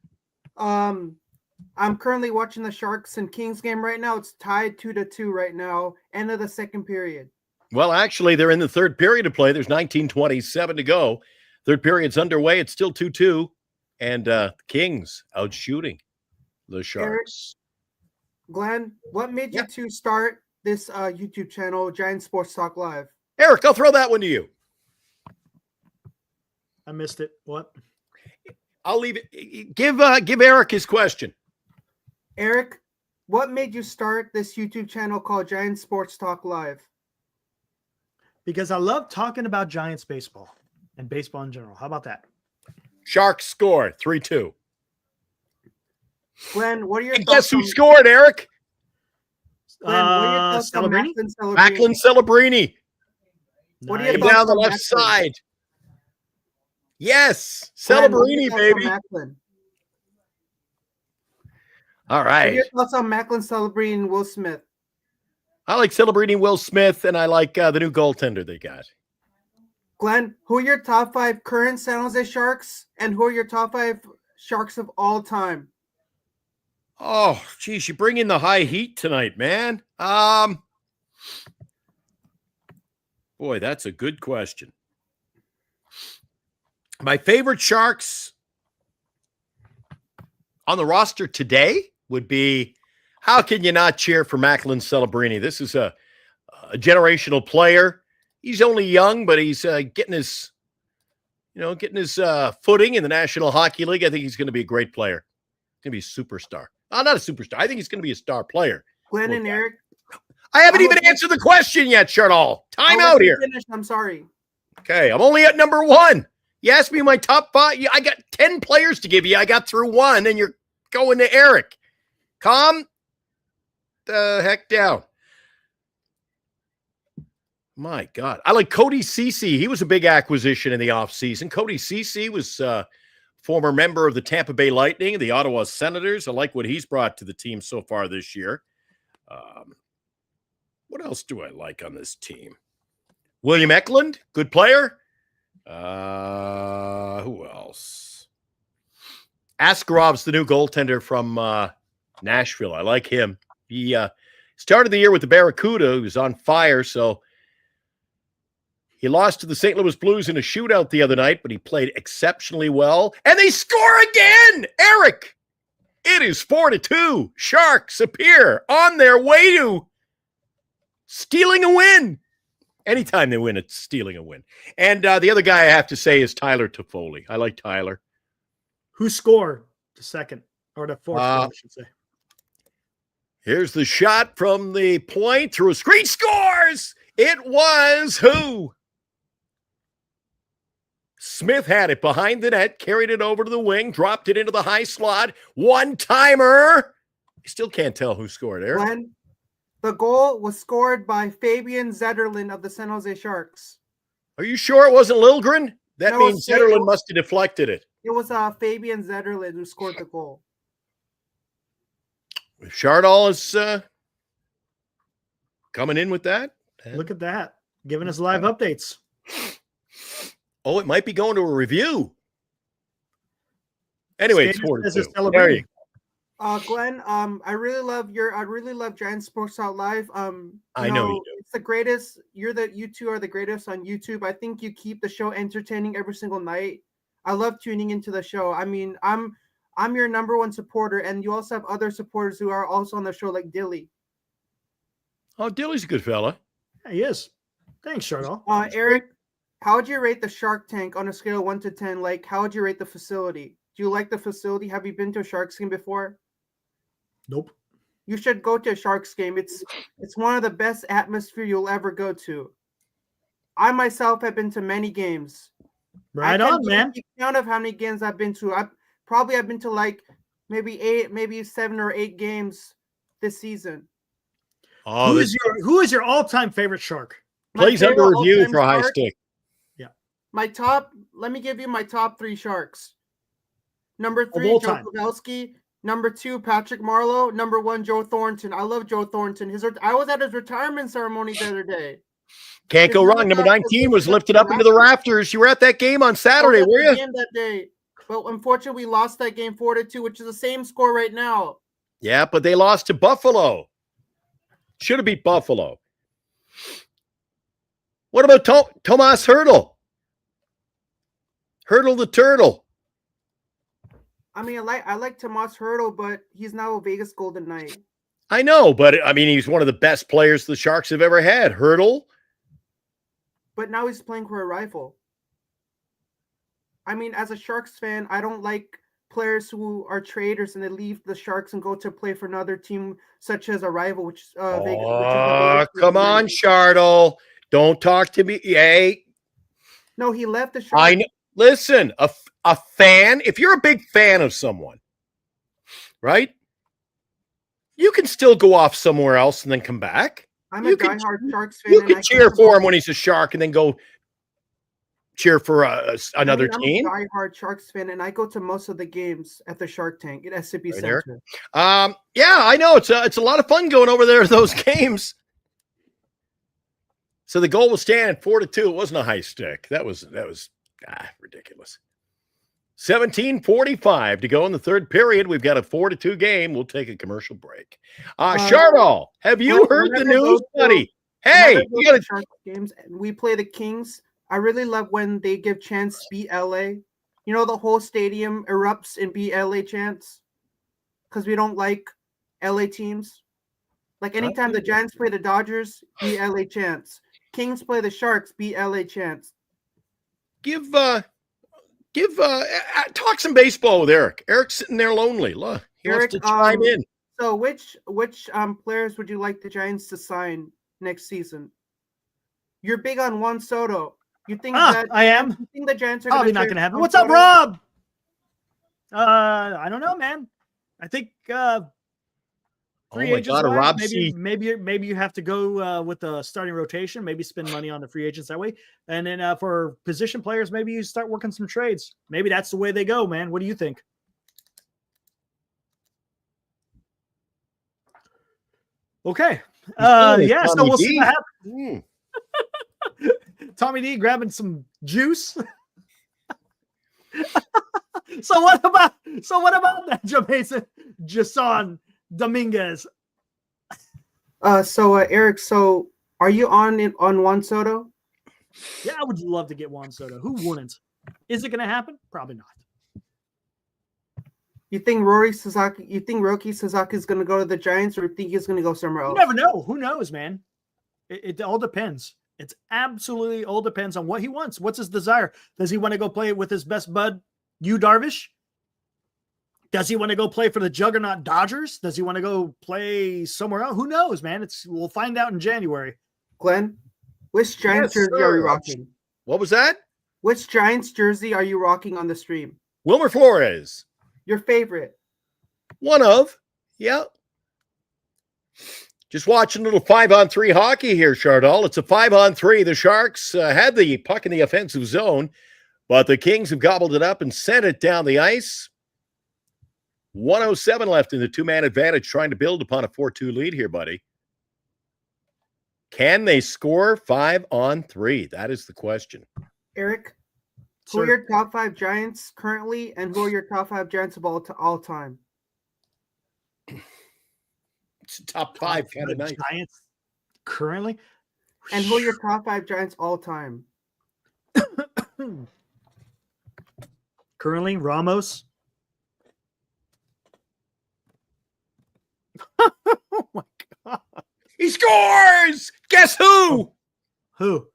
I'm currently watching the Sharks and Kings game right now. It's tied 2-2 right now. End of the second period. Well, actually, they're in the third period of play. There's 19:27 to go. Third period's underway. It's still 2-2. And Kings out shooting the Sharks. Eric, Glenn, what made you to start this YouTube channel, Giant Sports Talk Live? Eric, I'll throw that one to you. I missed it. What? I'll leave it. Give Eric his question. Eric, what made you start this YouTube channel called Giant Sports Talk Live? Because I love talking about Giants baseball. and baseball in general. How about that? Sharks score 3-2. Glenn, what are your And thoughts guess who on scored, Eric? Glenn, what are your thoughts on Celebrini? Macklin Celebrini? Macklin Celebrini. What are your Came Nice. thoughts down the on left Macklin? side. Yes, Glenn, what are Celebrini, your thoughts on baby. Macklin? All What are right. your thoughts on Macklin Celebrini and Will Smith? I like Celebrini, Will Smith, and I like the new goaltender they got. Glenn, who are your top 5 current San Jose Sharks, and who are your top 5 Sharks of all time? Oh, geez, you bring in the high heat tonight, man. Boy, that's a good question. My favorite Sharks on the roster today would be, how can you not cheer for Macklin Celebrini? This is a generational player. He's only young, but he's getting his footing in the National Hockey League. I think he's going to be a great player. He's going to be a superstar. Not a superstar. I think he's going to be a star player. Glenn and Eric. I haven't I'll even let answered the question yet, Charnal. Time I'll let out you here. finish. I'm sorry. Okay, I'm only at number 1. You asked me my top 5. I got 10 players to give you. I got through 1, and you're going to Eric. Calm the heck down. My God. I like Cody Ceci. He was a big acquisition in the offseason. Cody Ceci was a former member of the Tampa Bay Lightning, the Ottawa Senators. I like what he's brought to the team so far this year. What else do I like on this team? William Eklund, good player. Who else? Askarov's the new goaltender from Nashville. I like him. He started the year with the Barracuda. He was on fire, so he lost to the St. Louis Blues in a shootout the other night, but he played exceptionally well. And they score again! Eric! It is 4-2. Sharks appear on their way to stealing a win. Anytime they win, it's stealing a win. And the other guy I have to say is Tyler Toffoli. I like Tyler. Who scored the second or the fourth goal, I should say? Here's the shot from the point through a screen. Scores! It was who? Smith had it behind the net, carried it over to the wing, dropped it into the high slot. One-timer. You still can't tell who scored, Eric. Glenn, the goal was scored by Fabian Zetterlund of the San Jose Sharks. Are you sure it wasn't Lilgren? That No, means it's Zetterlund must have deflected it. It was Fabian Zetterlund who scored the goal. If Chardal is coming in with that. Look at that. Giving us live updates. Oh, it might be going to a review. Anyway, it's Status as a 4-2. There you go. Glenn, I really love Giant Sports Out Live. I know you do. It's the greatest. You two are the greatest on YouTube. I think you keep the show entertaining every single night. I love tuning into the show. I mean, I'm your number 1 supporter, and you also have other supporters who are also on the show, like Dilly. Oh, Dilly's a good fella. Yeah, he is. Thanks, Chardal. Eric, how would you rate the Shark Tank on a scale of 1 to 10? Like, how would you rate the facility? Do you like the facility? Have you been to a Sharks game before? Nope. You should go to a Sharks game. It's one of the best atmosphere you'll ever go to. I myself have been to many games. Right on, man. Keep count of how many games I've been to. I've been to like maybe 7 or 8 games this season. Oh, Who is your all-time favorite Shark? plays under review for a high stick. Yeah. Let me give you my top 3 Sharks. Number 3, all Joe time. Pavelski. Number 2, Patrick Marleau. Number 1, Joe Thornton. I love Joe Thornton. I was at his retirement ceremony the other day. Can't go wrong. Number 19 was lifted up into the rafters. You were at that game on Saturday, were you? That day. But unfortunately, we lost that game 4-2, which is the same score right now. Yeah, but they lost to Buffalo. Should have beat Buffalo. What about Tomas Hertl? Hertl the Turtle. I mean, I like Tomas Hertl, but he's now a Vegas Golden Knight. I know, but I mean, he's one of the best players the Sharks have ever had. Hertl. But now he's playing for a rival. I mean, as a Sharks fan, I don't like players who are traders and they leave the Sharks and go to play for another team, such as a rival, which Vegas. Oh, come on, Chardal. Don't talk to me. Hey, No, he left the Sharks. I know. Listen, a fan, if you're a big fan of someone, right? You can still go off somewhere else and then come back. I'm You a can- diehard Sharks fan. You and can I cheer support for him both. when he's a Shark and then go cheer for another team. I'm a diehard Sharks fan, and I go to most of the games at the Shark Tank at SCP Right, Eric? Center. Yeah, I know. It's a lot of fun going over there to those games. So the goal was stand 4-2. It wasn't a high stick. That was ridiculous. 17:45 to go in the third period. We've got a 4-2 game. We'll take a commercial break. Chardol, have you heard the whenever news, those buddy? Whenever Hey, I you go to gotta. Sharks games and we play the Kings. I really love when they give chants beat LA. You know, the whole stadium erupts in beat LA chants because we don't like LA teams. Like anytime the Giants play the Dodgers, beat LA chants. Kings play the Sharks, beat LA chants. Give talk some baseball with Eric. Eric's sitting there lonely. Look, he Eric, wants to chime in. So which players would you like the Giants to sign next season? You're big on Juan Soto. You think that I am. You think the Giants are Probably gonna not trade going to happen. Juan What's up, Soto? Rob? I don't know, man. I think free my agents. God, a wise, Rob maybe, C. maybe you have to go with the starting rotation. Maybe spend money on the free agents that way, and then for position players, maybe you start working some trades. Maybe that's the way they go, man. What do you think? Okay. Yeah. So Tommy we'll see D. what happens. Tommy D grabbing some juice. So what about that, Jason Dominguez? Eric, so are you on Juan Soto? Yeah, I would love to get Juan Soto. Who wouldn't? Is it going to happen? Probably not. You think Roki Sasaki is going to go to the Giants, or you think he's going to go somewhere You else? never know. Who knows, man? It all depends. It's absolutely all depends on what he wants. What's his desire? Does he want to go play with his best bud, Yu Darvish? Does he want to go play for the juggernaut Dodgers? Does he want to go play somewhere else? Who knows, man? We'll find out in January. Glenn, which Giants Yes, jersey are you sir. rocking? What was that? Which Giants jersey are you rocking on the stream? Wilmer Flores. Your favorite? One of. Yeah. Just watching a little 5-on-3 hockey here, Chardol. It's a 5-on-3. The Sharks had the puck in the offensive zone, but the Kings have gobbled it up and sent it down the ice. 1:07 left in the two-man advantage, trying to build upon a 4-2 lead here, buddy. Can they score 5-on-3? That is the question. Eric, who Sir. are your top 5 Giants currently, and who are your top 5 Giants of all time? It's a top 5 kind of night. Giants currently. And who are your top 5 Giants all time? Currently, Ramos. Oh my God. He scores! Guess who? Who?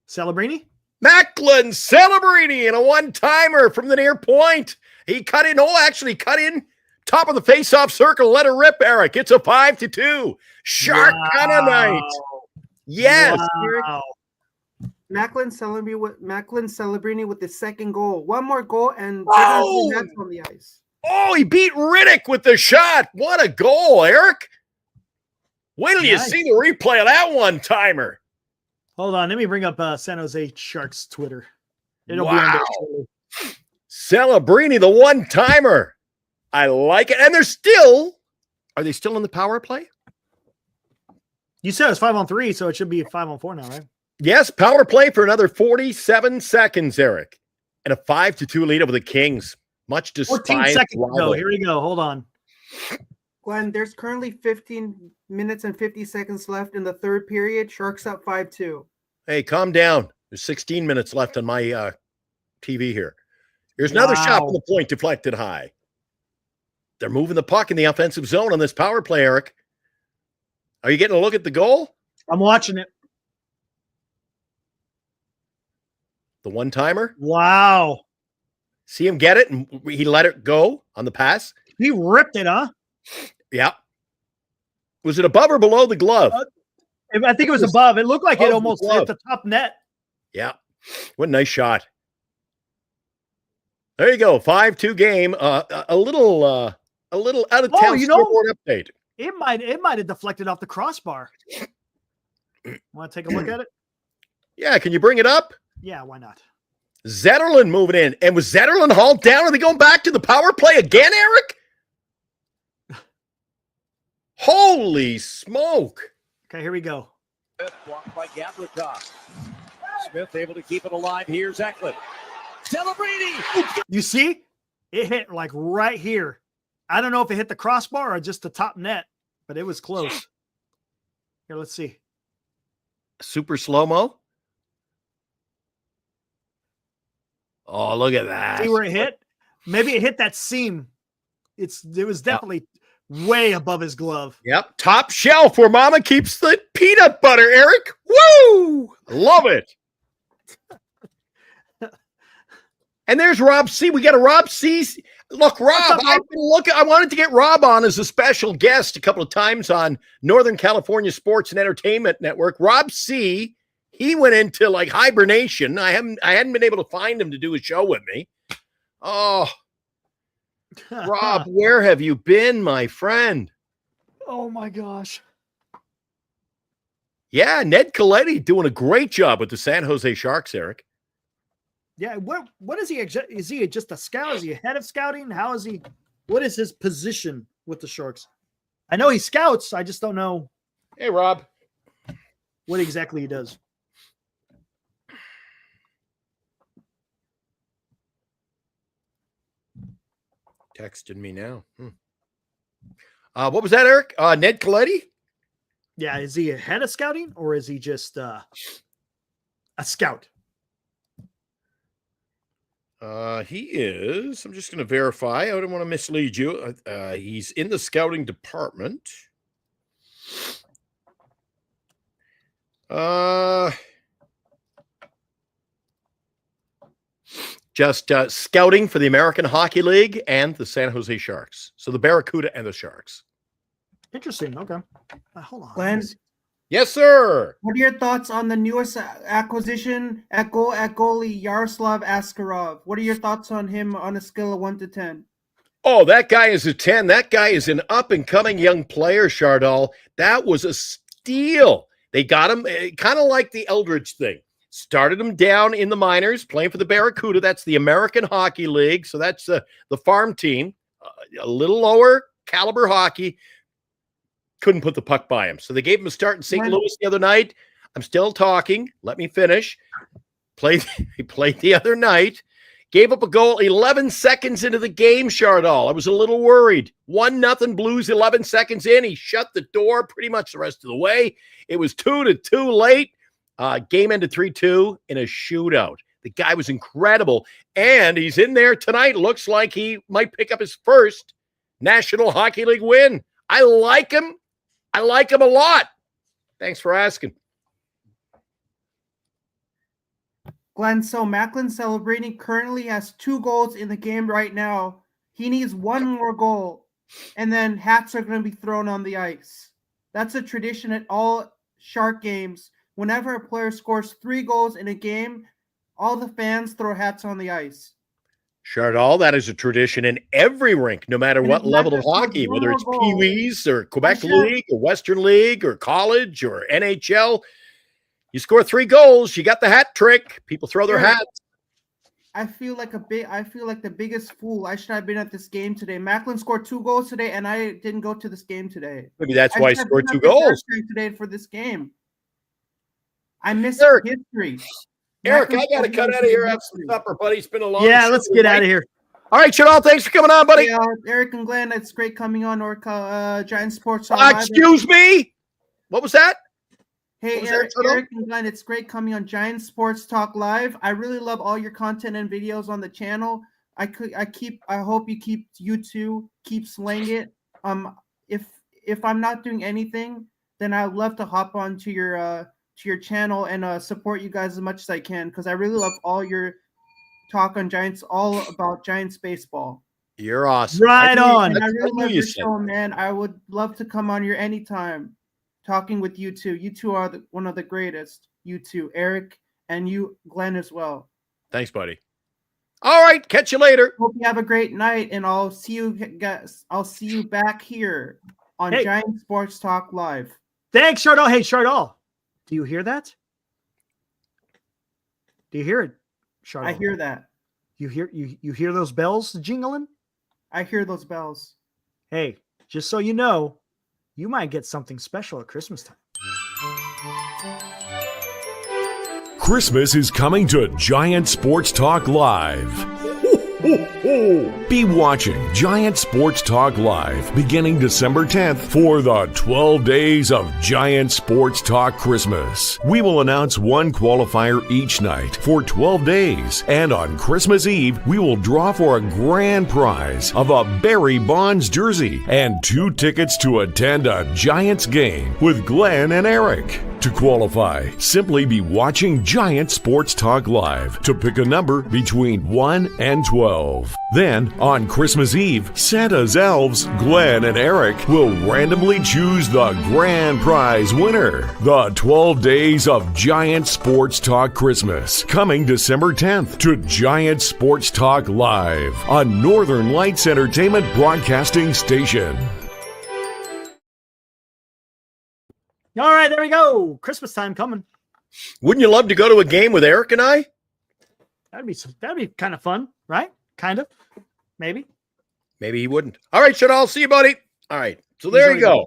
Celebrini? Macklin Celebrini and a one-timer from the near point. He cut in. Oh, actually cut in top of the face-off circle. Let her rip, Eric. It's a 5-2. Shark kind of night. Yes. Wow. Macklin Celebrini with the second goal. One more goal, and Oh! that's on the ice. Oh, he beat Riddick with the shot. What a goal, Eric. Wait till you Nice. see the replay of that one-timer. Hold on. Let me bring up San Jose Sharks Twitter. It'll be on Wow. there shortly. Celebrini, the one-timer. I like it. And are they still in the power play? You said it's 5-on-3, so it should be 5-on-4 now, right? Yes, power play for another 47 seconds, Eric. And a 5-2 lead over the Kings. Much 14 despised seconds ago. rival. Here we go. Hold on. Glenn, there's currently 15 minutes and 50 seconds left in the third period. Sharks up 5-2. Hey, calm down. There's 16 minutes left on my TV here. Here's another shot from the point deflected high. They're moving the puck in the offensive zone on this power play, Eric. Are you getting a look at the goal? I'm watching it. The one-timer? Wow. See him get it, and he let it go on the pass? He ripped it, huh? Yeah. Was it above or below the glove? I think it was above. It looked like it Above the almost glove. hit the top net. Yeah. What a nice shot. There you go. 5-2 game. A little out of town scoreboard update. It might have deflected off the crossbar. Want to take a look at it? Yeah, can you bring it up? Yeah, why not? Zetterlund moving in. And was Zetterlund hauled down? Are they going back to the power play again, Eric? Holy smoke. Okay, here we go. Blocked by Gavrikov. Smith able to keep it alive. Here's Eklund. Celebrating. You see? It hit like right here. I don't know if it hit the crossbar or just the top net, but it was close. Here, let's see. Super slow-mo. Oh, look at that. See where it hit? Maybe it hit that seam. It was definitely way above his glove. Yep. Top shelf where mama keeps the peanut butter, Eric. Woo! Love it. And there's Rob C. We got a Rob C. Look, Rob, I wanted to get Rob on as a special guest a couple of times on Northern California Sports and Entertainment Network. Rob C., he went into like hibernation. I hadn't been able to find him to do a show with me. Oh, Rob, where have you been, my friend? Oh my gosh. Yeah, Ned Coletti doing a great job with the San Jose Sharks, Eric. Yeah, what is he? Is he just a scout? Is he a head of scouting? How is he? What is his position with the Sharks? I know he scouts. I just don't know. Hey, Rob. What exactly he does. Texted me now. What was that, Eric? Ned Coletti? Yeah, is he a head of scouting or is he just a scout? He is. I'm just going to verify. I don't want to mislead you. He's in the scouting department. Just scouting for the American Hockey League and the San Jose Sharks. So the Barracuda and the Sharks. Interesting. Okay. Hold on. Glenn, Yes, sir. what are your thoughts on the newest acquisition at goalie Yaroslav Askarov? What are your thoughts on him on a scale of 1 to 10? Oh, that guy is a 10. That guy is an up-and-coming young player, Chardal. That was a steal. They got him kind of like the Eldridge thing. Started him down in the minors, playing for the Barracuda. That's the American Hockey League. So that's the farm team. A little lower caliber hockey. Couldn't put the puck by him. So they gave him a start in St. Louis the other night. I'm still talking. Let me finish. He played the other night. Gave up a goal 11 seconds into the game, Chardal. I was a little worried. 1-0 Blues 11 seconds in. He shut the door pretty much the rest of the way. It was 2-2 late. Game ended 3-2 in a shootout. The guy was incredible. And he's in there tonight. Looks like he might pick up his first National Hockey League win. I like him. I like him a lot. Thanks for asking. Glenn, so Macklin celebrating currently has 2 goals in the game right now. He needs 1 more goal, and then hats are going to be thrown on the ice. That's a tradition at all Shark games. Whenever a player scores 3 goals in a game, all the fans throw hats on the ice. Chardal, that is a tradition in every rink, no matter what level of hockey, whether it's Pee-wees or Quebec League or Western League or college or NHL. You score 3 goals, you got the hat trick. People throw their hats. I feel like the biggest fool. I should have been at this game today. Macklin scored 2 goals today, and I didn't go to this game today. Maybe that's why he scored 2 been at the goals today for this game. I missed history. Eric, I got to cut out of here. Have some supper, buddy. It's been a long Yeah, let's get out of here. All right, Chardal, thanks for coming on, buddy. Hey, Eric and Glenn, it's great coming on Giant Sports. Excuse me? What was that? Hey, Eric and Glenn, it's great coming on Giant Sports Talk Live. I really love all your content and videos on the channel. I hope you two keep slaying it. If I'm not doing anything, then I'd love to hop on to your channel and support you guys as much as I can, because I really love all your talk on Giants, all about Giants baseball. You're awesome. Right on. And I really love your show, man. I would love to come on here anytime talking with you two. You two are one of the greatest. You two, Eric and you, Glenn, as well. Thanks, buddy. All right, catch you later. Hope you have a great night, and I'll see you guys. I'll see you back here on Hey. Giant Sports Talk Live. Thanks, Chardol. Hey, Chardol, do you hear that? Do you hear it, Chardol? I hear that. You hear those bells jingling? I hear those bells. Hey, just so you know, you might get something special at Christmas time. Christmas is coming to Giant Sports Talk Live. Be watching Giant Sports Talk Live beginning December 10th for the 12 days of Giant Sports Talk Christmas. We will announce one qualifier each night for 12 days, and on Christmas Eve, we will draw for a grand prize of a Barry Bonds jersey and 2 tickets to attend a Giants game with Glenn and Eric. To qualify, simply be watching Giant Sports Talk Live to pick a number between 1 and 12. Then, on Christmas Eve, Santa's elves, Glenn and Eric, will randomly choose the grand prize winner. The 12 days of Giant Sports Talk Christmas, coming December 10th to Giant Sports Talk Live on Northern Lights Entertainment Broadcasting Station. All right, there we go. Christmas time coming. Wouldn't you love to go to a game with Eric and I? That'd be kind of fun, right? Kind of, maybe. Maybe he wouldn't. All right, Shadal, see you, buddy. All right, so there you go.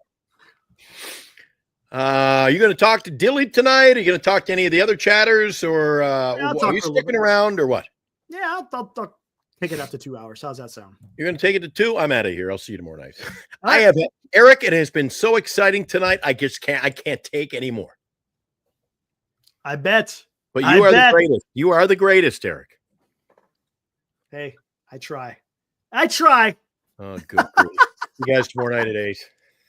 Are you going to talk to Dilly tonight? Are you going to talk to any of the other chatters, or I'll are talk you for a little sticking bit. around, or what? Yeah, I'll take it up to 2 hours. How's that sound? You're going to take it to 2? I'm out of here. I'll see you tomorrow night. All I right. have Eric. It has been so exciting tonight. I can't take any more. I bet. But I you are bet. the greatest. You are the greatest, Eric. Hey, I try. I try. Oh, good. Grief. You guys tomorrow night at 8.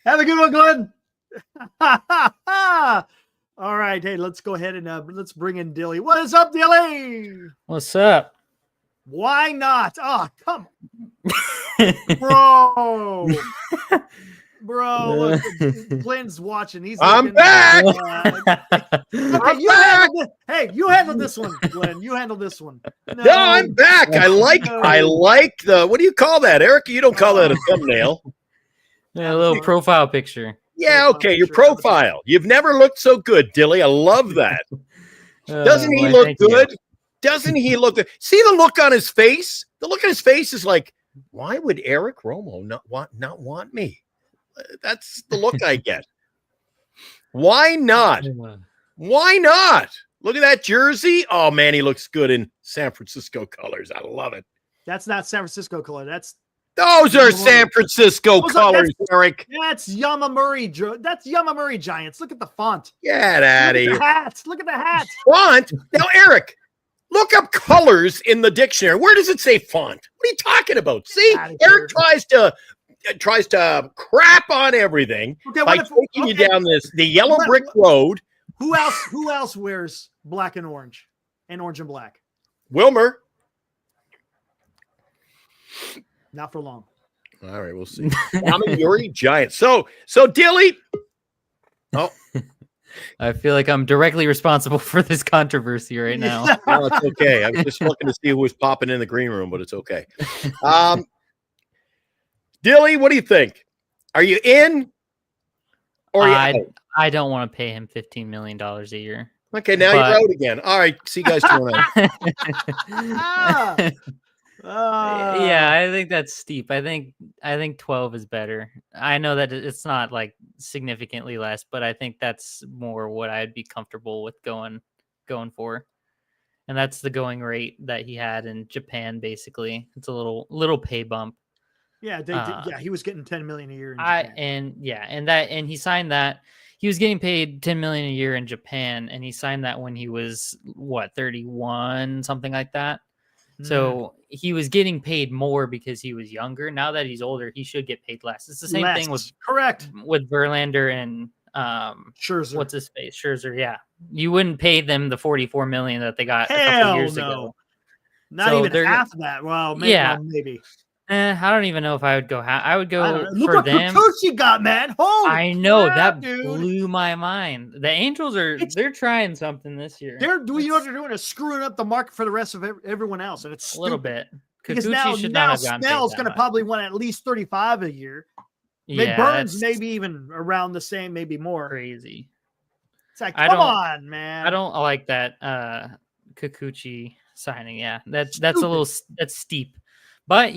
Have a good one, Glenn. All right. Hey, let's go ahead and let's bring in Dilly. What is up, Dilly? What's up? Why not? Oh, come on. Bro, look, Glenn's watching. He's I'm looking- back! Okay, hey, you handle this one, Glenn. You handle this one. No, I'm back. I like the, what do you call that, Eric? You don't call that a thumbnail. Yeah, a little profile picture. Yeah, okay, your profile. You've never looked so good, Dilly. I love that. Doesn't he Why, look thank you. good? Doesn't he look good? See the look on his face? The look on his face is like, why would Eric Romo not want me? That's the look I get. Why not? Why not? Look at that jersey. Oh, man, he looks good in San Francisco colors. I love it. That's not San Francisco color. Those are San Francisco colors, Eric. That's Yamamuri. That's Yamamuri Giants. Look at the font. Get out of Look at here. the hats. Look at the hats. Font? Now, Eric, look up colors in the dictionary. Where does it say font? What are you talking about? See, outta Eric here. tries to crap on everything Okay, by what if, taking you okay, down the yellow brick road. Who else wears black and orange and black? Wilmer. Not for long. All right, we'll see. Yuri Giants. So Dilly. Oh, I feel like I'm directly responsible for this controversy right now. no, it's okay. I was just looking to see who was popping in the green room, but it's okay. Dilly, what do you think? Are you in? Or are you out? I don't want to pay him $15 million a year. Okay, now you're out again. All right, see you guys tomorrow night. Yeah, I think that's steep. I think 12 is better. I know that it's not like significantly less, but I think that's more what I'd be comfortable with going for. And that's the going rate that he had in Japan. Basically, it's a little pay bump. Yeah, he was getting $10 million a year. In Japan. And he signed that. He was getting paid $10 million a year in Japan, and he signed that when he was 31, something like that. So he was getting paid more because he was younger. Now that he's older, he should get paid less. It's the same thing with Verlander and Scherzer. What's his face? Scherzer. Yeah, you wouldn't pay them the $44 million that they got a couple years ago. Not even half of that. Well, maybe. I don't even know if I would go. I would I don't go know. Look for what them. Kikuchi got, man. Holy I know crap, that dude. blew my mind. The Angels they're trying something this year. They're doing what they're doing is screwing up the market for the rest of everyone else, and it's a little stupid. bit. Because Kikuchi should not have gotten paid Snell's that going to much. probably want at least 35 a year. Yeah, Burns that's maybe even around the same, maybe more. crazy. It's like, I come don't- on, man. I don't like that Kikuchi signing. Yeah, that's a Stupid. little that's steep. But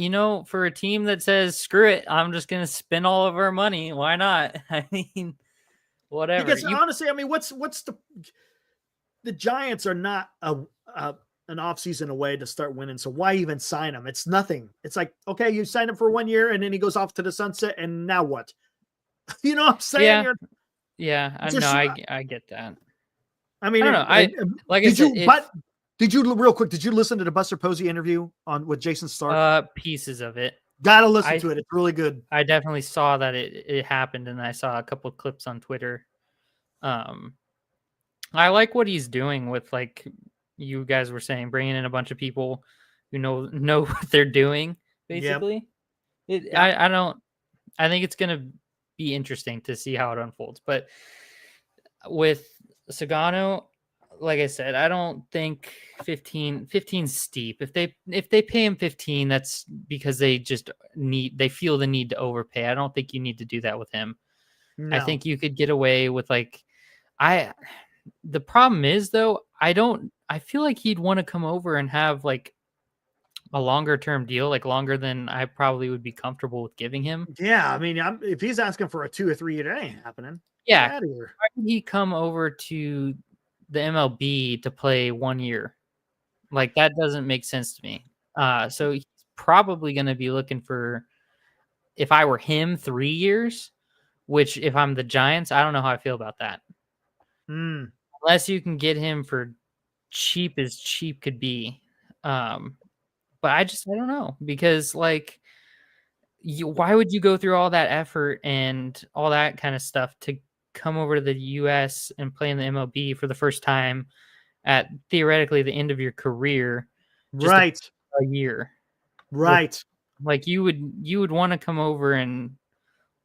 for a team that says screw it, I'm just gonna spend all of our money. Why not? I mean, whatever. Because honestly, I mean, what's the Giants are not an offseason away to start winning. So why even sign him? It's nothing. It's like, okay, you sign him for 1 year and then he goes off to the sunset. And now what? You know what I'm saying? Yeah. I get that. I mean, I don't know. Did you real quick? Did you listen to the Buster Posey interview with Jason Stark? Pieces of it. Gotta listen to it. It's really good. I definitely saw that it happened, and I saw a couple of clips on Twitter. I like what he's doing with, like you guys were saying, bringing in a bunch of people who know what they're doing. Basically, I think it's gonna be interesting to see how it unfolds. But with Sugano, like I said, I don't think 15 steep. If they pay him 15, that's because they feel the need to overpay. I don't think you need to do that with him. No. I think you could get away with the problem is though, I feel like he'd want to come over and have like a longer term deal, like longer than I probably would be comfortable with giving him. Yeah. I mean, if he's asking for a 2 or 3 year, that ain't happening. Yeah. Why would he come over to the MLB to play 1 year? Like, that doesn't make sense to me. So he's probably going to be looking for, if I were him, 3 years, which if I'm the Giants, I don't know how I feel about that. Unless you can get him for cheap as cheap could be. But I don't know, because like, why would you go through all that effort and all that kind of stuff to come over to the US and play in the MLB for the first time at theoretically the end of your career, right? A year, right? Like you would want to come over and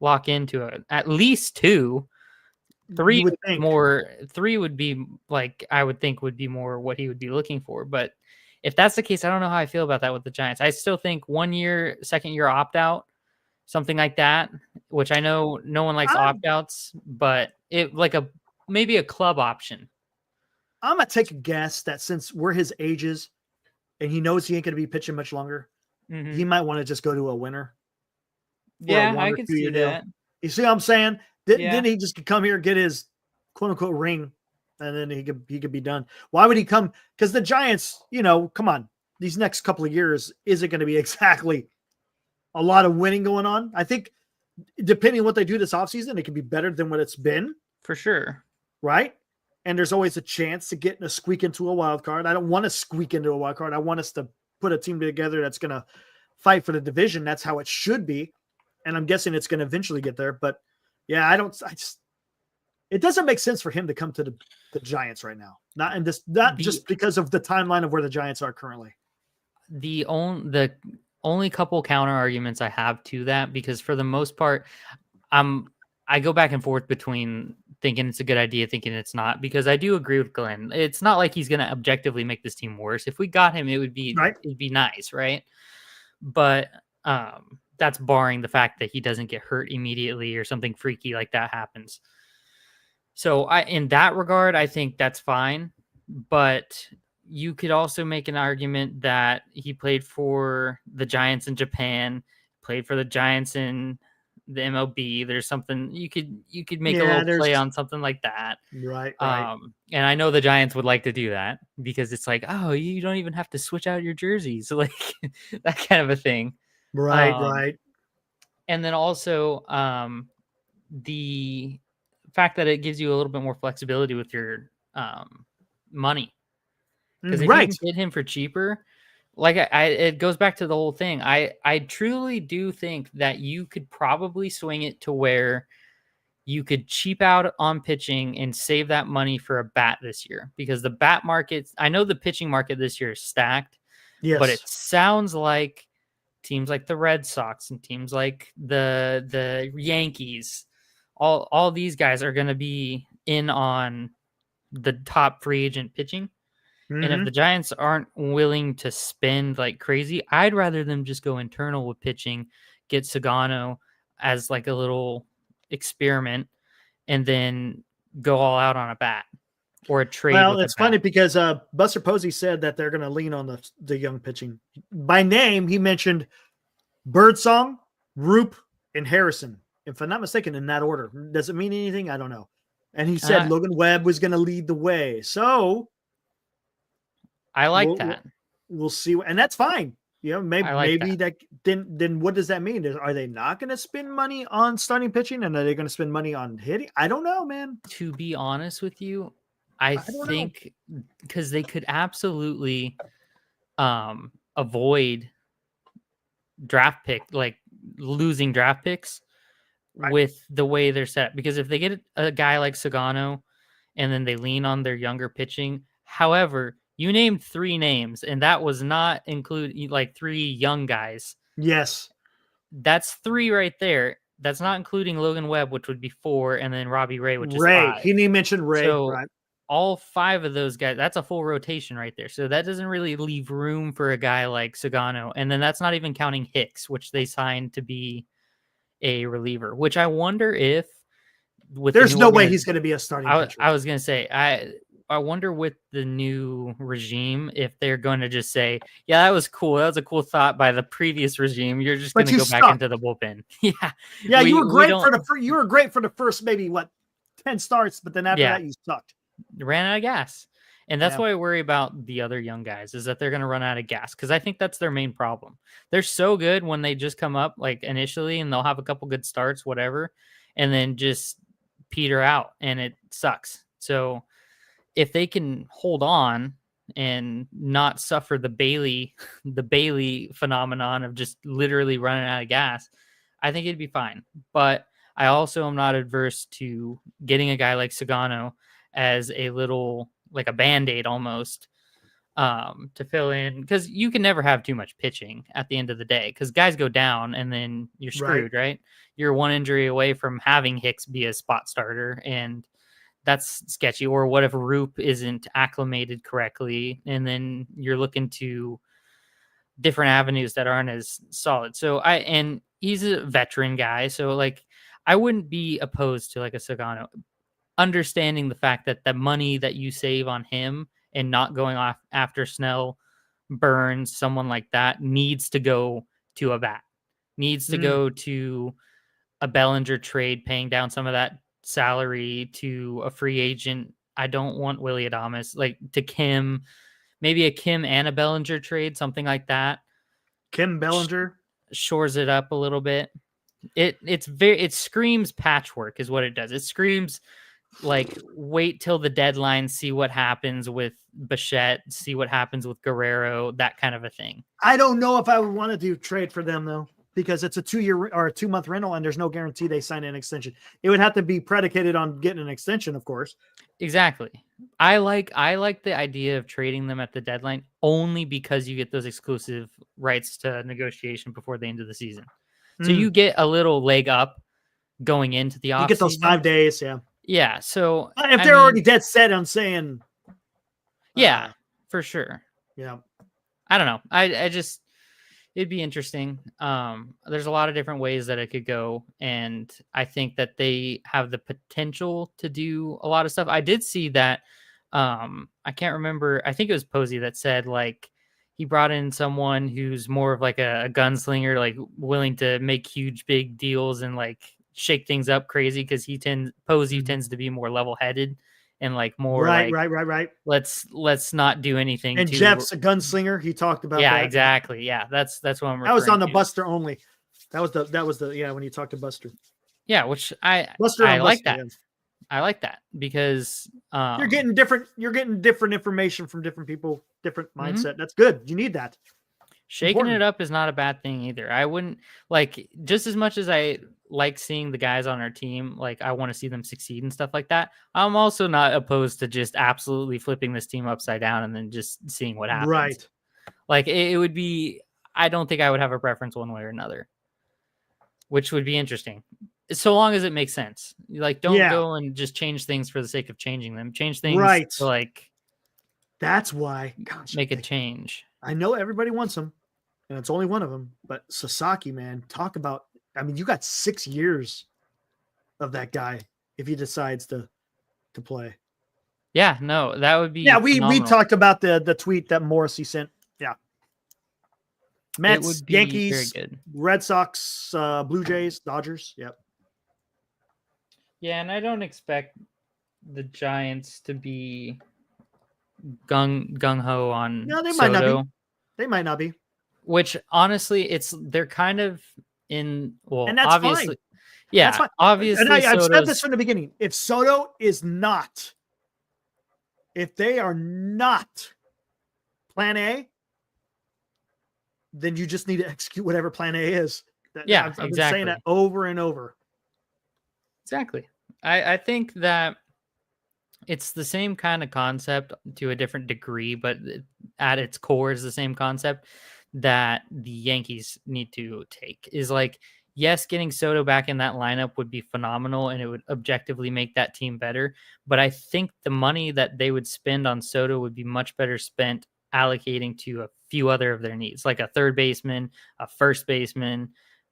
lock into it at least 2. 3 would be more. 3 would be like, I would think would be more what he would be looking for. But if that's the case, I don't know how I feel about that with the Giants. I still think 1 year, second year opt out, something like that, which I know no one likes opt-outs, but it like maybe a club option. I'm going to take a guess that since we're his ages and he knows he ain't going to be pitching much longer, he might want to just go to a winner. Yeah, I can see that. You see what I'm saying? Then he just could come here and get his quote-unquote ring, and then he could be done. Why would he come? Because the Giants, come on, these next couple of years isn't going to be exactly a lot of winning going on. I think depending on what they do this offseason, it could be better than what it's been. For sure. Right? And there's always a chance to get in a squeak into a wild card. I don't want to squeak into a wild card. I want us to put a team together that's going to fight for the division. That's how it should be. And I'm guessing it's going to eventually get there. But yeah, it doesn't make sense for him to come to the Giants right now. Not just because of the timeline of where the Giants are currently. The only couple counter arguments I have to that, because for the most part, I go back and forth between thinking it's a good idea, thinking it's not, because I do agree with Glenn. It's not like he's going to objectively make this team worse. If we got him, it'd be nice, right? But that's barring the fact that he doesn't get hurt immediately or something freaky like that happens. So in that regard, I think that's fine. But you could also make an argument that he played for the Giants in Japan, played for the Giants in the MLB. There's something you could make a little play on something like that. Right. And I know the Giants would like to do that, because it's like, oh, you don't even have to switch out your jerseys, like that kind of a thing. Right. And then also the fact that it gives you a little bit more flexibility with your money. Because if you can get him for cheaper, like it goes back to the whole thing. I truly do think that you could probably swing it to where you could cheap out on pitching and save that money for a bat this year, because the bat market, I know the pitching market this year is stacked, but it sounds like teams like the Red Sox and teams like the Yankees, all these guys are going to be in on the top free agent pitching. And if the Giants aren't willing to spend like crazy, I'd rather them just go internal with pitching, get Sugano as like a little experiment, and then go all out on a bat or a trade. Well, with it's a bat. funny because Buster Posey said that they're going to lean on the young pitching. By name, he mentioned Birdsong, Roop, and Harrison. If I'm not mistaken, in that order. Does it mean anything? I don't know. And he said Logan Webb was going to lead the way. So I like that. We'll see. And that's fine. You know, maybe that. Then what does that mean? Are they not going to spend money on starting pitching, and are they going to spend money on hitting? I don't know, man. To be honest with you, I think because they could absolutely avoid draft pick, like losing draft picks with the way they're set. Because if they get a guy like Sugano and then they lean on their younger pitching, however, you named 3 names, and that was not include like 3 young guys. Yes. That's 3 right there. That's not including Logan Webb, which would be 4, and then Robbie Ray, which is 5. He didn't mention Ray. So right. all 5 of those guys, that's a full rotation right there. So that doesn't really leave room for a guy like Sugano. And then that's not even counting Hicks, which they signed to be a reliever, which I wonder if there's no way he's going to be a starting pitcher. I was going to say, I wonder with the new regime if they're going to just say, yeah, that was cool. That was a cool thought by the previous regime. You're just going to go back into the bullpen. Yeah. You were great for the first maybe 10 starts, but then after that you sucked. Ran out of gas. And that's why I worry about the other young guys, is that they're going to run out of gas, because I think that's their main problem. They're so good when they just come up like initially, and they'll have a couple good starts, whatever, and then just peter out, and it sucks. So if they can hold on and not suffer the Bailey phenomenon of just literally running out of gas, I think it'd be fine. But I also am not adverse to getting a guy like Sugano as a little, like a Band-Aid almost, to fill in, because you can never have too much pitching at the end of the day, because guys go down and then you're screwed, right? You're one injury away from having Hicks be a spot starter, and that's sketchy. Or what if Roop isn't acclimated correctly, and then you're looking to different avenues that aren't as solid. So and he's a veteran guy, so like I wouldn't be opposed to like a Sugano, understanding the fact that the money that you save on him and not going off after Snell, Burns, someone like that, needs to go to a bat, needs to go to a Bellinger trade, paying down some of that salary to a free agent. I don't want Willy Adames, like to Kim, maybe a Kim and a Bellinger trade, something like that. Kim Bellinger shores it up a little bit. It screams patchwork is what it does. It screams like wait till the deadline, see what happens with Bichette, see what happens with Guerrero, that kind of a thing. I don't know if I would want to do trade for them though, because it's a 2-year or a 2-month rental, and there's no guarantee they sign an extension. It would have to be predicated on getting an extension, of course. Exactly. I like the idea of trading them at the deadline only because you get those exclusive rights to negotiation before the end of the season. So you get a little leg up going into the offseason. You get those 5 days, yeah. Yeah, so if they're already dead set on saying, yeah, for sure. Yeah, I don't know. I just, it'd be interesting. There's a lot of different ways that it could go, and I think that they have the potential to do a lot of stuff. I did see that. I can't remember. I think it was Posey that said like he brought in someone who's more of like a gunslinger, like willing to make huge big deals and like shake things up crazy, because Posey tends to be more level-headed and like more right. Let's not do anything. And Jeff's a gunslinger. He talked about that. Exactly. Yeah, that's what I'm referring to. That was on the Buster only. That was the when you talked to Buster. Yeah, which I like that. Yeah. I like that because you're getting different information from different people, different mindset. That's good. You need that. Shaking it up is not a bad thing either. I wouldn't like, just as much as I like seeing the guys on our team, like I want to see them succeed and stuff like that. I'm also not opposed to just absolutely flipping this team upside down and then just seeing what happens. Right. Like it would be, I don't think I would have a preference one way or another, which would be interesting. So long as it makes sense. Like, don't go and just change things for the sake of changing them. Change things Right. to like That's why. Gosh, make a change. I know everybody wants him, and it's only one of them. But Sasaki, man, talk about. I mean, you got 6 years of that guy if he decides to play. Yeah, no, that would be. Yeah, we phenomenal. talked about the tweet that Morrissey sent. Yeah, Mets, would be Yankees, very good. Red Sox, Blue Jays, Dodgers. Yep. Yeah, and I don't expect the Giants to be gung ho on No, they Soto, might not be. They might not be. which honestly, they're kind of in. Well, And that's obviously, fine. yeah, That's fine. obviously, And I've said Soto's- this from the beginning. If Soto is not, if they are not plan A, then you just need to execute whatever plan A is. Yeah, I've been exactly. saying that over and over. Exactly. I think that it's the same kind of concept to a different degree, but at its core is the same concept that the Yankees need to take. Is like, yes, getting Soto back in that lineup would be phenomenal and it would objectively make that team better. But I think the money that they would spend on Soto would be much better spent allocating to a few other of their needs, like a third baseman, a first baseman,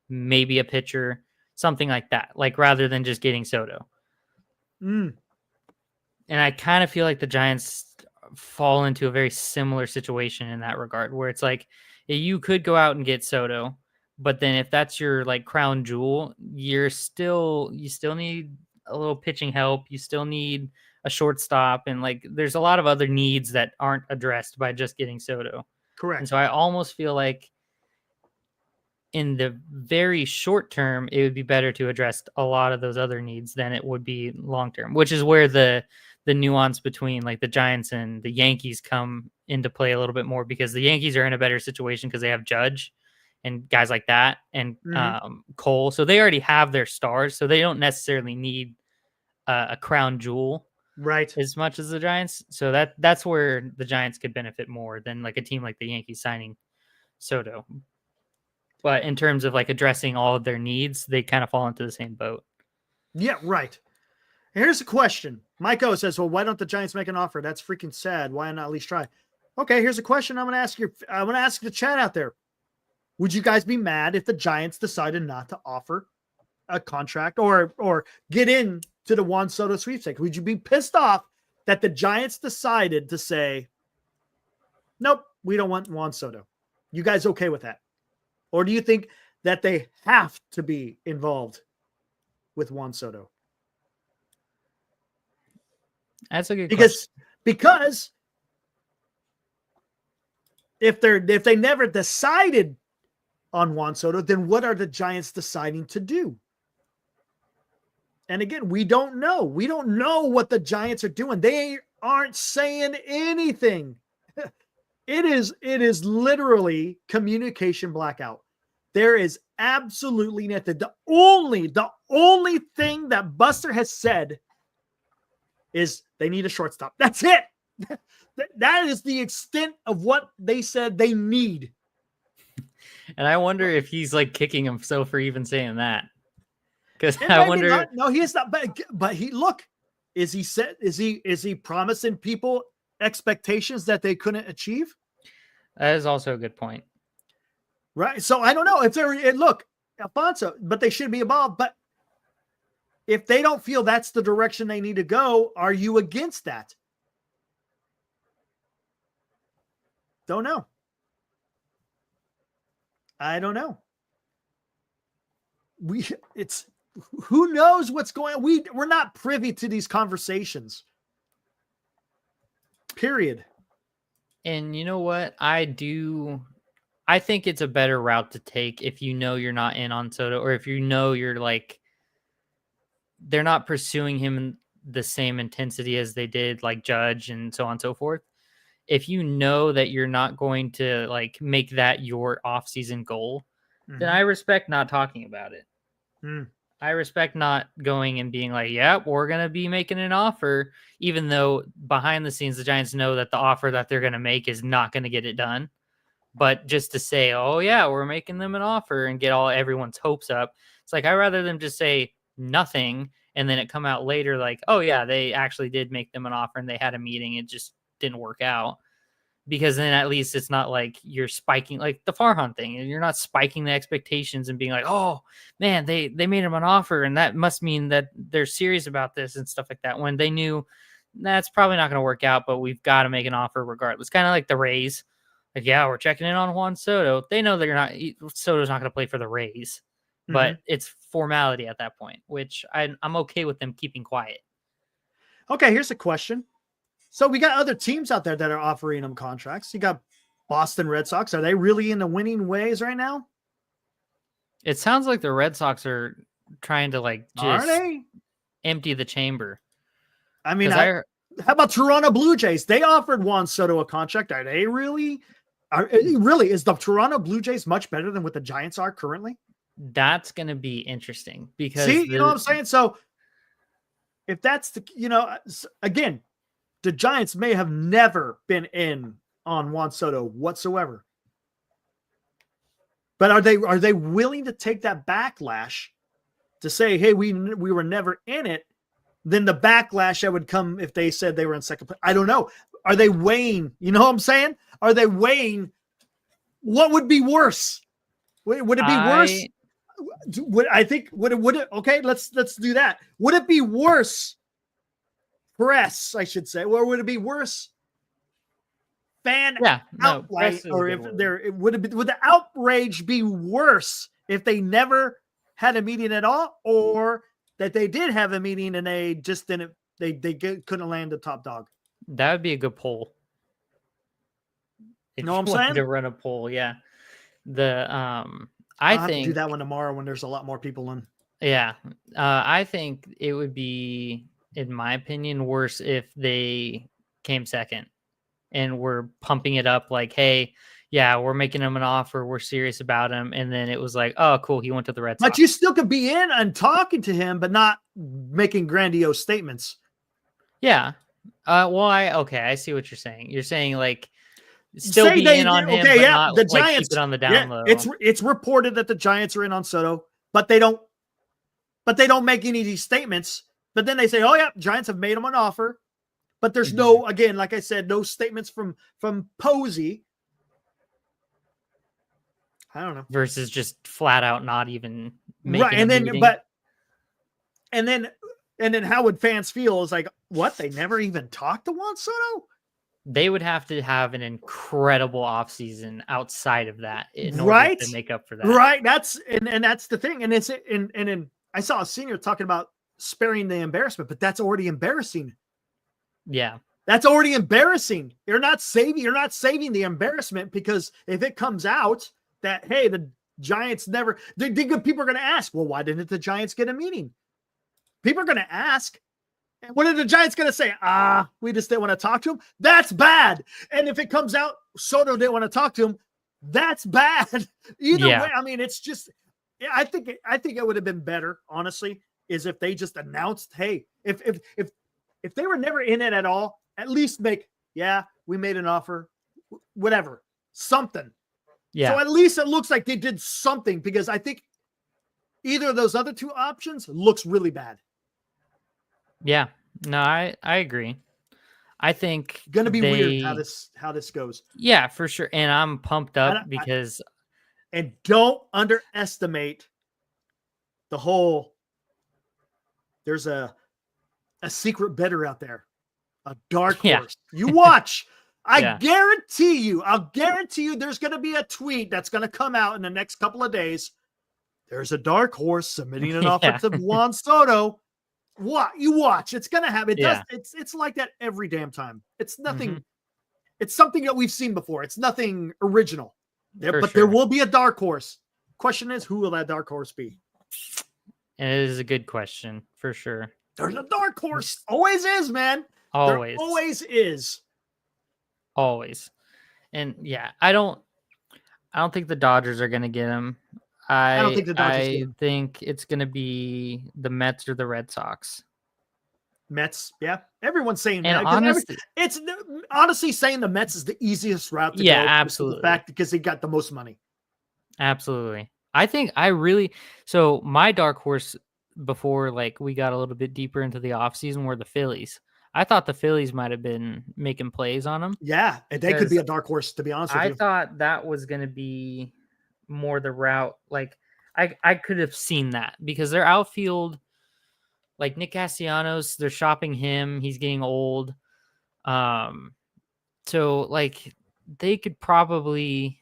maybe a pitcher, something like that, like rather than just getting Soto. Mm. And I kind of feel like the Giants fall into a very similar situation in that regard, where it's like you could go out and get Soto, but then if that's your like crown jewel, you still need a little pitching help. You still need a shortstop, and like there's a lot of other needs that aren't addressed by just getting Soto. Correct. And so I almost feel like in the very short term, it would be better to address a lot of those other needs than it would be long term, which is where the nuance between like the Giants and the Yankees come into play a little bit more, because the Yankees are in a better situation because they have Judge and guys like that and Cole. So they already have their stars. So they don't necessarily need a crown jewel Right. as much as the Giants. So that's where the Giants could benefit more than like a team like the Yankees signing Soto. But in terms of like addressing all of their needs, they kind of fall into the same boat. Yeah, right. Here's a question. Mike O says, well, why don't the Giants make an offer? That's freaking sad. Why not at least try? Okay, here's a question I'm going to ask you. I'm going to ask the chat out there. Would you guys be mad if the Giants decided not to offer a contract or get in to the Juan Soto sweepstakes? Would you be pissed off that the Giants decided to say, nope, we don't want Juan Soto? You guys okay with that? Or do you think that they have to be involved with Juan Soto? That's a good question. Because if they never decided on Juan Soto, then what are the Giants deciding to do? And again, we don't know. We don't know what the Giants are doing. They aren't saying anything. It is literally communication blackout. There is absolutely nothing. The only thing that Buster has said is they need a shortstop. That's it. That is the extent of what they said they need. And I wonder if he's like kicking himself for even saying that. Because And I maybe wonder. not. No, he is not. But he look. Is he promising people expectations that they couldn't achieve? That is also a good point. Right. So I don't know if they're look, Alfonso, but they should be involved. But if they don't feel that's the direction they need to go, are you against that? Don't know. I don't know. Who knows what's going on? We're not privy to these conversations. Period. And you know what? I think it's a better route to take if you know you're not in on Soto, or if you know you're like, they're not pursuing him in the same intensity as they did like Judge and so on and so forth. If you know that you're not going to like make that your off-season goal, then I respect not talking about it. I respect not going and being like, yeah, we're going to be making an offer, even though behind the scenes, the Giants know that the offer that they're going to make is not going to get it done. But just to say, oh yeah, we're making them an offer and get everyone's hopes up. It's like, I'd rather them just say nothing and then it come out later like, oh yeah, they actually did make them an offer and they had a meeting. It just didn't work out. Because then at least it's not like you're spiking like the Farhan thing, and you're not spiking the expectations and being like, oh man, they made him an offer and that must mean that they're serious about this and stuff like that, when they knew that's probably not going to work out, but we've got to make an offer regardless. Kind of like the Rays. Like, yeah, we're checking in on Juan Soto. They know Soto's not going to play for the Rays, but it's formality at that point, which I'm okay with them keeping quiet. Okay, here's a question. So we got other teams out there that are offering them contracts. You got Boston Red Sox. Are they really in the winning ways right now? It sounds like the Red Sox are trying to like just empty the chamber. I mean, how about Toronto Blue Jays? They offered Juan Soto a contract. Are they really? Is the Toronto Blue Jays much better than what the Giants are currently? That's going to be interesting because you know what I'm saying? So if that's again, the Giants may have never been in on Juan Soto whatsoever. But are they willing to take that backlash to say, hey, we were never in it? Then the backlash that would come if they said they were in second place. I don't know. Are they weighing? You know what I'm saying? Are they weighing what would be worse? Would it be worse? Okay, let's do that. Would it be worse? Press, I should say, or would it be worse? Outrage, or would the outrage be worse if they never had a meeting at all, or that they did have a meeting and they just didn't? They couldn't land the top dog. That would be a good poll. You know what I'm saying? To run a poll, yeah. I think have to do that one tomorrow when there's a lot more people in. Yeah, I think it would be, in my opinion, worse if they came second and we're pumping it up like, hey, yeah, we're making him an offer, we're serious about him, and then it was like, oh, cool, he went to the Red Sox. But you still could be in and talking to him, but not making grandiose statements. Yeah. I see what you're saying. You're saying like still be in on him, but not the Giants keep it on the down low. It's reported that the Giants are in on Soto, but they don't make any of these statements. But then they say, oh yeah, Giants have made him an offer. But there's no, again, like I said, no statements from Posey. I don't know. Versus just flat out not even making right. And then how would fans feel? Is like, what? They never even talked to Juan Soto? They would have to have an incredible offseason outside of that in order to make up for that. Right. That's the thing. And I saw a senior talking about sparing the embarrassment, but that's already embarrassing. Yeah. That's already embarrassing. You're not saving the embarrassment, because if it comes out that, hey, the Giants never, people are going to ask, well, why didn't the Giants get a meeting? People are going to ask. And what are the Giants going to say? We just didn't want to talk to him. That's bad. And if it comes out Soto didn't want to talk to him, that's bad. Either way, I mean, it's just, I think it would have been better, honestly, is if they just announced, hey, if they were never in it at all, at least we made an offer, whatever, something. Yeah. So at least it looks like they did something, because I think either of those other two options looks really bad. Yeah. No, I agree. I think going to be weird how this goes. Yeah, for sure. And I'm pumped up because and don't underestimate the whole, there's a secret bidder out there, a dark horse. You watch. I'll guarantee you there's going to be a tweet that's going to come out in the next couple of days. There's a dark horse submitting an offer to Juan Soto. What you watch, it's going to happen. It's like that every damn time. It's nothing. It's something that we've seen before. It's nothing original. There will be a dark horse. Question is, who will that dark horse be? It is a good question, for sure. There's a dark horse. Always is, man. Always. There always is. Always. And I don't think the Dodgers are going to get him. I don't think the Dodgers. I think it's going to be the Mets or the Red Sox. Mets. Yeah, everyone's saying And that. 'Cause honestly, it's honestly saying the Mets is the easiest route to Yeah, go. absolutely. The fact because they got the most money. absolutely. So my dark horse before like we got a little bit deeper into the offseason were the Phillies. I thought the Phillies might have been making plays on them. Yeah, and they could be a dark horse, to be honest with I you. thought that was going to be more the route. Like I could have seen that because their outfield, like Nick Castellanos, they're shopping him. He's getting old. So like they could probably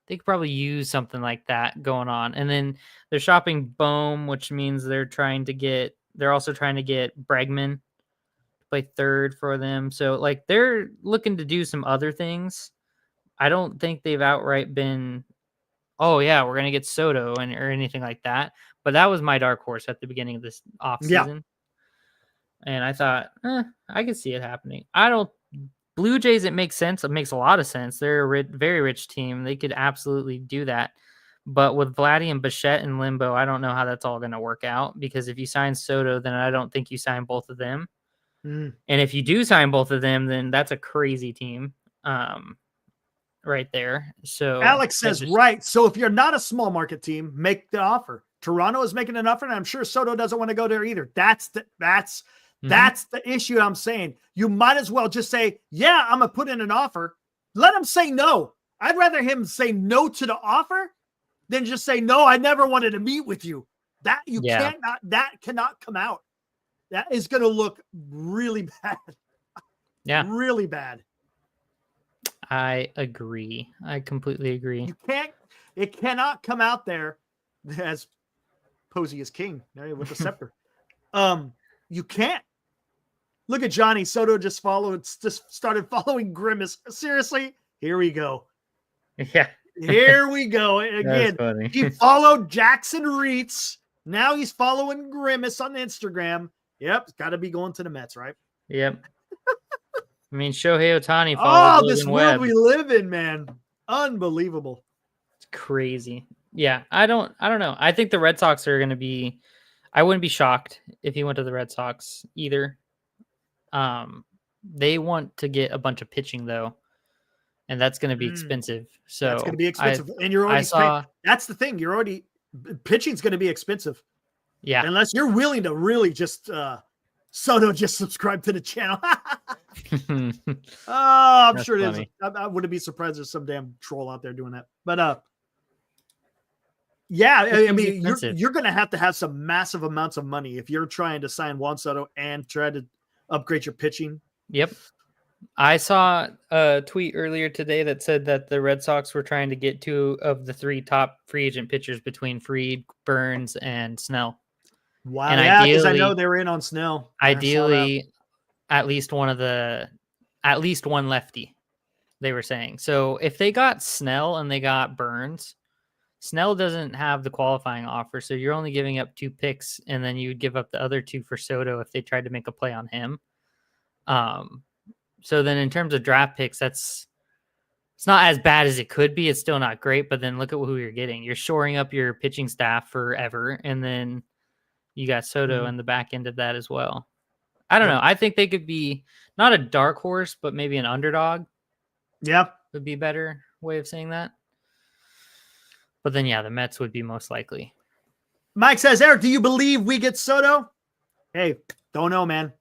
use something like that going on. And then they're shopping Bohm, which means they're also trying to get Bregman to play third for them. So like they're looking to do some other things. I don't think they've outright been, oh yeah, we're gonna get Soto or anything like that. But that was my dark horse at the beginning of this offseason. And I thought, I could see it happening. Blue Jays, it makes sense. It makes a lot of sense. They're a very rich team. They could absolutely do that. But with Vladdy and Bichette in limbo, I don't know how that's all going to work out. Because if you sign Soto, then I don't think you sign both of them. And if you do sign both of them, then that's a crazy team right there. So Alex says, right. So if you're not a small market team, make the offer. Toronto is making an offer, and I'm sure Soto doesn't want to go there either. That's the issue I'm saying. You might as well just say, yeah, I'm going to put in an offer. Let him say no. I'd rather him say no to the offer than just say, no, I never wanted to meet with you. That cannot come out. That is going to look really bad. Yeah. Really bad. I agree. I completely agree. It cannot come out there as Posey is king with the scepter. You can't. Look at Johnny Soto just started following Grimace. Seriously, here we go. Yeah, here we go again. He followed Jackson Reitz. Now he's following Grimace on Instagram. Yep, it's got to be going to the Mets, right? Yep. I mean, Shohei Ohtani followed this world we live in, man. Unbelievable. It's crazy. Yeah, I don't know. I think the Red Sox are going to be. I wouldn't be shocked if he went to the Red Sox either. They want to get a bunch of pitching though, and that's going to be expensive. So that's going to be expensive, and you're already. That's the thing. You're already pitching's going to be expensive. Yeah, unless you're willing to really just Soto just subscribe to the channel. I'm that's sure funny. It is. I wouldn't be surprised if there's some damn troll out there doing that. But yeah, I mean, you're going to have some massive amounts of money if you're trying to sign Juan Soto and try to upgrade your pitching. Yep. I saw a tweet earlier today that said that the Red Sox were trying to get 2 of the 3 top free agent pitchers between Fried, Burns, and Snell. Wow. And yeah, because I know they were in on Snell. Ideally, at least one lefty, they were saying. So if they got Snell and they got Burns, Snell doesn't have the qualifying offer, so you're only giving up 2 picks, and then you would give up the other 2 for Soto if they tried to make a play on him. So then in terms of draft picks, it's not as bad as it could be. It's still not great, but then look at who you're getting. You're shoring up your pitching staff forever, and then you got Soto in the back end of that as well. I don't know. I think they could be not a dark horse, but maybe an underdog. Yeah. Would be a better way of saying that. But then, yeah, the Mets would be most likely. Mike says, Eric, do you believe we get Soto? Hey, don't know, man.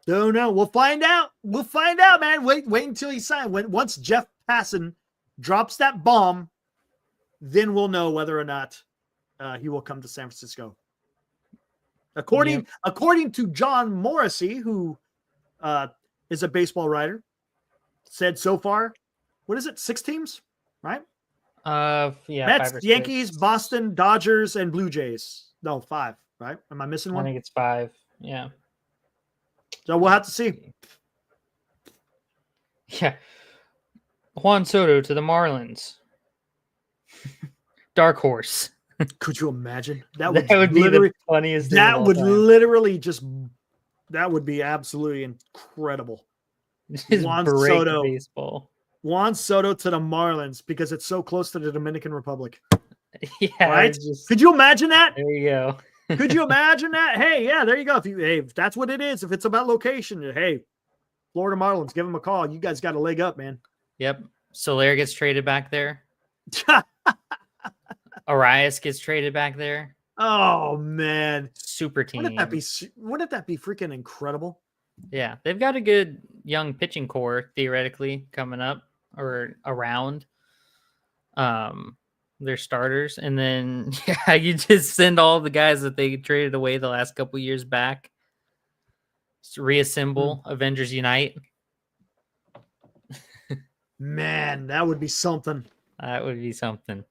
Don't know. We'll find out. We'll find out, man. Wait until he signs. Once Jeff Passan drops that bomb, then we'll know whether or not he will come to San Francisco. According to John Morrissey, who is a baseball writer, said so far, what is it? 6 teams, right? Yeah. Mets, Yankees, Boston, Dodgers, and Blue Jays. No, 5, right? Am I missing one? I think it's 5. Yeah. So we'll have to see. Yeah. Juan Soto to the Marlins. Dark horse. Could you imagine? That would be the funniest thing. That would literally that would be absolutely incredible. Juan Soto baseball. Juan Soto to the Marlins because it's so close to the Dominican Republic. Yeah. Right? Could you imagine that? There you go. Could you imagine that? Hey, yeah, there you go. If that's what it is, if it's about location, hey, Florida Marlins, give them a call. You guys got a leg up, man. Yep. Soler gets traded back there. Arias gets traded back there. Oh man, Super team. Wouldn't that be freaking incredible? Yeah, they've got a good young pitching core theoretically coming up or around. Their starters, and then yeah, you just send all the guys that they traded away the last couple years back. Just reassemble, Avengers Unite. Man, that would be something. That would be something.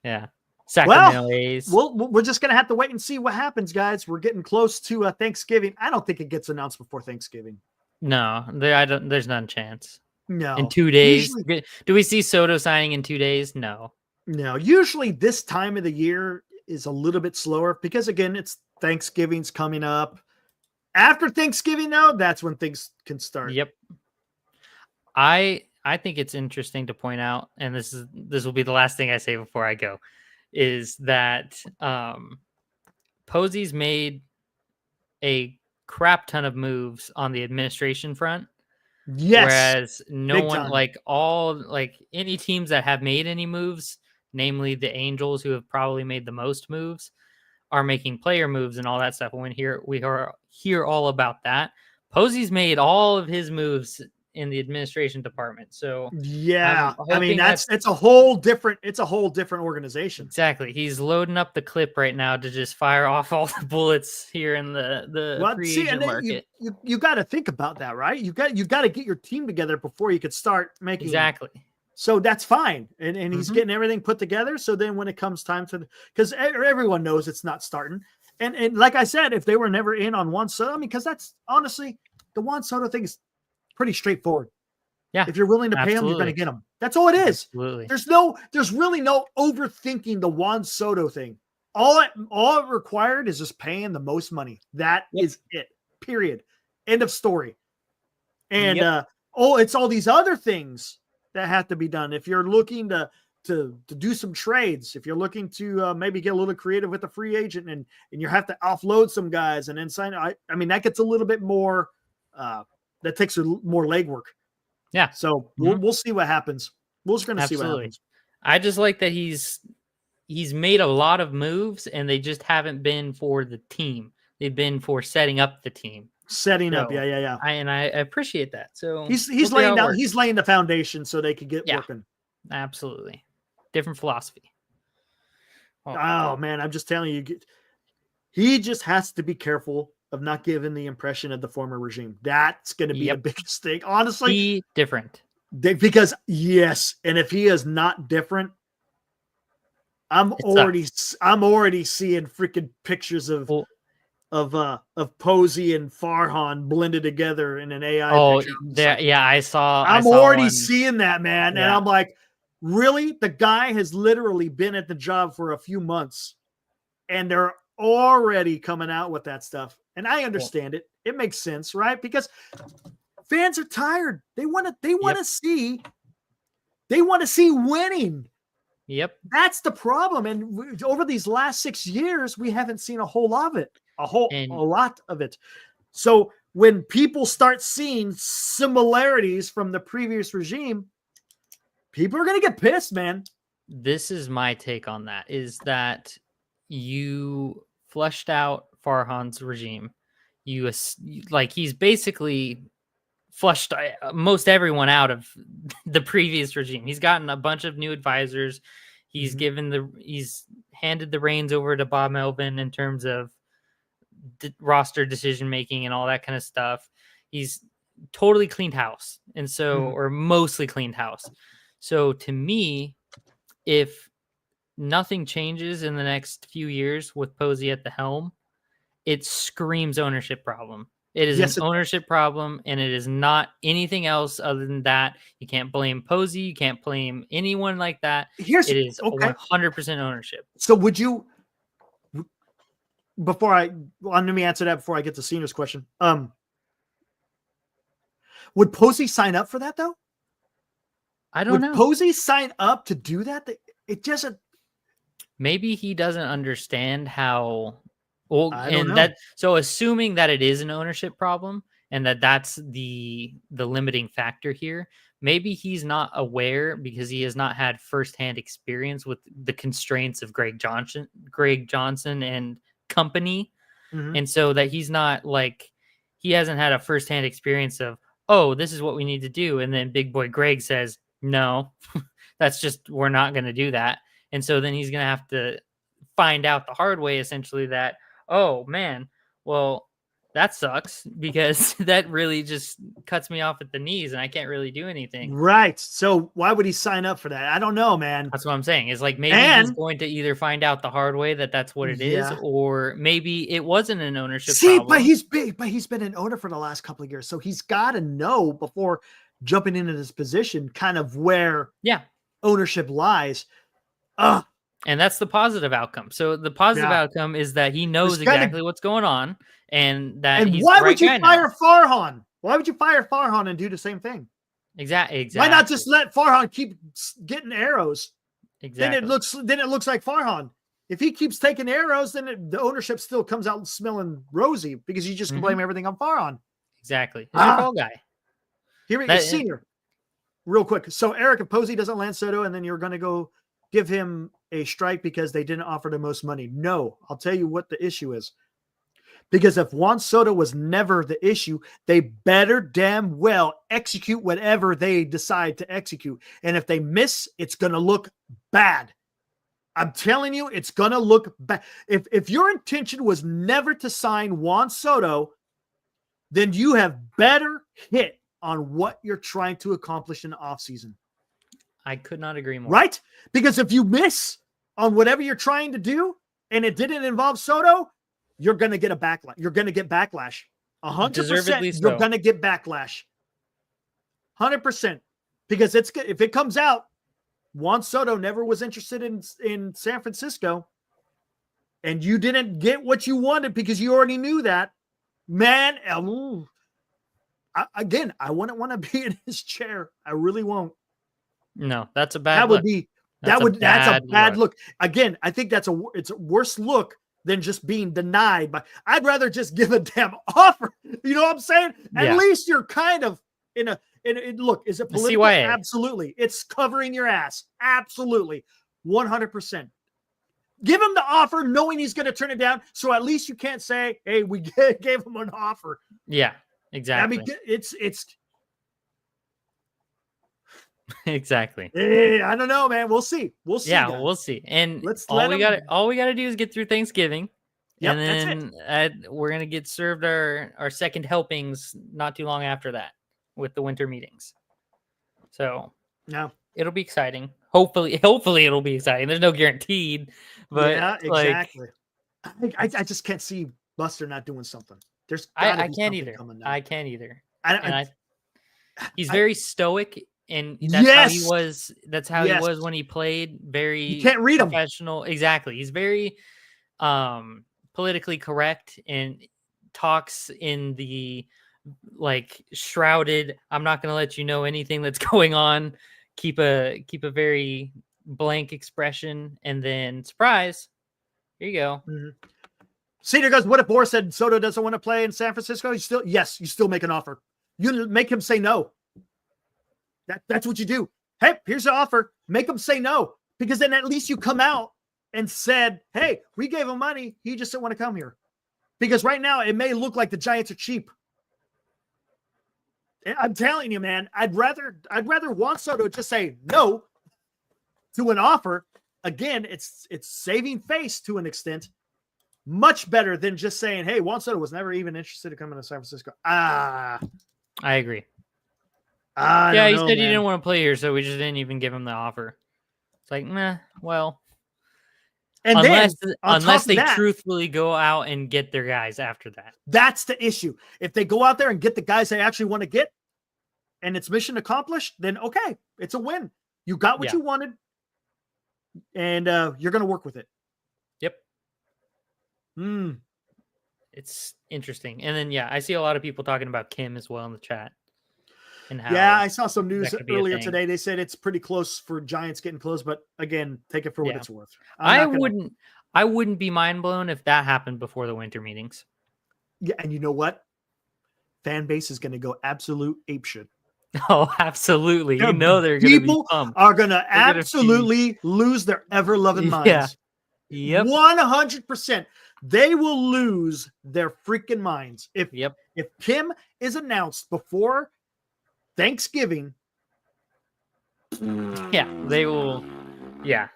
Yeah. Sacramento A's. We're just gonna have to wait and see what happens, guys. We're getting close to Thanksgiving. I don't think it gets announced before Thanksgiving. No, there's none chance. No. In 2 days. Usually, do we see Soto signing in 2 days? No. no. Usually this time of the year is a little bit slower because again, it's Thanksgiving's coming up. After Thanksgiving, though, that's when things can start. Yep. I think it's interesting to point out, and this will be the last thing I say before I go, is that Posey's made a crap ton of moves on the administration front. Yes. Whereas no Big one, time. any teams that have made any moves, namely the Angels, who have probably made the most moves, are making player moves and all that stuff. When we hear all about that, Posey's made all of his moves in the administration department. So yeah, I mean it's a whole different organization. Exactly. He's loading up the clip right now to just fire off all the bullets here in the free agent market. You got to think about that, right? You got to get your team together before you could start making exactly. So that's fine, and he's getting everything put together. So then when it comes time to, because everyone knows it's not starting, and like I said, if they were never in on Juan Soto, I mean, because that's honestly the Juan Soto thing is pretty straightforward. Yeah, if you're willing to pay him, you're going to get him. That's all it is. Absolutely. There's really no overthinking the Juan Soto thing. All it required is just paying the most money. That is it. Period. End of story. And it's all these other things that have to be done. If you're looking to do some trades, if you're looking to maybe get a little creative with a free agent, and you have to offload some guys and then sign. I mean, that gets a little bit more. That takes more legwork. Yeah. So we'll see what happens. We're just going to see what happens. I just like that he's made a lot of moves, and they just haven't been for the team. They've been for setting up the team. Setting up, yeah. I appreciate that. So he's laying down. He's laying the foundation so they could get working. Absolutely, different philosophy. Oh man, I'm just telling you, he just has to be careful of not giving the impression of the former regime. That's going to be the biggest thing, honestly. Be different, because yes, and if he is not different, I'm already seeing freaking pictures of Posey and Farhan blended together in an AI picture. I saw. I'm already seeing that, man, and I'm like, really? The guy has literally been at the job for a few months, and they're already coming out with that stuff. And I understand it. It makes sense, right? Because fans are tired. They want to see winning. Yep. That's the problem. And over these last 6 years, we haven't seen a whole lot of it. A lot of it. So when people start seeing similarities from the previous regime, people are going to get pissed, man. This is my take on that, is that you flushed out Farhan's regime. He's basically flushed most everyone out of the previous regime. He's gotten a bunch of new advisors. He's he's handed the reins over to Bob Melvin in terms of roster decision making and all that kind of stuff. He's totally cleaned house, and so or mostly cleaned house. So to me, if nothing changes in the next few years with Posey at the helm, it screams ownership problem. It is an ownership problem, and it is not anything else other than that. You can't blame Posey. You can't blame anyone like that. It is 100% ownership. So would you, let me answer that before I get to Senior's question. Would Posey sign up for that though? I don't know. Would Posey sign up to do that? It doesn't. Maybe he doesn't understand how Well, I don't and know. so assuming that it is an ownership problem and that's the limiting factor here, maybe he's not aware because he has not had firsthand experience with the constraints of Greg Johnson and company. Mhm. And so that he's not like, he hasn't had a firsthand experience of, oh, this is what we need to do. And then big boy Greg says, no, that's just, we're not going to do that. And so then he's going to have to find out the hard way, essentially, that, oh man, well, that sucks because that really just cuts me off at the knees and I can't really do anything. Right. So why would he sign up for that? I don't know, man. That's what I'm saying. Is like maybe he's And going to either find out the hard way that that's what it is, Yeah. or maybe it wasn't an ownership See, problem. but he's been an owner for the last couple of years, so he's got to know before jumping into this position, kind of where Yeah. ownership lies. And that's the positive outcome. So the positive Yeah. outcome is that he knows There's gotta- exactly what's going on, and that And he's why the right would you guy fire now. Farhan? Why would you fire Farhan and do the same thing? Exactly. Why not just let Farhan keep getting arrows? Exactly. Then it looks like Farhan. If he keeps taking arrows, then the ownership still comes out smelling rosy because you just can blame everything on Farhan. Exactly. He's a fall guy. Here we Senior. Real quick. So Eric, if Posey doesn't land Soto, and then you're going to go give him a strike because they didn't offer the most money. No, I'll tell you what the issue is. Because if Juan Soto was never the issue, they better damn well execute whatever they decide to execute. And if they miss, it's going to look bad. I'm telling you, it's going to look bad. If your intention was never to sign Juan Soto, then you have better hit on what you're trying to accomplish in the offseason. I could not agree more. Right? Because if you miss on whatever you're trying to do and it didn't involve Soto, you're going to get a backlash. You're going to get backlash. 100%. You're going to get backlash. 100%. Because if it comes out, Juan Soto never was interested in San Francisco, and you didn't get what you wanted because you already knew that, man. I wouldn't want to be in his chair. I really won't. No, that's a bad look. That's a bad look. Again, I think it's a worse look than just being denied. But I'd rather just give a damn offer. You know what I'm saying? At least you're kind of look, is it political? CYA. Absolutely. It's covering your ass. Absolutely. 100%. Give him the offer knowing he's going to turn it down. So at least you can't say, hey, we gave him an offer. Yeah, exactly. I mean, it's exactly. I don't know, man. We'll see. We'll see. Yeah, guys. we'll see. And all we got to do is get through Thanksgiving. Yep, and then we're going to get served our second helpings not too long after that with the winter meetings. So no, it'll be exciting. Hopefully it'll be exciting. There's no guaranteed, but yeah, exactly. I just can't see Buster not doing something. I can't either. I can't either. He's very stoic, and that's how he was. That's how he was when he played. Very you can't read professional. Exactly. He's very politically correct and talks in the shrouded, I'm not going to let you know anything that's going on. Keep a very blank expression, and then surprise, here you go. Mm-hmm. Senior goes, what if Boris said Soto doesn't want to play in San Francisco? You still make an offer. You make him say no. That's what you do. Hey, here's the offer. Make him say no, because then at least you come out and said, hey, we gave him money. He just didn't want to come here. Because right now it may look like the Giants are cheap. I'm telling you, man, I'd rather Juan Soto just say no to an offer. Again, it's saving face to an extent. Much better than just saying, hey, Juan Soto was never even interested in coming to San Francisco. I agree. He said he didn't want to play here, so we just didn't even give him the offer. It's like, nah, well. And unless they truthfully go out and get their guys after that. That's the issue. If they go out there and get the guys they actually want to get, and it's mission accomplished, then okay, it's a win. You got what you wanted, and you're going to work with it. Yep. It's interesting. And then, I see a lot of people talking about Kim as well in the chat. And how I saw some news earlier today. They said it's pretty close for Giants getting close, but again, take it for what it's worth. I wouldn't be mind blown if that happened before the winter meetings. Yeah, and you know what? Fan base is going to go absolute apeshit. Oh, absolutely. You know they're going to be People pumped. are going to absolutely lose their ever-loving minds. Yep. 100%. They will lose their freaking minds. If Kim is announced before Thanksgiving. Yeah, they will. Yeah.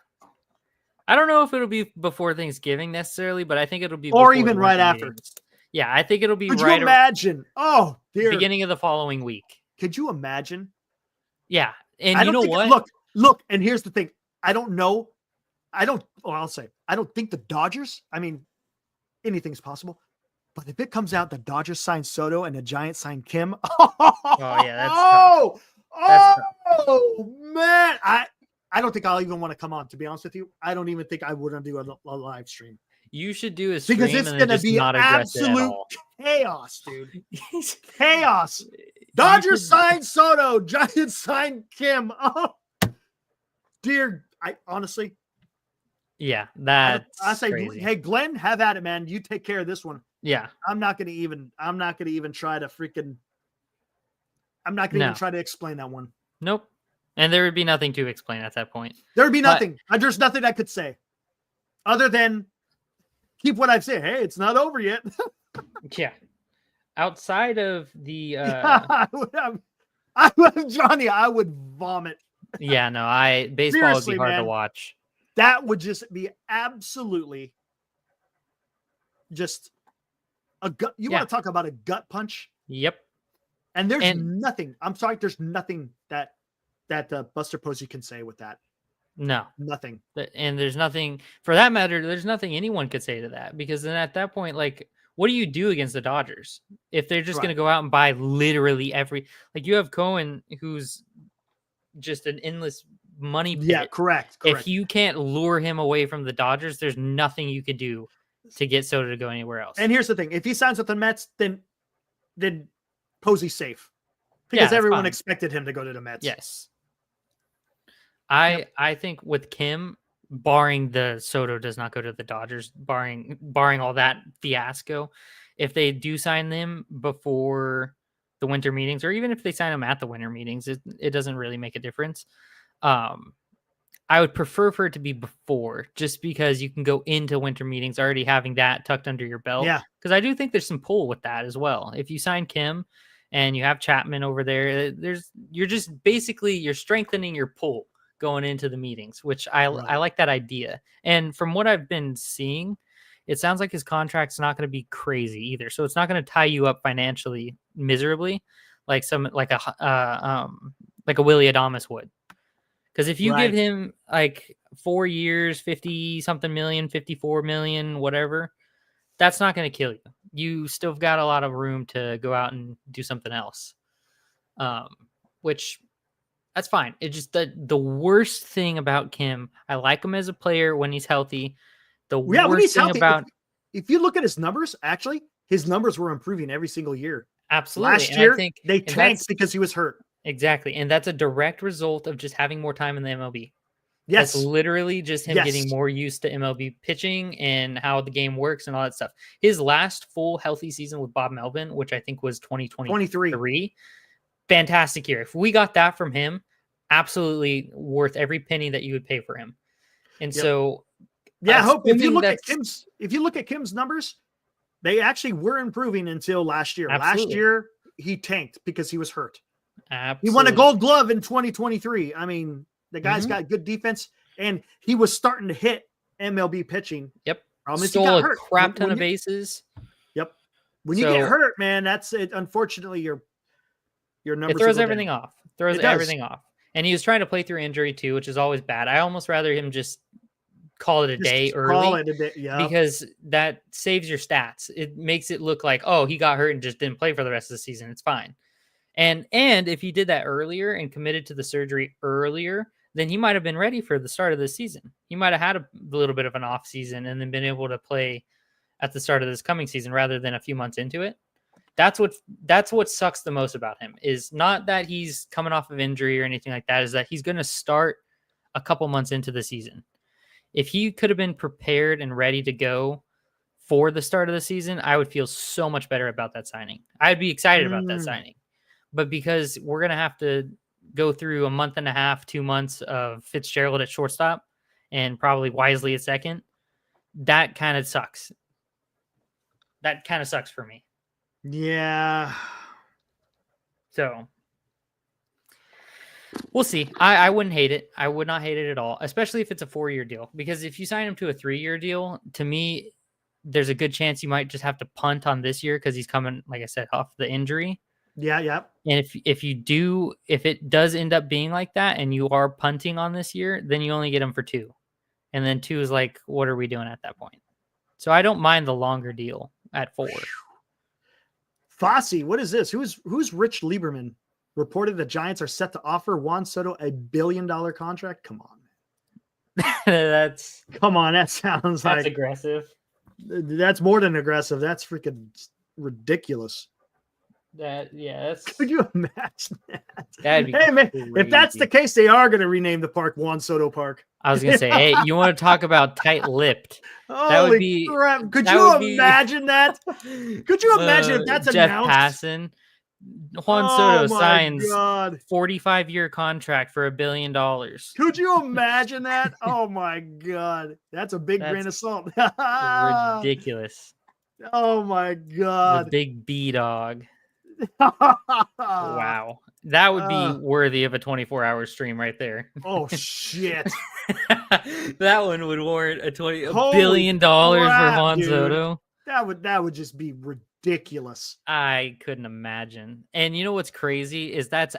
I don't know if it'll be before Thanksgiving necessarily, but I think it'll be or before even the right winter after. meetings. Yeah, I think it'll be Could right you imagine? Oh, dear. beginning of the following week. Could you imagine? Yeah. And you know what? Look, and here's the thing. I don't know. I'll say, I don't think the Dodgers, I mean, anything's possible. But if it comes out the Dodgers signed Soto and the Giants signed Kim. Man. I don't think I'll even want to come on, to be honest with you. I don't even think I would do a live stream. You should do a stream because it's going to be absolute chaos, dude. Chaos. Dodgers signed Soto. Giants signed Kim. Oh, dear. I honestly. Yeah, that's I say, crazy. Hey, Glenn, have at it, man. You take care of this one. Yeah. I'm not going to even try to freaking. I'm not going to even try to explain that one. Nope. And there would be nothing to explain at that point. There would be nothing. There's nothing I could say other than keep what I've said. Hey, it's not over yet. Yeah. Outside of the Johnny, I would vomit. Yeah, no, baseball Seriously, would be hard to man. watch. That would just be absolutely just a gut. You want to talk about a gut punch? Yep. And there's nothing. I'm sorry, there's nothing that Buster Posey can say with that. No, nothing. And there's nothing, for that matter, there's nothing anyone could say to that, because then at that point, like, what do you do against the Dodgers if they're just going to go out and buy literally like you have Cohen, who's just an endless money pit. Yeah, correct. If you can't lure him away from the Dodgers, there's nothing you could do to get Soto to go anywhere else. And here's the thing: if he signs with the Mets, then Posey's safe, because everyone expected him to go to the Mets. Yes. I think with Kim, barring the Soto does not go to the Dodgers, barring all that fiasco, if they do sign them before the winter meetings, or even if they sign them at the winter meetings, it doesn't really make a difference. I would prefer for it to be before, just because you can go into winter meetings already having that tucked under your belt. Yeah. Because I do think there's some pull with that as well. If you sign Kim and you have Chapman over there, you're strengthening your pull going into the meetings, which I like that idea. And from what I've been seeing, it sounds like his contract's not going to be crazy either. So it's not going to tie you up financially miserably like a Willie Adames would. Because if you give him like 4 years, 50 something million, 54 million, whatever, that's not going to kill you. You still got a lot of room to go out and do something else. Which that's fine. It's just the worst thing about Kim. I like him as a player when he's healthy. When he's healthy, if you look at his numbers, actually, his numbers were improving every single year. Absolutely. Last year, they tanked because he was hurt. Exactly. And that's a direct result of just having more time in the MLB. Yes. That's literally just him getting more used to MLB pitching and how the game works and all that stuff. His last full healthy season with Bob Melvin, which I think was 2023, fantastic year. If we got that from him, absolutely worth every penny that you would pay for him. And so I hope if you look at Kim's numbers, they actually were improving until last year. Absolutely. Last year he tanked because he was hurt. Absolutely. He won a Gold Glove in 2023. I mean, the guy's got good defense, and he was starting to hit MLB pitching. Yep. Stole a crap ton of bases. Yep. When you get hurt, man, that's it. Unfortunately, your numbers. It throws everything off. And he was trying to play through injury too, which is always bad. I almost rather him just call it a day early. Call it a day, because that saves your stats. It makes it look like, oh, he got hurt and just didn't play for the rest of the season. It's fine. And if he did that earlier and committed to the surgery earlier, then he might have been ready for the start of the season. He might have had a little bit of an off season and then been able to play at the start of this coming season rather than a few months into it. That's what sucks the most about him, is not that he's coming off of injury or anything like that, is that he's going to start a couple months into the season. If he could have been prepared and ready to go for the start of the season, I would feel so much better about that signing. I'd be excited about that signing. But because we're going to have to go through a month and a half, 2 months of Fitzgerald at shortstop and probably Wisely at second, that kind of sucks. That kind of sucks for me. Yeah. So we'll see. I wouldn't hate it. I would not hate it at all, especially if it's a 4-year deal. Because if you sign him to a 3-year deal, to me, there's a good chance you might just have to punt on this year because he's coming, like I said, off the injury. Yeah. And if it does end up being like that and you are punting on this year, then you only get him for 2. And then 2 is like, what are we doing at that point? So I don't mind the longer deal at 4. Fossey, what is this? Who's Rich Lieberman? Reported the Giants are set to offer Juan Soto a $1 billion contract. Come on, man. that's That sounds like aggressive. That's more than aggressive. That's freaking ridiculous. That's Could you imagine that? That'd be hey man, if that's the case, they are going to rename the park Juan Soto Park. I was gonna say, hey, you want to talk about tight-lipped? Holy would be crap. Could that you would be- imagine that? Could you imagine if that's Jeff announced? Passan. Juan Soto my signs God. 45-year contract for $1 billion. Could you imagine that? Oh my God. That's a big grain of salt. Ridiculous. Oh my The God. big B dog. Wow. That would be worthy of a 24-hour stream right there. Oh shit. That one would warrant a Holy billion dollars crap, for Juan dude. Soto. That would just be ridiculous. I couldn't imagine. And you know what's crazy is that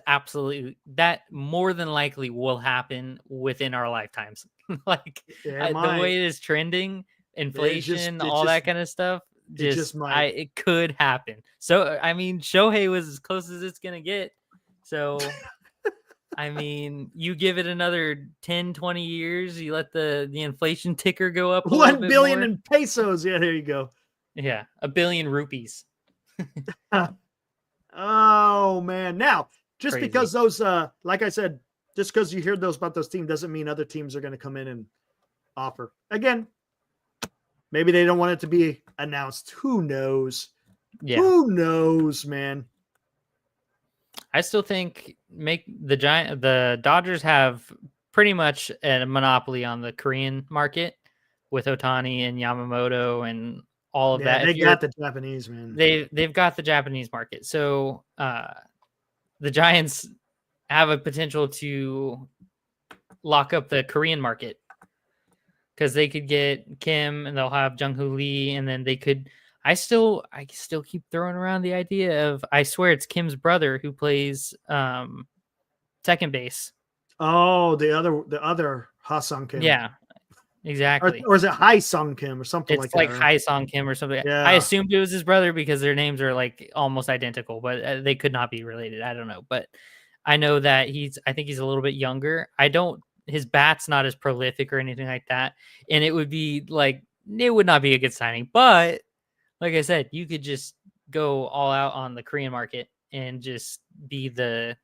more than likely will happen within our lifetimes. Like the way it is trending, inflation, all that kind of stuff. It could happen. So I mean, Shohei was as close as it's gonna get. So I mean, you give it another 10, 20 years, you let the inflation ticker go up. 1 billion in pesos. Yeah, there you go. Yeah, 1 billion rupees. Oh man. Now, just Crazy. because those like I said, just because you hear those about those teams doesn't mean other teams are going to come in and offer. Again, maybe they don't want it to be announced. Who knows? Yeah. Who knows, man? I still think the Dodgers have pretty much a monopoly on the Korean market with Ohtani and Yamamoto and all of that. They got the Japanese, man. They've got the Japanese market. So the Giants have a potential to lock up the Korean market because they could get Kim and they'll have Jung-Hoo Lee, and then they could. I still keep throwing around the idea of, I swear it's Kim's brother who plays second base. Oh, the other Ha-Sung Kim. Yeah, exactly. Or is it Hai-Sung Kim or something like that? It's like Hai-Sung Kim or something. Yeah. I assumed it was his brother because their names are like almost identical, but they could not be related. I don't know, but I know that I think he's a little bit younger. His bat's not as prolific or anything like that, and it would not be a good signing, but like I said, you could just go all out on the Korean market and just be the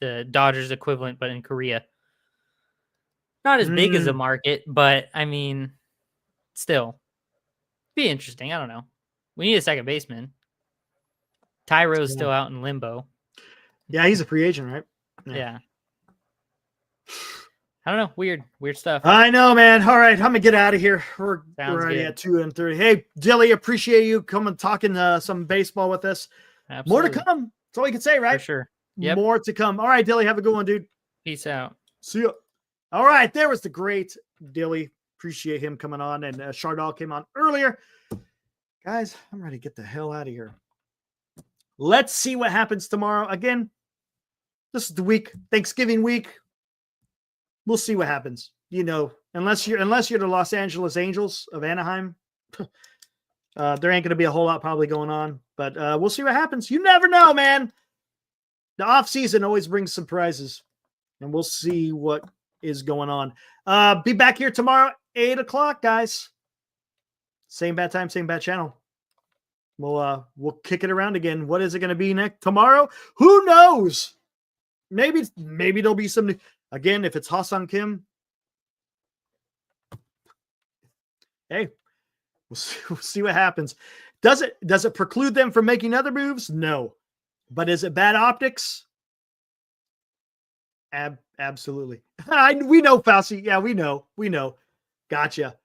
Dodgers equivalent, but in Korea. Not as big as a market, but I mean, still be interesting. I don't know. We need a second baseman. Tyro's still out in limbo. Yeah, he's a free agent, right? Yeah. I don't know. Weird stuff. I know, man. All right, I'm gonna get out of here. We're already good. at 2:30. Hey, Dilly, appreciate you coming talking some baseball with us. Absolutely. More to come. That's all you can say, right? For sure. Yep. More to come. All right, Dilly, have a good one, dude. Peace out. See ya. All right, there was the great Dilly. Appreciate him coming on, and Chardal came on earlier. Guys, I'm ready to get the hell out of here. Let's see what happens tomorrow. Again, this is the week, Thanksgiving week. We'll see what happens. You know, unless you're the Los Angeles Angels of Anaheim, there ain't going to be a whole lot probably going on. But we'll see what happens. You never know, man. The offseason always brings surprises, and we'll see what is going on. Be back here tomorrow, 8 o'clock, guys. Same bad time, same bad channel. We'll kick it around again. What is it going to be next tomorrow? Who knows? Maybe there'll be some. Again, if it's Ha-Sung Kim, hey, we'll see what happens. Does it preclude them from making other moves? No. But is it bad optics? Absolutely. We know, Fauci. Yeah, we know. Gotcha.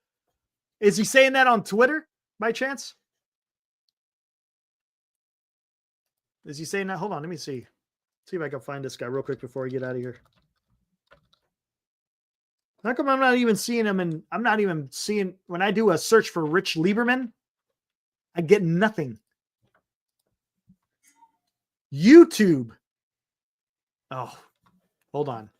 Is he saying that on Twitter by chance? Is he saying that? Hold on, let me see. See if I can find this guy real quick before I get out of here. How come I'm not even seeing him? And I'm not even seeing when I do a search for Rich Lieberman, I get nothing. YouTube. Oh, hold on.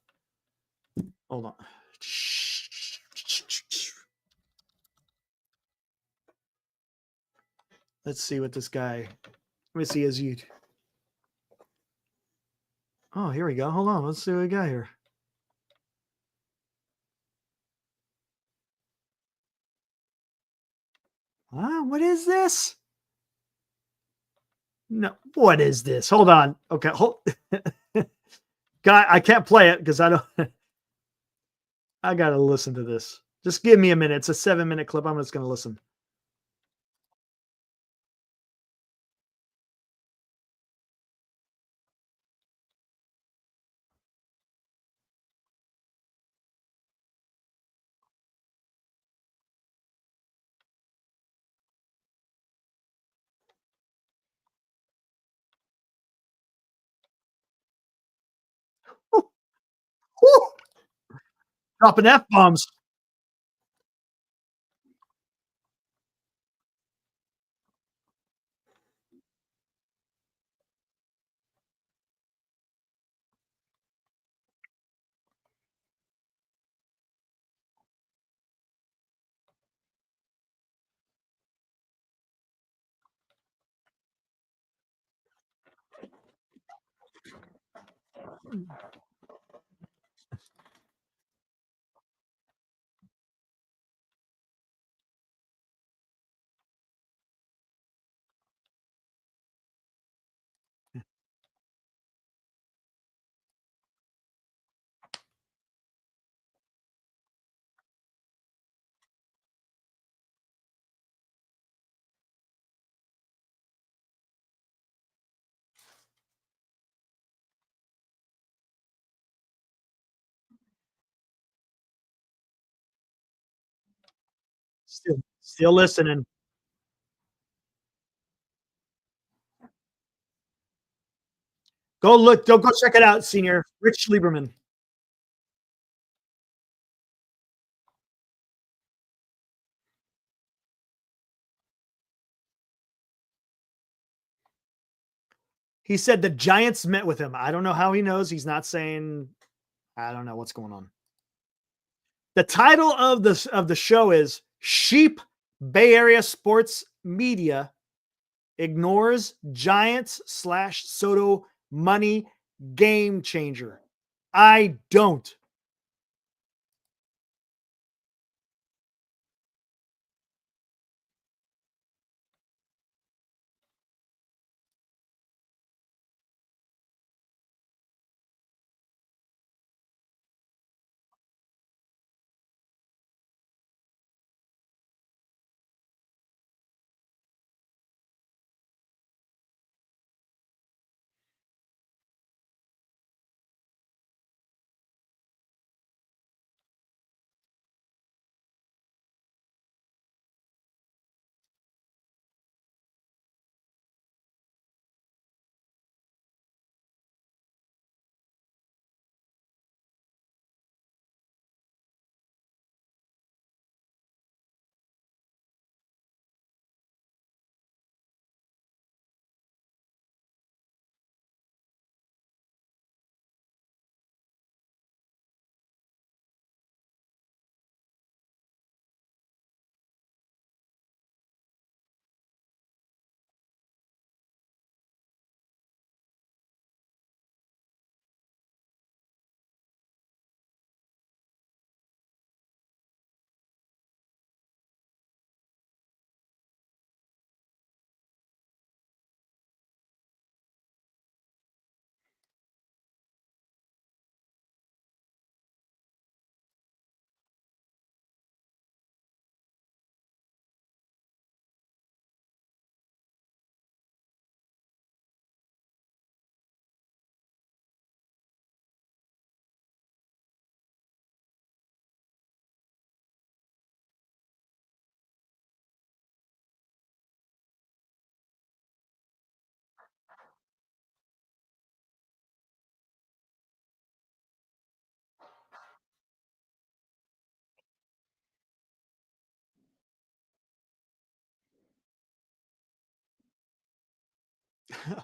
Let's see what this guy. Let me see his YouTube. Oh, here we go. Hold on. Let's see what we got here. What is this? No, what is this? Hold on. Okay, Guy, I can't play it because I don't. I gotta listen to this. Just give me a minute. It's a 7-minute clip. I'm just gonna listen. Woo! Dropping F bombs. Still listening. Go look. Go check it out, Senior. Rich Lieberman. He said the Giants met with him. I don't know how he knows. He's not saying. I don't know what's going on. The title of the show is Sheep Bay Area Sports Media Ignores Giants / Soto Money Game Changer. I don't.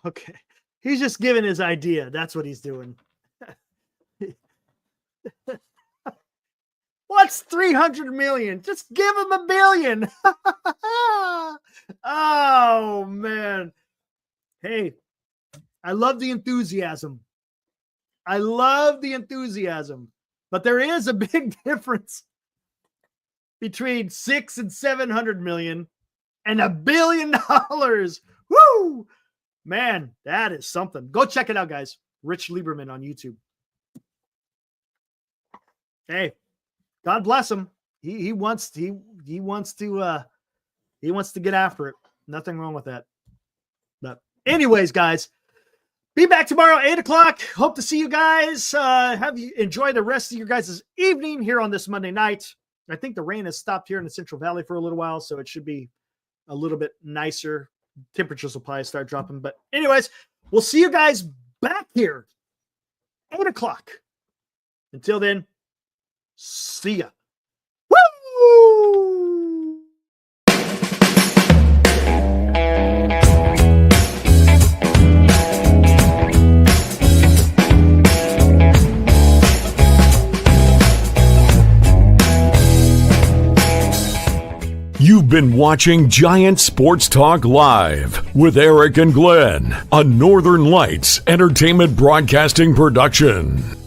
Okay. He's just giving his idea. That's what he's doing. What's 300 million? Just give him $1 billion. Oh, man. Hey, I love the enthusiasm. But there is a big difference between 600 and 700 million and $1 billion. Woo! Man, that is something. Go check it out, guys. Rich Lieberman on YouTube. Hey, God bless him. He wants to get after it. Nothing wrong with that. But anyways, guys, be back tomorrow, 8:00. Hope to see you guys. Have you enjoy the rest of your guys' evening here on this Monday night. I think the rain has stopped here in the Central Valley for a little while, so it should be a little bit nicer. Temperatures will probably start dropping. But anyways, we'll see you guys back here, 8:00. Until then, see ya. Woo! You've been watching Giant Sports Talk Live with Eric and Glenn, a Northern Lights Entertainment Broadcasting production.